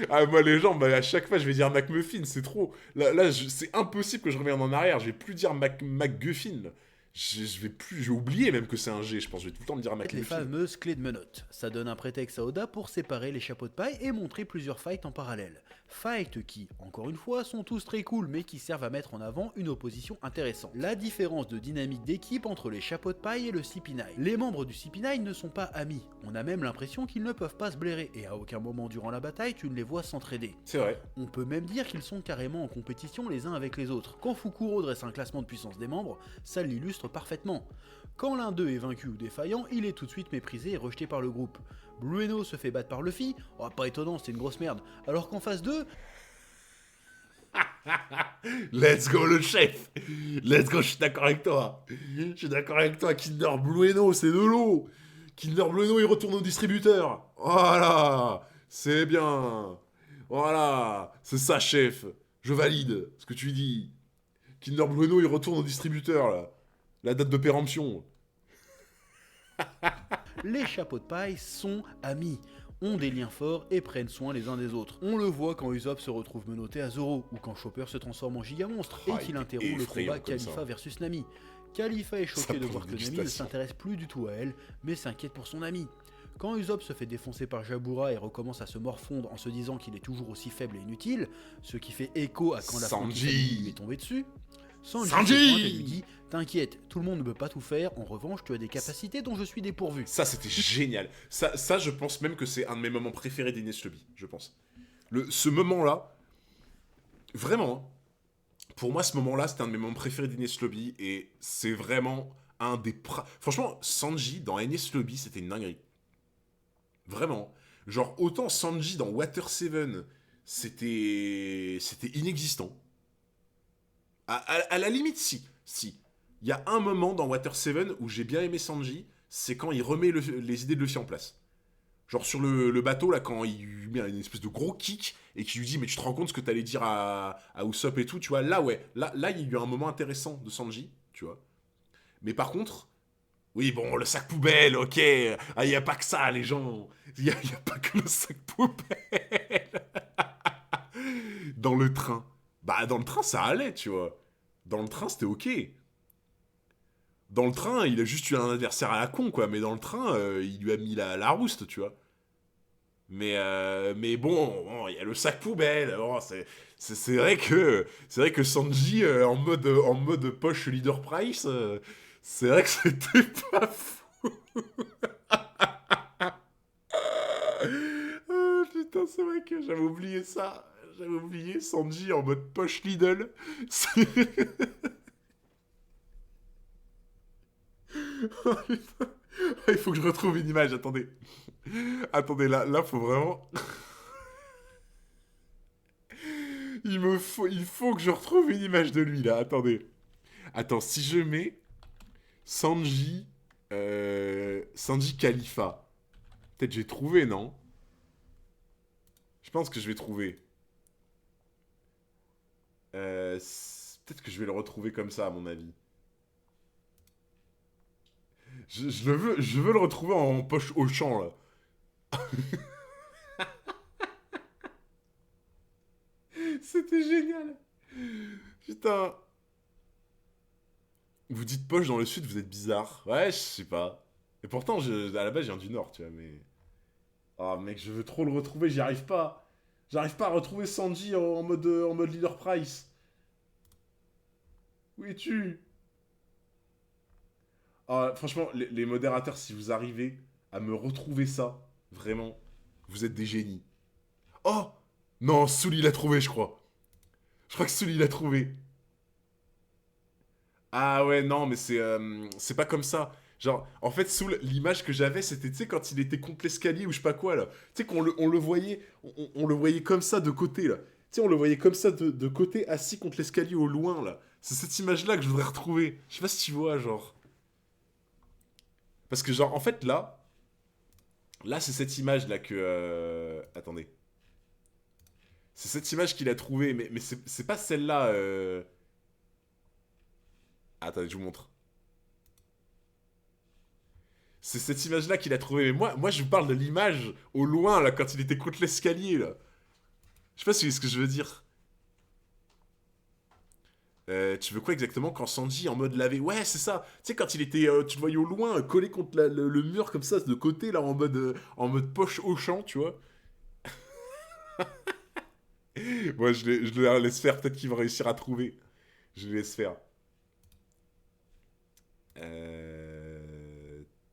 Ah, moi, les gens, bah, à chaque fois, je vais dire McMuffin, c'est trop. Là, c'est impossible que je revienne en arrière. Je vais plus dire McGuffin. Là. Je vais plus. J'ai oublié même que c'est un G, je pense. Je vais tout le temps me dire Les McMuffin. fameuses clés de menottes. Ça donne un prétexte à Oda pour séparer les chapeaux de paille et montrer plusieurs fights en parallèle. Fights qui, encore une fois, sont tous très cool mais qui servent à mettre en avant une opposition intéressante. La différence de dynamique d'équipe entre les chapeaux de paille et le CP9. Les membres du CP9 ne sont pas amis. On a même l'impression qu'ils ne peuvent pas se blairer et à aucun moment durant la bataille tu ne les vois s'entraider. C'est vrai. On peut même dire qu'ils sont carrément en compétition les uns avec les autres. Quand Fukuro dresse un classement de puissance des membres, ça l'illustre parfaitement. Quand l'un d'eux est vaincu ou défaillant, il est tout de suite méprisé et rejeté par le groupe. Blueno se fait battre par Luffy, oh, pas étonnant, c'est une grosse merde. Alors qu'en face d'eux, Let's go, le chef. Let's go, je suis d'accord avec toi. Je suis d'accord avec toi. Kinder Bueno, c'est de l'eau. Kinder Bueno, il retourne au distributeur. Voilà. C'est bien. Voilà. C'est ça, chef. Je valide ce que tu dis. Kinder Bueno, il retourne au distributeur, là. La date de péremption. les chapeaux de paille sont amis, ont des liens forts et prennent soin les uns des autres. On le voit quand Usopp se retrouve menotté à Zoro, ou quand Chopper se transforme en gigamonstre Ah, et qu'il il interrompt était le effrayant combat comme Khalifa ça. versus Nami. Khalifa est Ça choqué de prend voir une que Nami ne dégustation. s'intéresse plus du tout à elle, mais s'inquiète pour son ami. Quand Usopp se fait défoncer par Jabura et recommence à se morfondre en se disant qu'il est toujours aussi faible et inutile, ce qui fait écho à quand la Sanji. Frankie lui est tombée dessus, Sanji se Sanji pointe et lui dit « T'inquiète, tout le monde ne peut pas tout faire, en revanche tu as des capacités dont je suis dépourvu. » Ça, c'était génial. Ça, je pense même que c'est un de mes moments préférés d'Ines Lobby, je pense. Ce moment-là, vraiment, hein, pour moi, ce moment-là, c'était un de mes moments préférés d'Ines Lobby, et c'est vraiment un des... Franchement, Sanji, dans Ines Lobby, c'était une dinguerie. Vraiment. Genre, autant Sanji dans Water 7, c'était inexistant. À la limite, si. Il y a un moment dans Water 7 où j'ai bien aimé Sanji, c'est quand il remet les idées de Luffy en place. Genre sur le bateau, là, quand il lui met une espèce de gros kick et qu'il lui dit « Mais tu te rends compte ce que t'allais dire à Usopp et tout ?» Tu vois, là, ouais. Là, il y a eu un moment intéressant de Sanji, tu vois. Mais par contre... Oui, bon, le sac poubelle, ok. Ah, il n'y a pas que ça, les gens. Il n'y a pas que le sac poubelle. Dans le train. Bah, dans le train, ça allait, tu vois. Dans le train, c'était ok. Dans le train, il a juste eu un adversaire à la con, quoi. Mais dans le train, il lui a mis la rouste, tu vois. Mais bon, il y a le sac poubelle. Bon, c'est vrai que Sanji, en mode poche leader price... c'est vrai que c'était pas fou. Oh, putain, c'est vrai que j'avais oublié ça. J'avais oublié Sanji en mode poche Lidl. Oh, putain. Il faut que je retrouve une image, attendez. Attendez, là faut vraiment... Il faut que je retrouve une image de lui, là. Attendez. Attends, si je mets Sanji... Sanji Khalifa. Peut-être j'ai trouvé, non? Je pense que je vais trouver. Peut-être que je vais le retrouver comme ça, à mon avis. Je veux le retrouver en poche au champ, là. C'était génial. Putain. Vous dites poche dans le sud, vous êtes bizarre. Ouais, je sais pas. Et pourtant, à la base, je viens du nord, tu vois, mais... Ah, mec, je veux trop le retrouver, j'y arrive pas. J'arrive pas à retrouver Sanji en mode leader price. Où es-tu? Ah, franchement, les modérateurs, si vous arrivez à me retrouver ça, vraiment, vous êtes des génies. Oh! Non, Souli l'a trouvé, je crois. Je crois que Souli l'a trouvé. Ah ouais, non, mais c'est pas comme ça. Genre, en fait, Soul, l'image que j'avais, c'était, tu sais, quand il était contre l'escalier ou je sais pas quoi, là. Tu sais, on le voyait, on le voyait comme ça de côté, là. Tu sais, on le voyait comme ça de côté, assis contre l'escalier au loin, là. C'est cette image-là que je voudrais retrouver. Je sais pas si tu vois, genre. Parce que, genre, en fait, là, c'est cette image-là que... Attendez. C'est cette image qu'il a trouvée, mais c'est pas celle-là... Attendez, je vous montre. C'est cette image-là qu'il a trouvée. Mais moi, je vous parle de l'image au loin, là, quand il était contre l'escalier, là. Je sais pas si vous voyez ce que je veux dire. Tu veux quoi exactement quand Sanji en mode lavé? Ouais, c'est ça. Tu sais, quand il était, tu le voyais au loin, collé contre le mur comme ça, de côté, là, en mode poche au champ, tu vois. Moi, je le laisse faire. Peut-être qu'il va réussir à trouver. Je le laisse faire.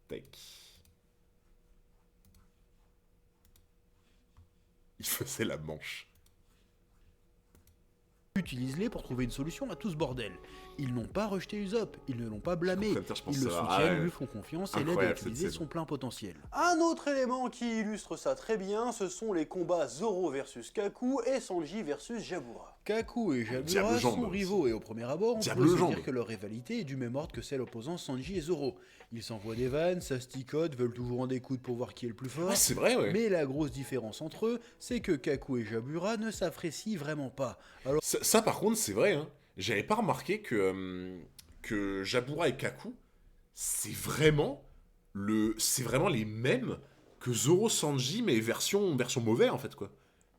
Tac. Il faisait la manche. Utilise-les pour trouver une solution à tout ce bordel. Ils n'ont pas rejeté Usopp, ils ne l'ont pas blâmé, Je pense ils le que ça va. soutiennent, Ah ouais. lui font confiance et l'aident à Incroyable, utiliser cette scène. son plein potentiel. Un autre élément qui illustre ça très bien, ce sont les combats Zoro versus Kaku et Sanji versus Jabura. Kaku et Jabura Diable Jambe sont aussi. rivaux et au premier abord, on Diable peut se Jambe. dire que leur rivalité est du même ordre que celle opposant Sanji et Zoro. Ils s'envoient des vannes, s'asticotent, veulent toujours en découdre pour voir qui est le plus fort. Ouais, c'est vrai, ouais. Mais la grosse différence entre eux, c'est que Kaku et Jabura ne s'apprécient vraiment pas. Alors Ça, par contre, c'est vrai, hein. J'avais pas remarqué que Jabura et Kaku, c'est vraiment les mêmes que Zoro Sanji, mais version mauvais, en fait, quoi.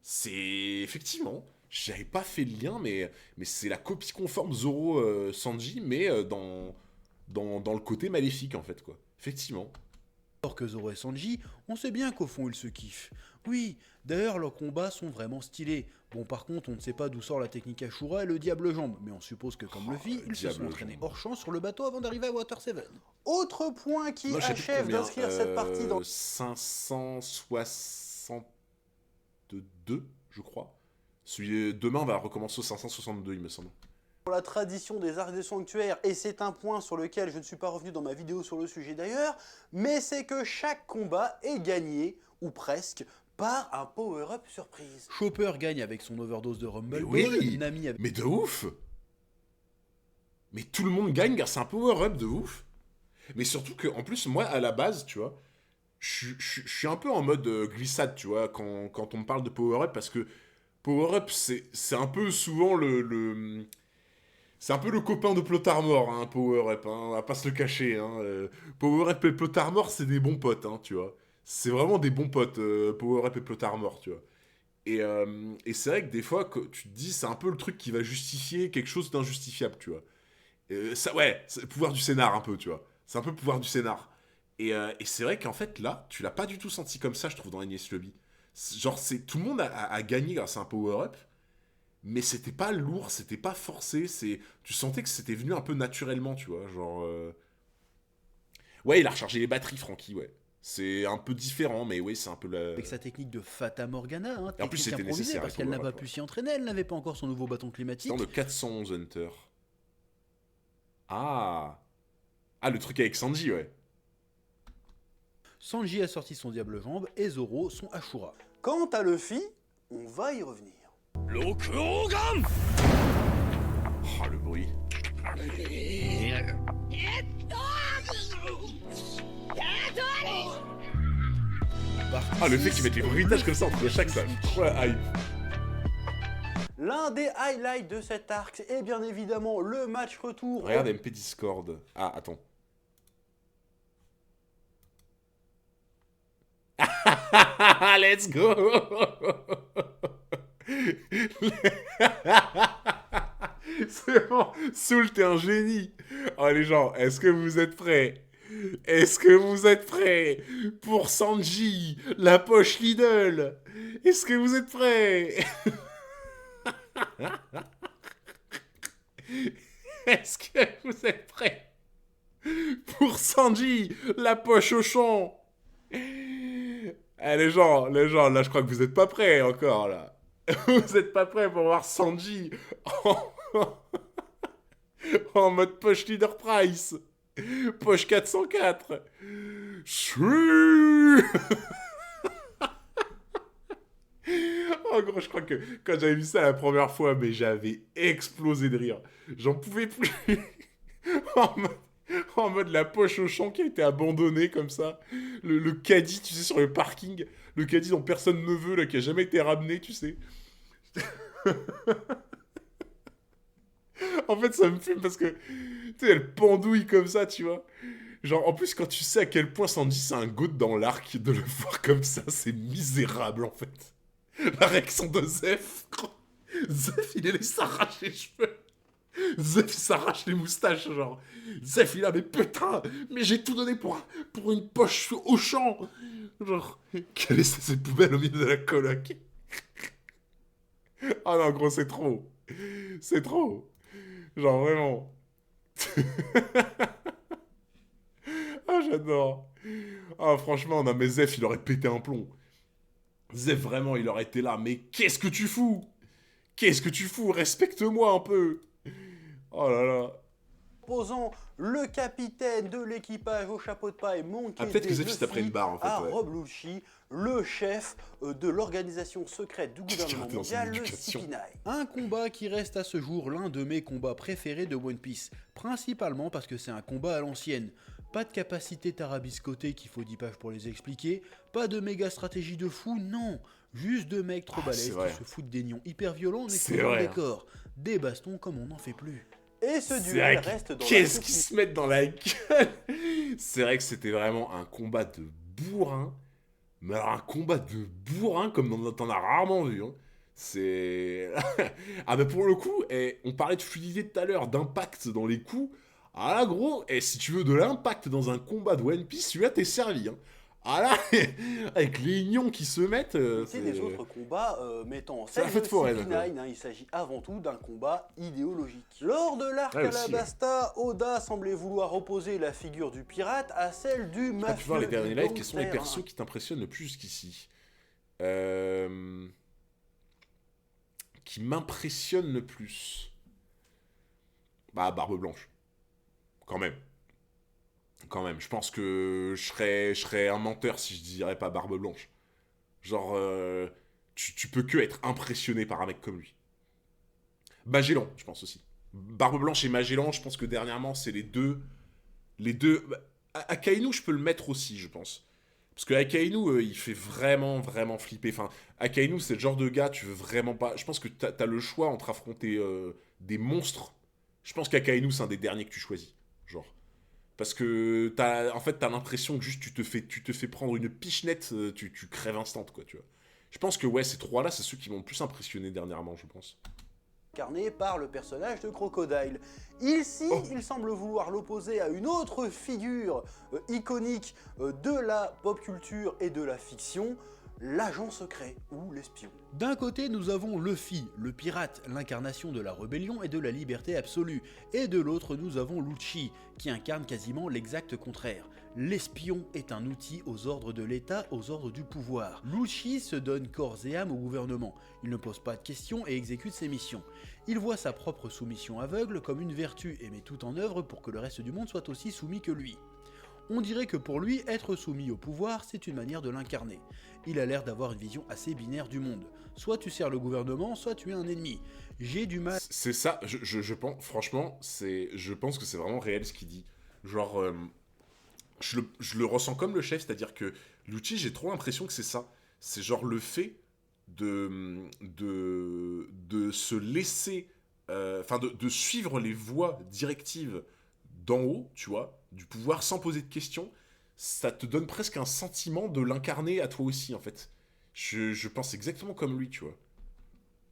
C'est... Effectivement, j'avais pas fait le lien, mais c'est la copie conforme Zoro Sanji, mais dans le côté maléfique, en fait, quoi. Effectivement. que Zoro et Sanji, on sait bien qu'au fond ils se kiffent. Oui, d'ailleurs leurs combats sont vraiment stylés. Bon par contre on ne sait pas d'où sort la technique Ashura et le diable jambe, mais on suppose que comme Luffy, ils se Diable sont entraînés jambe. hors champ sur le bateau avant d'arriver à Water 7. Autre point qui Moi, je sais plus achève combien, d'inscrire cette partie dans 562, je crois. Demain, on va recommencer au 562, il me semble. la tradition des arcs des sanctuaires, et c'est un point sur lequel je ne suis pas revenu dans ma vidéo sur le sujet d'ailleurs, mais c'est que chaque combat est gagné, ou presque, par un power-up surprise. Chopper gagne avec son overdose de Rumble Mais Ball, oui. Nami avec... Mais de ouf! Mais tout le monde gagne grâce à un power-up de ouf! Mais surtout que, en plus, moi, à la base, tu vois, je suis un peu en mode glissade, tu vois, quand on me parle de power-up, parce que power-up, c'est un peu souvent c'est un peu le copain de Plotarmor, hein, Power-Up, hein, on va pas se le cacher. Hein, Power-Up et Plotarmor, c'est des bons potes, hein, tu vois. C'est vraiment des bons potes, Power-Up et Plotarmor, tu vois. Et c'est vrai que des fois, tu te dis, c'est un peu le truc qui va justifier quelque chose d'injustifiable, tu vois. Ça, ouais, c'est le pouvoir du scénar, un peu, tu vois. C'est un peu le pouvoir du scénar. Et c'est vrai qu'en fait, là, tu l'as pas du tout senti comme ça, je trouve, dans Enies Lobby. Genre, tout le monde a gagné grâce à un power-up, mais c'était pas lourd, c'était pas forcé, tu sentais que c'était venu un peu naturellement, tu vois, genre... Ouais, il a rechargé les batteries, Franky, ouais. C'est un peu différent, mais oui, c'est un peu la... avec sa technique de Fata Morgana, hein, Et en plus, technique c'était improvisée nécessaire, parce le qu'elle n'a power-up, pas pu ouais. s'y entraîner, elle n'avait pas encore son nouveau bâton climatique. Dans le 411 Hunter. Ah, le truc avec Sanji, ouais. Sanji a sorti son diable jambe et Zoro son Ashura. Quant à Luffy, on va y revenir. Oh, le bruit. Ah, le fait qu'ils mettent les bruitages comme ça entre chaque ça. Trop la hype. L'un des highlights de cet arc est bien évidemment le match retour. Regarde MP Discord. Ah, attends. Let's go. C'est bon. Soul, t'es un génie. Oh, les gens, est-ce que vous êtes prêts? Est-ce que vous êtes prêts pour Sanji, la poche Lidl? Est-ce que vous êtes prêts? Est-ce que vous êtes prêts pour Sanji, la poche au champ? Eh, les gens, là, je crois que vous êtes pas prêts encore, là. Vous êtes pas prêts pour voir Sanji en mode poche Leader Price. Poche 404. Oh gros, je crois que quand j'avais vu ça la première fois, mais j'avais explosé de rire. J'en pouvais plus. en mode la poche au champ qui a été abandonnée comme ça. Le caddie, tu sais, sur le parking. Le caddie dont personne ne veut, là, qui a jamais été ramené, tu sais. En fait, ça me fume parce que, tu sais, elle pendouille comme ça, tu vois. Genre, en plus, quand tu sais à quel point Sanji, c'est un goat dans l'arc, de le voir comme ça, c'est misérable, en fait. La réaction de Zeph. Zeph, il est s'arrache les cheveux. Zeph, il s'arrache les moustaches, genre. Zeph, il a, mais putain, mais j'ai tout donné pour une poche au champ. Genre, quelle est cette poubelle au milieu de la coloc? Ah non, gros, c'est trop. C'est trop. Genre, vraiment. Ah, j'adore. Ah, franchement, non, mais Zeph, il aurait pété un plomb. Zeph, vraiment, il aurait été là. Mais qu'est-ce que tu fous? Qu'est-ce que tu fous? Respecte-moi un peu. Oh là là. Posant le capitaine de l'équipage au chapeau de paille, Monkey Ah, peut-être que D. Zeph, il s'est pris une barre, en fait, à ouais. Rob Lucci, le chef de l'organisation secrète du gouvernement Gardé dans son mondial, le éducation. CP9. Un combat qui reste à ce jour l'un de mes combats préférés de One Piece, principalement parce que c'est un combat à l'ancienne. Pas de capacité tarabiscotée qu'il faut 10 pages pour les expliquer, pas de méga stratégie de fou, non. Juste deux mecs trop balèzes c'est vrai. qui se foutent des nions hyper violents en C'est explosant vrai, le hein. décor. Des bastons comme on n'en fait plus. Et ce C'est duel vrai que- reste dans Qu'est-ce la qu'ils se mettent dans la gueule? C'est vrai que c'était vraiment un combat de bourrin. Mais alors un combat de bourrin comme t'en as rarement vu. Hein. C'est... Ah bah pour le coup, on parlait de fluidité tout à l'heure, d'impact dans les coups. Ah là gros, si tu veux de l'impact dans un combat de One Piece, celui-là t'es servi. Hein. Ah là, avec les ignons qui se mettent... C'est des autres combats mettant en C'est la scène fête le foraine, CP9, hein, il s'agit avant tout d'un combat idéologique. Lors de l'arc Ouais, aussi, Alabasta, Oda semblait vouloir opposer la figure du pirate à celle du Ah, mafieux. tu vois les derniers du lives, quels sont les gangster, persos qui t'impressionnent le plus jusqu'ici? Qui m'impressionnent le plus? Bah, Barbe Blanche. Quand même. Quand même. Je pense que je serais un menteur si je dirais pas Barbe Blanche. Genre, tu peux que être impressionné par un mec comme lui. Magellan, je pense aussi. Barbe Blanche et Magellan, je pense que dernièrement, c'est les deux... Bah, Akainu, je peux le mettre aussi, je pense. Parce que Akainu, il fait vraiment, vraiment flipper. Enfin, Akainu, c'est le genre de gars, tu veux vraiment pas... Je pense que t'as le choix entre affronter des monstres. Je pense qu'Akainu, c'est un des derniers que tu choisis. Genre. Parce que en fait, t'as l'impression que juste tu te fais prendre une pichenette, tu crèves instant, quoi, tu vois. Je pense que ouais, ces trois-là, c'est ceux qui m'ont le plus impressionné dernièrement, je pense. incarné par le personnage de Crocodile. Ici, il semble vouloir l'opposer à une autre figure iconique de la pop culture et de la fiction, l'agent secret ou l'espion. D'un côté, nous avons Luffy, le pirate, l'incarnation de la rébellion et de la liberté absolue, et de l'autre, nous avons Lucci, qui incarne quasiment l'exact contraire. L'espion est un outil aux ordres de l'État, aux ordres du pouvoir. Lucci se donne corps et âme au gouvernement. Il ne pose pas de questions et exécute ses missions. Il voit sa propre soumission aveugle comme une vertu et met tout en œuvre pour que le reste du monde soit aussi soumis que lui. On dirait que pour lui, être soumis au pouvoir, c'est une manière de l'incarner. Il a l'air d'avoir une vision assez binaire du monde. Soit tu sers le gouvernement, soit tu es un ennemi. J'ai du mal... C'est ça, je pense, franchement, je pense que c'est vraiment réel ce qu'il dit. Genre, je le ressens comme le chef, c'est-à-dire que Lucci, j'ai trop l'impression que c'est ça. C'est genre le fait de se laisser, enfin de suivre les voies directives d'en haut, tu vois, du pouvoir sans poser de questions, ça te donne presque un sentiment de l'incarner à toi aussi, en fait. Je pense exactement comme lui, tu vois.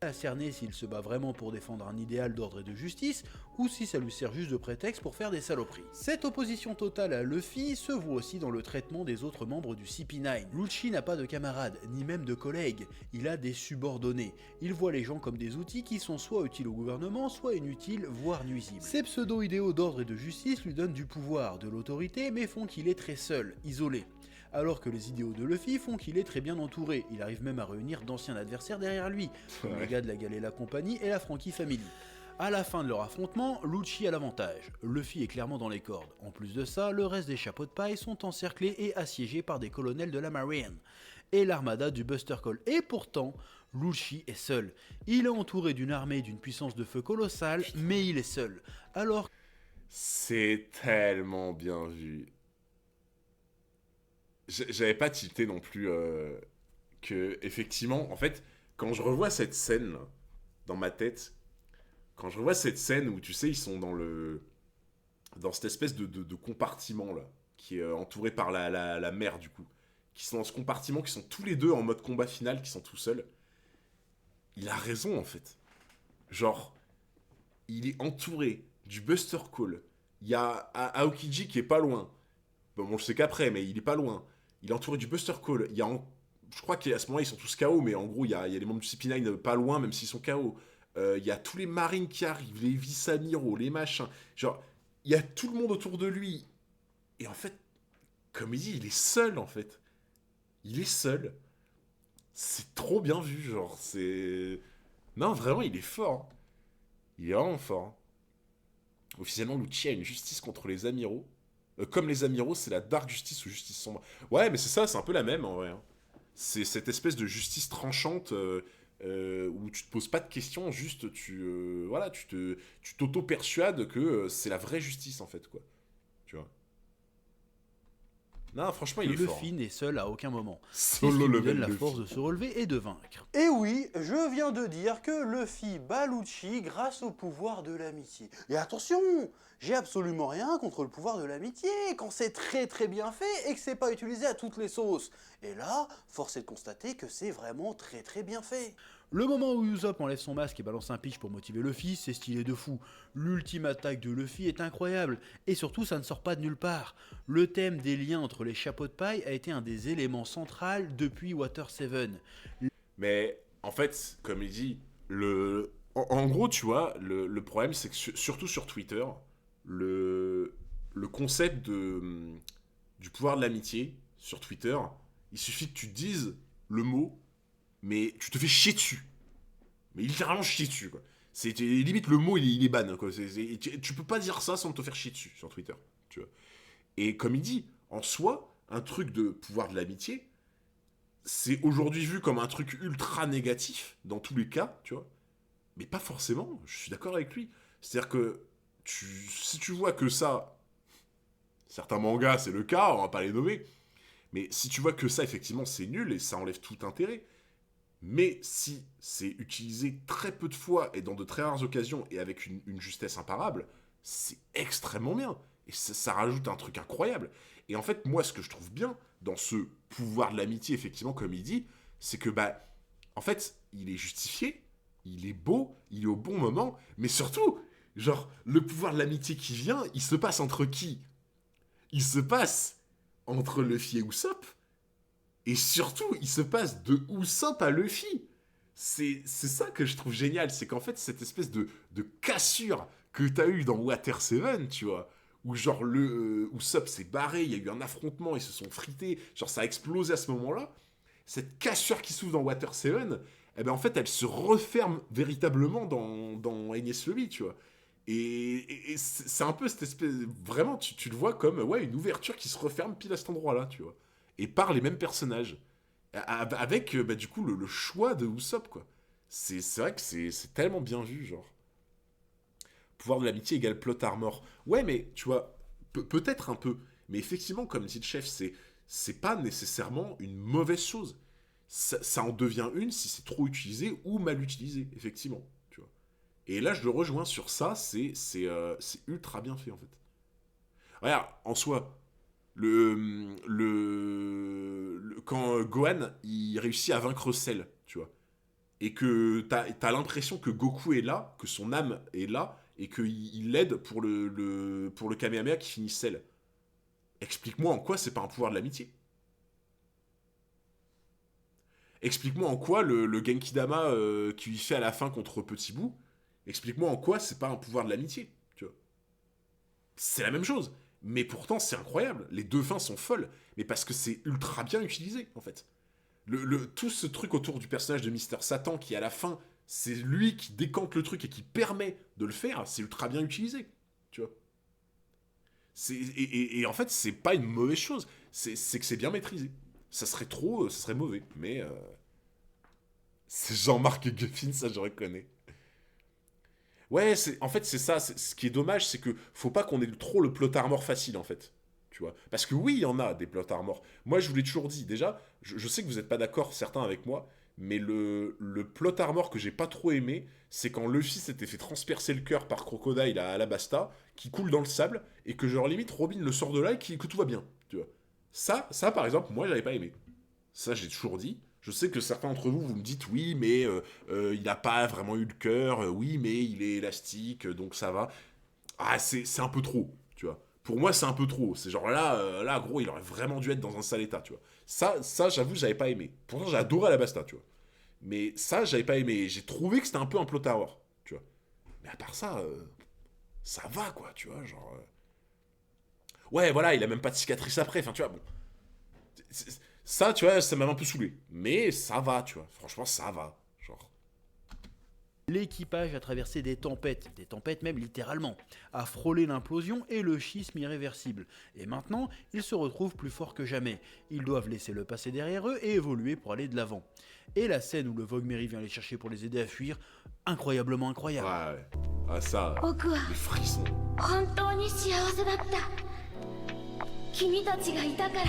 à cerner s'il se bat vraiment pour défendre un idéal d'ordre et de justice, ou si ça lui sert juste de prétexte pour faire des saloperies. Cette opposition totale à Luffy se voit aussi dans le traitement des autres membres du CP9. Lucci n'a pas de camarades, ni même de collègues, il a des subordonnés. Il voit les gens comme des outils qui sont soit utiles au gouvernement, soit inutiles, voire nuisibles. Ces pseudo-idéaux d'ordre et de justice lui donnent du pouvoir, de l'autorité, mais font qu'il est très seul, isolé. Alors que les idéaux de Luffy font qu'il est très bien entouré, il arrive même à réunir d'anciens adversaires derrière lui, comme les gars de la Gale et la compagnie et la Frankie Family. À la fin de leur affrontement, Lucci a l'avantage, Luffy est clairement dans les cordes. En plus de ça, le reste des chapeaux de paille sont encerclés et assiégés par des colonels de la Marine, et l'armada du Buster Call. Et pourtant, Lucci est seul. Il est entouré d'une armée d'une puissance de feu colossale, mais il est seul. Alors... C'est tellement bien vu. J'avais pas tilté non plus que, effectivement, en fait, quand je revois cette scène là, dans ma tête, quand je revois cette scène où, tu sais, ils sont dans cette espèce de compartiment là, qui est entouré par la mer du coup, qui sont dans ce compartiment, qui sont tous les deux en mode combat final, qui sont tout seuls, il a raison en fait. Genre, il est entouré du Buster Call, il y a Aokiji qui est pas loin. Bon, je sais qu'après, mais il est pas loin. Il est entouré du Buster Call. Je crois qu'à ce moment-là, ils sont tous KO, mais en gros, il y a les membres du CP9 pas loin, même s'ils sont KO. Il y a tous les marines qui arrivent, les Visamiro, les machins. Genre, il y a tout le monde autour de lui. Et en fait, comme il dit, il est seul, en fait. Il est seul. C'est trop bien vu, genre, c'est... Non, vraiment, il est fort. Hein. Il est vraiment fort. Hein. Officiellement, Lucci a une justice contre les amiraux. Comme les amiraux, c'est la dark justice ou justice sombre. Ouais, mais c'est ça, c'est un peu la même en vrai. Hein. C'est cette espèce de justice tranchante où tu te poses pas de questions, juste tu t'auto-persuades que c'est la vraie justice en fait, quoi. Tu vois. Non, franchement, il est fort. Luffy n'est seul à aucun moment. Solo C'est ce qui lui level donne la Luffy. force de se relever et de vaincre. Et oui, je viens de dire que Luffy bat Lucci grâce au pouvoir de l'amitié. Et attention, j'ai absolument rien contre le pouvoir de l'amitié, quand c'est très bien fait et que c'est pas utilisé à toutes les sauces. Et là, force est de constater que c'est vraiment très bien fait. Le moment où Usopp enlève son masque et balance un pitch pour motiver Luffy, c'est stylé de fou. L'ultime attaque de Luffy est incroyable, et surtout ça ne sort pas de nulle part. Le thème des liens entre les chapeaux de paille a été un des éléments centraux depuis Water 7. Mais en fait, comme il dit, en gros, tu vois, le problème, c'est que surtout sur Twitter, le concept du pouvoir de l'amitié sur Twitter, il suffit que tu dises le mot, mais tu te fais chier dessus. Mais littéralement chier dessus, quoi. Limite, le mot, il est ban, quoi. Tu peux pas dire ça sans te faire chier dessus sur Twitter, tu vois. Et comme il dit, en soi, un truc de pouvoir de l'amitié, c'est aujourd'hui vu comme un truc ultra négatif, dans tous les cas, tu vois. Mais pas forcément, je suis d'accord avec lui. C'est-à-dire que si tu vois que ça, certains mangas, c'est le cas, on va pas les nommer, mais si tu vois que ça, effectivement, c'est nul et ça enlève tout intérêt. Mais si c'est utilisé très peu de fois et dans de très rares occasions et avec une justesse imparable, c'est extrêmement bien. Et ça rajoute un truc incroyable. Et en fait, moi, ce que je trouve bien dans ce pouvoir de l'amitié, effectivement, comme il dit, c'est que, en fait, il est justifié, il est beau, il est au bon moment, mais surtout, genre, le pouvoir de l'amitié qui vient, il se passe entre qui ? Il se passe entre Luffy et Usopp. Et surtout, il se passe de Usopp à Luffy. C'est ça que je trouve génial. C'est qu'en fait, cette espèce de cassure que t'as eu dans Water 7, tu vois, où genre Usopp s'est barré, il y a eu un affrontement, ils se sont frités, genre ça a explosé à ce moment-là. Cette cassure qui s'ouvre dans Water 7, eh ben en fait, elle se referme véritablement dans Enies Lobby, tu vois. Et c'est un peu cette espèce... Vraiment, tu le vois comme ouais, une ouverture qui se referme pile à cet endroit-là, tu vois. Et par les mêmes personnages. Avec, bah, du coup, le choix de Usopp, quoi. C'est vrai que c'est tellement bien vu, genre. Pouvoir de l'amitié égale plot armor. Ouais, mais, tu vois, peut-être un peu. Mais effectivement, comme dit le chef, c'est pas nécessairement une mauvaise chose. Ça en devient une si c'est trop utilisé ou mal utilisé, effectivement. Tu vois. Et là, je le rejoins sur ça, c'est ultra bien fait, en fait. Regarde, en soi, quand Gohan, il réussit à vaincre Cell, tu vois, et que t'as l'impression que Goku est là, que son âme est là, et qu'il l'aide pour le Kamehameha qui finit Cell. Explique-moi en quoi c'est pas un pouvoir de l'amitié. Explique-moi en quoi le Genkidama qu'il fait à la fin contre Petit Boo, explique-moi en quoi c'est pas un pouvoir de l'amitié, tu vois. C'est la même chose, mais pourtant c'est incroyable. Les deux fins sont folles, mais parce que c'est ultra bien utilisé, en fait. Tout ce truc autour du personnage de Mister Satan qui, à la fin, c'est lui qui décante le truc et qui permet de le faire, c'est ultra bien utilisé, tu vois. Et en fait, c'est pas une mauvaise chose, c'est que c'est bien maîtrisé. Ça serait mauvais, mais c'est Jean-Marc Guffin, ça je reconnais. Ouais, en fait c'est ça, ce qui est dommage, c'est que faut pas qu'on ait trop le plot armor facile en fait, tu vois. Parce que oui, il y en a des plot armor. Moi je vous l'ai toujours dit, déjà, je sais que vous n'êtes pas d'accord certains avec moi, mais le plot armor que j'ai pas trop aimé, c'est quand Luffy s'était fait transpercer le cœur par Crocodile à Alabasta, qui coule dans le sable, et que genre limite Robin le sort de là et que tout va bien, tu vois. Ça par exemple, moi j'avais pas aimé. Ça j'ai toujours dit. Je sais que certains d'entre vous, vous me dites oui, mais il n'a pas vraiment eu le cœur, oui, mais il est élastique, donc ça va. Ah, c'est un peu trop, tu vois. Pour moi, c'est un peu trop. C'est genre là, gros, il aurait vraiment dû être dans un sale état, tu vois. Ça j'avoue, j'avais pas aimé. Pourtant, j'ai adoré Alabasta, tu vois. Mais ça, j'avais pas aimé. J'ai trouvé que c'était un peu un plot tower, tu vois. Mais à part ça, ça va, quoi, tu vois, genre... Ouais, voilà, il a même pas de cicatrice après, enfin, tu vois, bon... Ça, tu vois, ça m'a un peu saoulé. Mais ça va, tu vois. Franchement, ça va. Genre. L'équipage a traversé des tempêtes même littéralement, a frôlé l'implosion et le schisme irréversible. Et maintenant, ils se retrouvent plus forts que jamais. Ils doivent laisser le passé derrière eux et évoluer pour aller de l'avant. Et la scène où le Vogue Mary vient les chercher pour les aider à fuir, incroyablement incroyable. Ouais. Ah, ça, les frissons. 本当に幸せだった君たちがいたから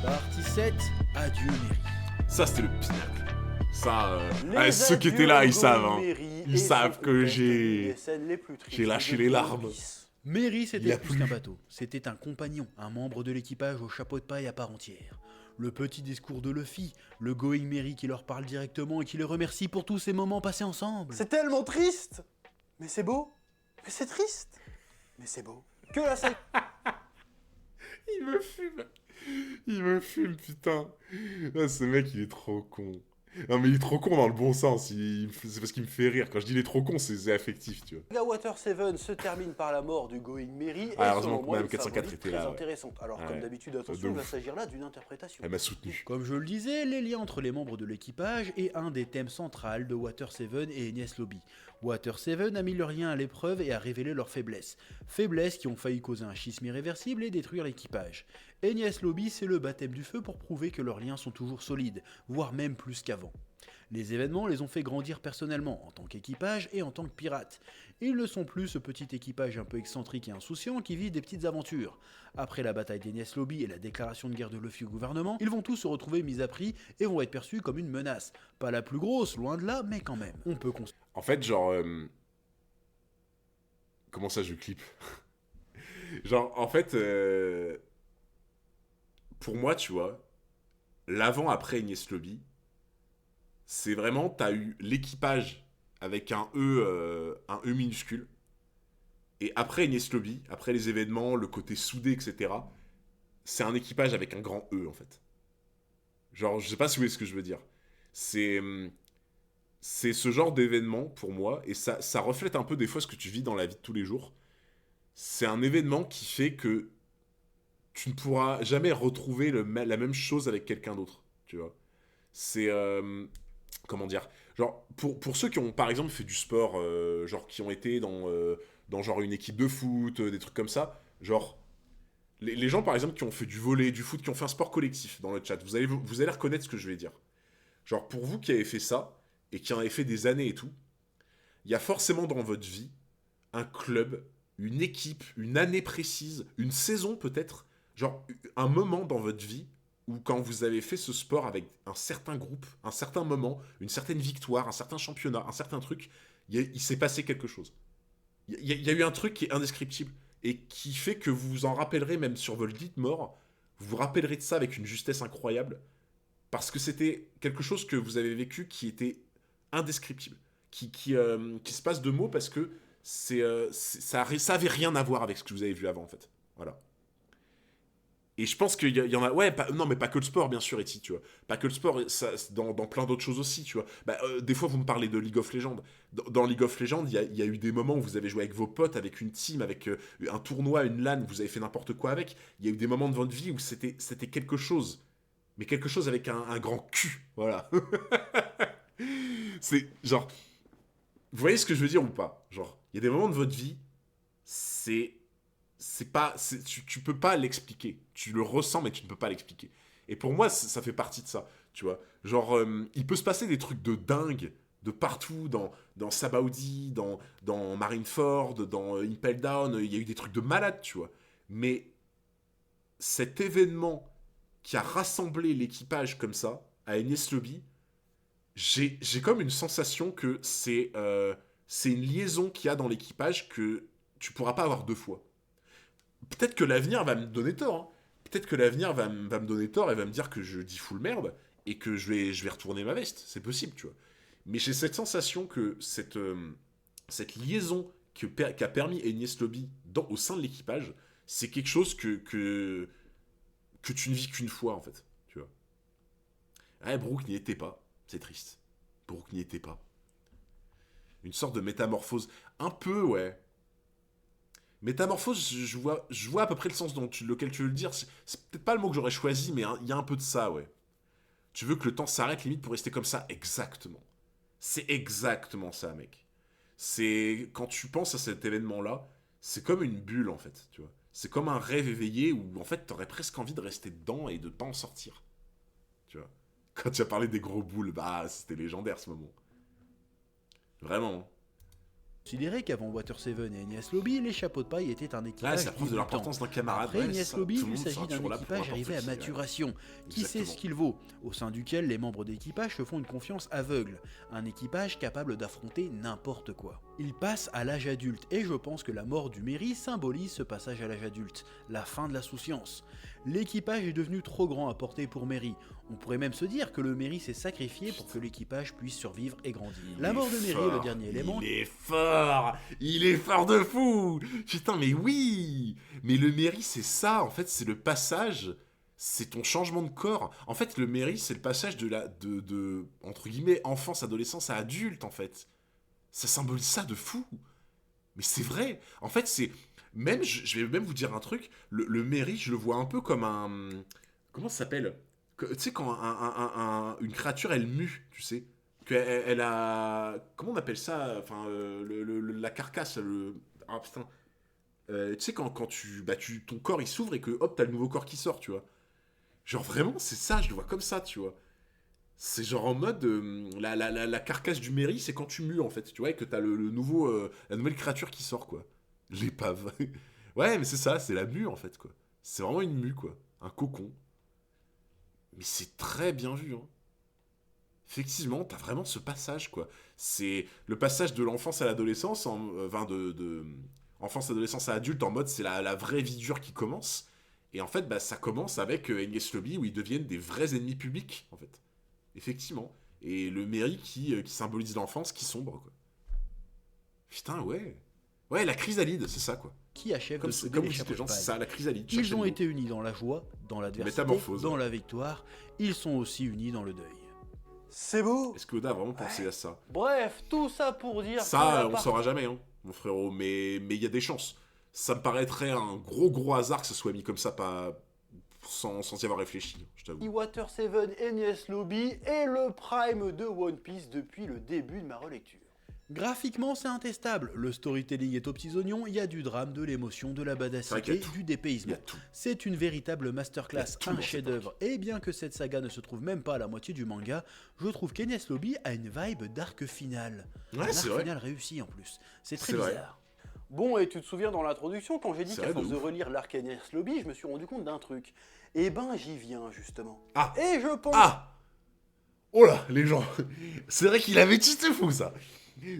Partie 7, adieu Mary. Ça, c'était le pinacle. Ça, Les ceux qui adieux étaient là, ils Gohan savent. Hein. Mary Ils et savent son que contest j'ai... des scènes les plus tristes j'ai lâché de les One larmes. Piece. Mary, Il y c'était a plus plus. qu'un bateau, c'était un compagnon, un membre de l'équipage au chapeau de paille à part entière. Le petit discours de Luffy, le Going Mary qui leur parle directement et qui les remercie pour tous ces moments passés ensemble. C'est tellement triste, mais c'est beau. Mais c'est triste, mais c'est beau. Que la salle. Il me fume, putain. Ah, ce mec, il est trop con. Non, mais il est trop con dans le bon sens. C'est parce qu'il me fait rire. Quand je dis il est trop con, c'est affectif, tu vois. Saga Water 7 se termine par la mort du Going Mary et heureusement selon que moi, Madame une 404 symbolique était très là, ouais. intéressante. Alors Ouais. comme d'habitude, De attention, il va ouf. s'agir là d'une interprétation. Elle m'a soutenu. Comme je le disais, les liens entre les membres de l'équipage est un des thèmes centraux de Water 7 et Enies Lobby. Water 7 a mis leurs liens à l'épreuve et a révélé leurs faiblesses. Faiblesses qui ont failli causer un schisme irréversible et détruire l'équipage. Enies Lobby, c'est le baptême du feu pour prouver que leurs liens sont toujours solides, voire même plus qu'avant. Les événements les ont fait grandir personnellement, en tant qu'équipage et en tant que pirates. Ils ne sont plus ce petit équipage un peu excentrique et insouciant qui vit des petites aventures. Après la bataille d'Enies Lobby et la déclaration de guerre de Luffy au gouvernement, ils vont tous se retrouver mis à prix et vont être perçus comme une menace. Pas la plus grosse, loin de là, mais quand même. On peut En fait, genre... Comment ça, je clip? Genre, en fait... Pour moi, tu vois, l'avant-après Enies Lobby, c'est vraiment, t'as eu l'équipage avec un E minuscule. Et après Enies Lobby, après les événements, le côté soudé, etc., c'est un équipage avec un grand E, en fait. Genre, je sais pas si vous voyez ce que je veux dire. C'est ce genre d'événement, pour moi, et ça reflète un peu des fois ce que tu vis dans la vie de tous les jours. C'est un événement qui fait que tu ne pourras jamais retrouver la même chose avec quelqu'un d'autre, tu vois. C'est... comment dire, genre, pour ceux qui ont, par exemple, fait du sport, genre, qui ont été dans genre, une équipe de foot, des trucs comme ça, genre, les gens, par exemple, qui ont fait du volley, du foot, qui ont fait un sport collectif dans le chat, vous allez reconnaître ce que je vais dire. Genre, pour vous qui avez fait ça, et qui en avez fait des années et tout, il y a forcément dans votre vie un club, une équipe, une année précise, une saison peut-être, genre un moment dans votre vie où quand vous avez fait ce sport avec un certain groupe, un certain moment, une certaine victoire, un certain championnat, un certain truc, il s'est passé quelque chose. Il y a eu un truc qui est indescriptible et qui fait que vous vous en rappellerez même sur votre lit de mort, vous vous rappellerez de ça avec une justesse incroyable parce que c'était quelque chose que vous avez vécu qui était indescriptible, qui se passe de mots parce que ça avait rien à voir avec ce que vous avez vu avant en fait. Voilà. Et je pense qu'il y en a, ouais, non mais pas que le sport bien sûr, Eti, tu vois. Pas que le sport, ça, dans plein d'autres choses aussi, tu vois. Des fois vous me parlez de League of Legends. Dans League of Legends, il y a eu des moments où vous avez joué avec vos potes, avec une team, avec un tournoi, une LAN, vous avez fait n'importe quoi avec. Il y a eu des moments de votre vie où c'était quelque chose. Mais quelque chose avec un grand cul, voilà. C'est genre... Vous voyez ce que je veux dire ou pas? Genre, il y a des moments de votre vie, tu peux pas l'expliquer. Tu le ressens, mais tu ne peux pas l'expliquer. Et pour moi, ça fait partie de ça, tu vois. Genre, il peut se passer des trucs de dingue de partout, dans Sabaody, dans Marineford, dans Impel Down, il y a eu des trucs de malade, tu vois. Mais cet événement qui a rassemblé l'équipage comme ça, à Enies Lobby, j'ai comme une sensation que c'est une liaison qu'il y a dans l'équipage que tu pourras pas avoir deux fois. Peut-être que l'avenir va me donner tort. Hein. Peut-être que l'avenir va me donner tort et va me dire que je dis full merde et que je vais retourner ma veste. C'est possible, tu vois. Mais j'ai cette sensation que cette liaison qu'a permis Enies Lobby au sein de l'équipage, c'est quelque chose que tu ne vis qu'une fois, en fait. Tu vois. Ouais, Brooke n'y était pas. C'est triste. Brooke n'y était pas. Une sorte de métamorphose. Un peu, ouais. Métamorphose, je vois à peu près le sens lequel tu veux le dire. C'est peut-être pas le mot que j'aurais choisi, mais il y a un peu de ça, ouais. Tu veux que le temps s'arrête limite pour rester comme ça? Exactement. C'est exactement ça, mec. C'est... Quand tu penses à cet événement-là, c'est comme une bulle, en fait, tu vois. C'est comme un rêve éveillé où, en fait, t'aurais presque envie de rester dedans et de pas en sortir. Tu vois. Quand tu as parlé des gros boules, c'était légendaire, ce moment. Vraiment. Considéré qu'avant Water 7 et Enies Lobby, les chapeaux de paille étaient un équipage. C'est la preuve de l'importance d'un camarade. Après Enies Lobby, il s'agit d'un équipage arrivé à maturation, qui sait ce qu'il vaut, au sein duquel les membres d'équipage se font une confiance aveugle, un équipage capable d'affronter n'importe quoi. Il passe à l'âge adulte, et je pense que la mort du Merry symbolise ce passage à l'âge adulte, la fin de la souciance. L'équipage est devenu trop grand à porter pour Merry. On pourrait même se dire que le Merry s'est sacrifié pour que l'équipage puisse survivre et grandir. La mort de Merry est le dernier élément. Il est fort de fou. Putain, mais oui. Mais le Merry, c'est ça. En fait, c'est le passage. C'est ton changement de corps. En fait, le Merry, c'est le passage de entre guillemets enfance, adolescence à adulte. En fait, ça symbolise ça de fou. Mais c'est vrai. En fait, c'est même. Je vais même vous dire un truc. Le Merry, je le vois un peu comme un. Comment ça s'appelle? Tu sais, quand une créature, elle mue, tu sais, qu'elle a... Comment on appelle ça? Enfin, la carcasse, Ah, putain. Tu sais, quand ton corps, il s'ouvre et que, hop, t'as le nouveau corps qui sort, tu vois. Genre, vraiment, c'est ça, je le vois comme ça, tu vois. C'est genre en mode... la carcasse du Merry, c'est quand tu mues, en fait, tu vois, et que t'as la nouvelle créature qui sort, quoi. L'épave. Ouais, mais c'est ça, c'est la mue, en fait, quoi. C'est vraiment une mue, quoi. Un cocon. Mais c'est très bien vu, hein. Effectivement, t'as vraiment ce passage, quoi. C'est le passage de l'enfance à l'adolescence, enfance, adolescence à adulte, en mode c'est la vraie vie dure qui commence. Et en fait, ça commence avec Enies Lobby, où ils deviennent des vrais ennemis publics, en fait. Effectivement. Et le Merry qui symbolise l'enfance qui sombre, quoi. Putain, ouais. Ouais, la chrysalide, c'est ça, quoi. Qui achève comme de sauver les chapeaux de paille. C'est ça, la chrysalide. Ils ont été unis dans la joie, dans l'adversité, dans la victoire. Ils sont aussi unis dans le deuil. C'est beau. Est-ce que Oda a vraiment pensé à ça? Bref, tout ça pour dire... Ça, on saura jamais, hein, mon frérot. Mais il y a des chances. Ça me paraîtrait un gros hasard que ce soit mis comme ça, pas... sans y avoir réfléchi, je t'avoue. Water 7, Enies Lobby et le prime de One Piece depuis le début de ma relecture. Graphiquement, c'est intestable. Le storytelling est aux petits oignons, il y a du drame, de l'émotion, de la C'est vrai badacité, qu'il y a tout. du Il y dépaysement. a tout. C'est une véritable Il y masterclass, a tout un dans cette chef-d'œuvre. Et bien que cette saga ne se trouve même pas à la moitié du manga, je trouve qu'Enies Lobby a une vibe d'arc final. Ouais, un c'est arc vrai. final réussi en plus. C'est très C'est vrai. bizarre. Bon, et tu te souviens dans l'introduction, quand j'ai dit C'est qu'à vrai, de force de ouf. relire l'arc Enies Lobby, je me suis rendu compte d'un truc. Eh ben, j'y viens, justement. Ah. Et je pense... Ah Oh là, les gens. C'est vrai qu'il avait tease de fou, ça.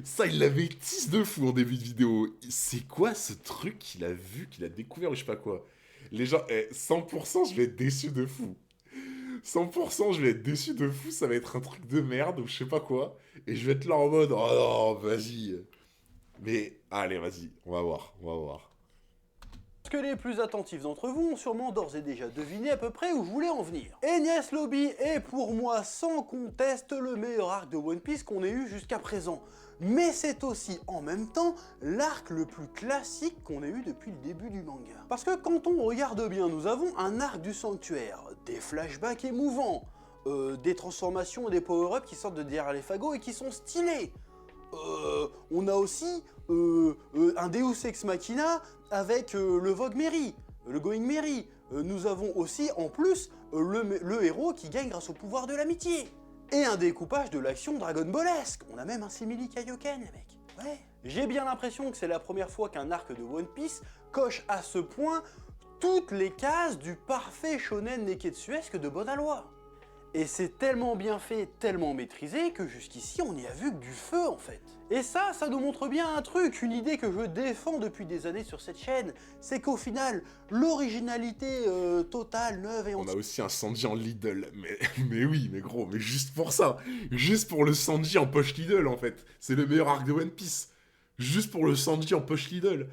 Ça, il l'avait tease de fou en début de vidéo. C'est quoi ce truc qu'il a vu, qu'il a découvert ou je sais pas quoi. Les gens, 100% je vais être déçu de fou. 100% je vais être déçu de fou, ça va être un truc de merde ou je sais pas quoi. Et je vais être là en mode, oh non, vas-y. Mais, allez, vas-y, on va voir, on va voir. que les plus attentifs d'entre vous ont sûrement d'ores et déjà deviné à peu près où je voulais en venir. Enies Lobby est pour moi sans conteste le meilleur arc de One Piece qu'on ait eu jusqu'à présent. Mais c'est aussi en même temps l'arc le plus classique qu'on ait eu depuis le début du manga. Parce que quand on regarde bien, nous avons un arc du sanctuaire, des flashbacks émouvants, des transformations et des power-ups qui sortent de derrière les fagots et qui sont stylés. On a aussi un Deus Ex Machina avec le Vogue Merry, le Going Merry. Nous avons aussi en plus le héros qui gagne grâce au pouvoir de l'amitié. Et un découpage de l'action Dragon Ballesque. On a même un simili Kaioken, les mecs. Ouais. J'ai bien l'impression que c'est la première fois qu'un arc de One Piece coche à ce point toutes les cases du parfait shonen neketsuesque de bonne aloi. Et c'est tellement bien fait, tellement maîtrisé, que jusqu'ici on n'y a vu que du feu en fait. Et ça nous montre bien un truc, une idée que je défends depuis des années sur cette chaîne, c'est qu'au final, l'originalité totale, neuve et On a entière... aussi un Sanji en Lidl, mais oui, mais gros, mais juste pour ça. Juste pour le Sanji en poche Lidl, en fait. C'est le meilleur arc de One Piece. Juste pour le Sanji en poche Lidl.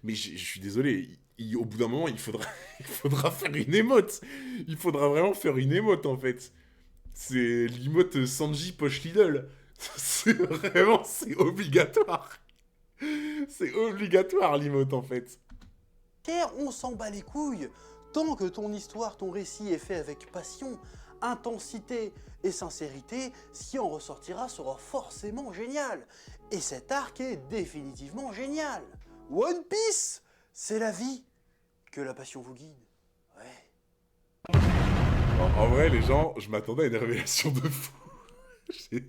Mais je suis désolé, au bout d'un moment, il faudra faire une émote. Il faudra vraiment faire une émote, en fait. C'est l'emote Sanji poche Lidl. C'est vraiment, c'est obligatoire. C'est obligatoire, l'emote, en fait. On s'en bat les couilles. Tant que ton histoire, ton récit est fait avec passion, intensité et sincérité, ce qui en ressortira sera forcément génial. Et cet arc est définitivement génial. One Piece, c'est la vie. Que la passion vous guide. Ouais. En vrai, les gens, je m'attendais à une révélation de fou.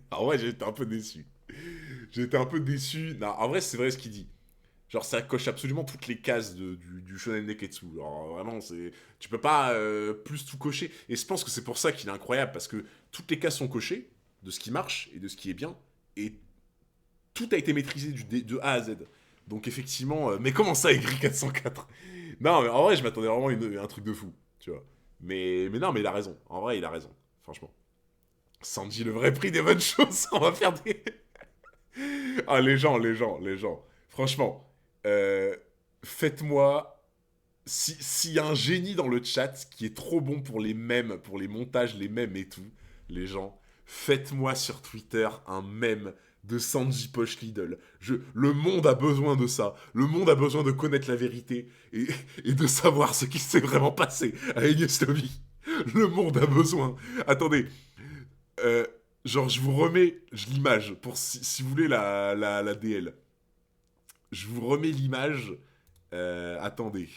En vrai, j'ai été un peu déçu. J'ai été un peu déçu. Non, en vrai, c'est vrai ce qu'il dit. Genre, ça coche absolument toutes les cases du Shonen Neketsu. Alors, vraiment, tu peux pas plus tout cocher. Et je pense que c'est pour ça qu'il est incroyable, parce que toutes les cases sont cochées, de ce qui marche et de ce qui est bien, et tout a été maîtrisé de A à Z. Donc, effectivement, mais comment ça, écrit 404 ? Non, mais en vrai, je m'attendais vraiment à un truc de fou, tu vois. Mais non, mais il a raison. En vrai, il a raison, franchement. Sanji, le vrai prix des bonnes choses, on va faire des... Ah, les gens. Franchement, faites-moi... S'il y a un génie dans le chat qui est trop bon pour les mèmes, pour les montages, les mèmes et tout, les gens, faites-moi sur Twitter un mème de Sanji poche Lidl. Le monde a besoin de ça. Le monde a besoin de connaître la vérité et de savoir ce qui s'est vraiment passé à Enies Lobby. Le monde a besoin. Attendez. Genre, je vous remets l'image, pour si vous voulez la DL. Je vous remets l'image. Attendez.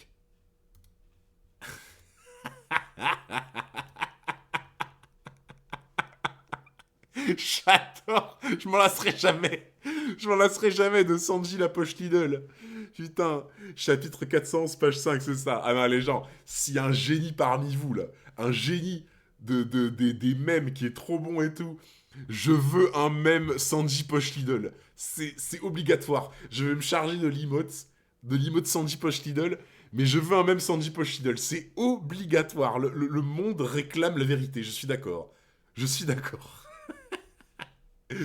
J'adore. Je m'en lasserai jamais de Sanji la poche Lidl. Putain, chapitre 411, page 5, c'est ça. Ah non, les gens, s'il y a un génie parmi vous, là, un génie des mèmes qui est trop bon et tout, je veux un mème Sanji poche Lidl. C'est obligatoire. Je vais me charger de l'emote Sanji poche Lidl, mais je veux un mème Sanji poche Lidl. C'est obligatoire. Le monde réclame la vérité, je suis d'accord.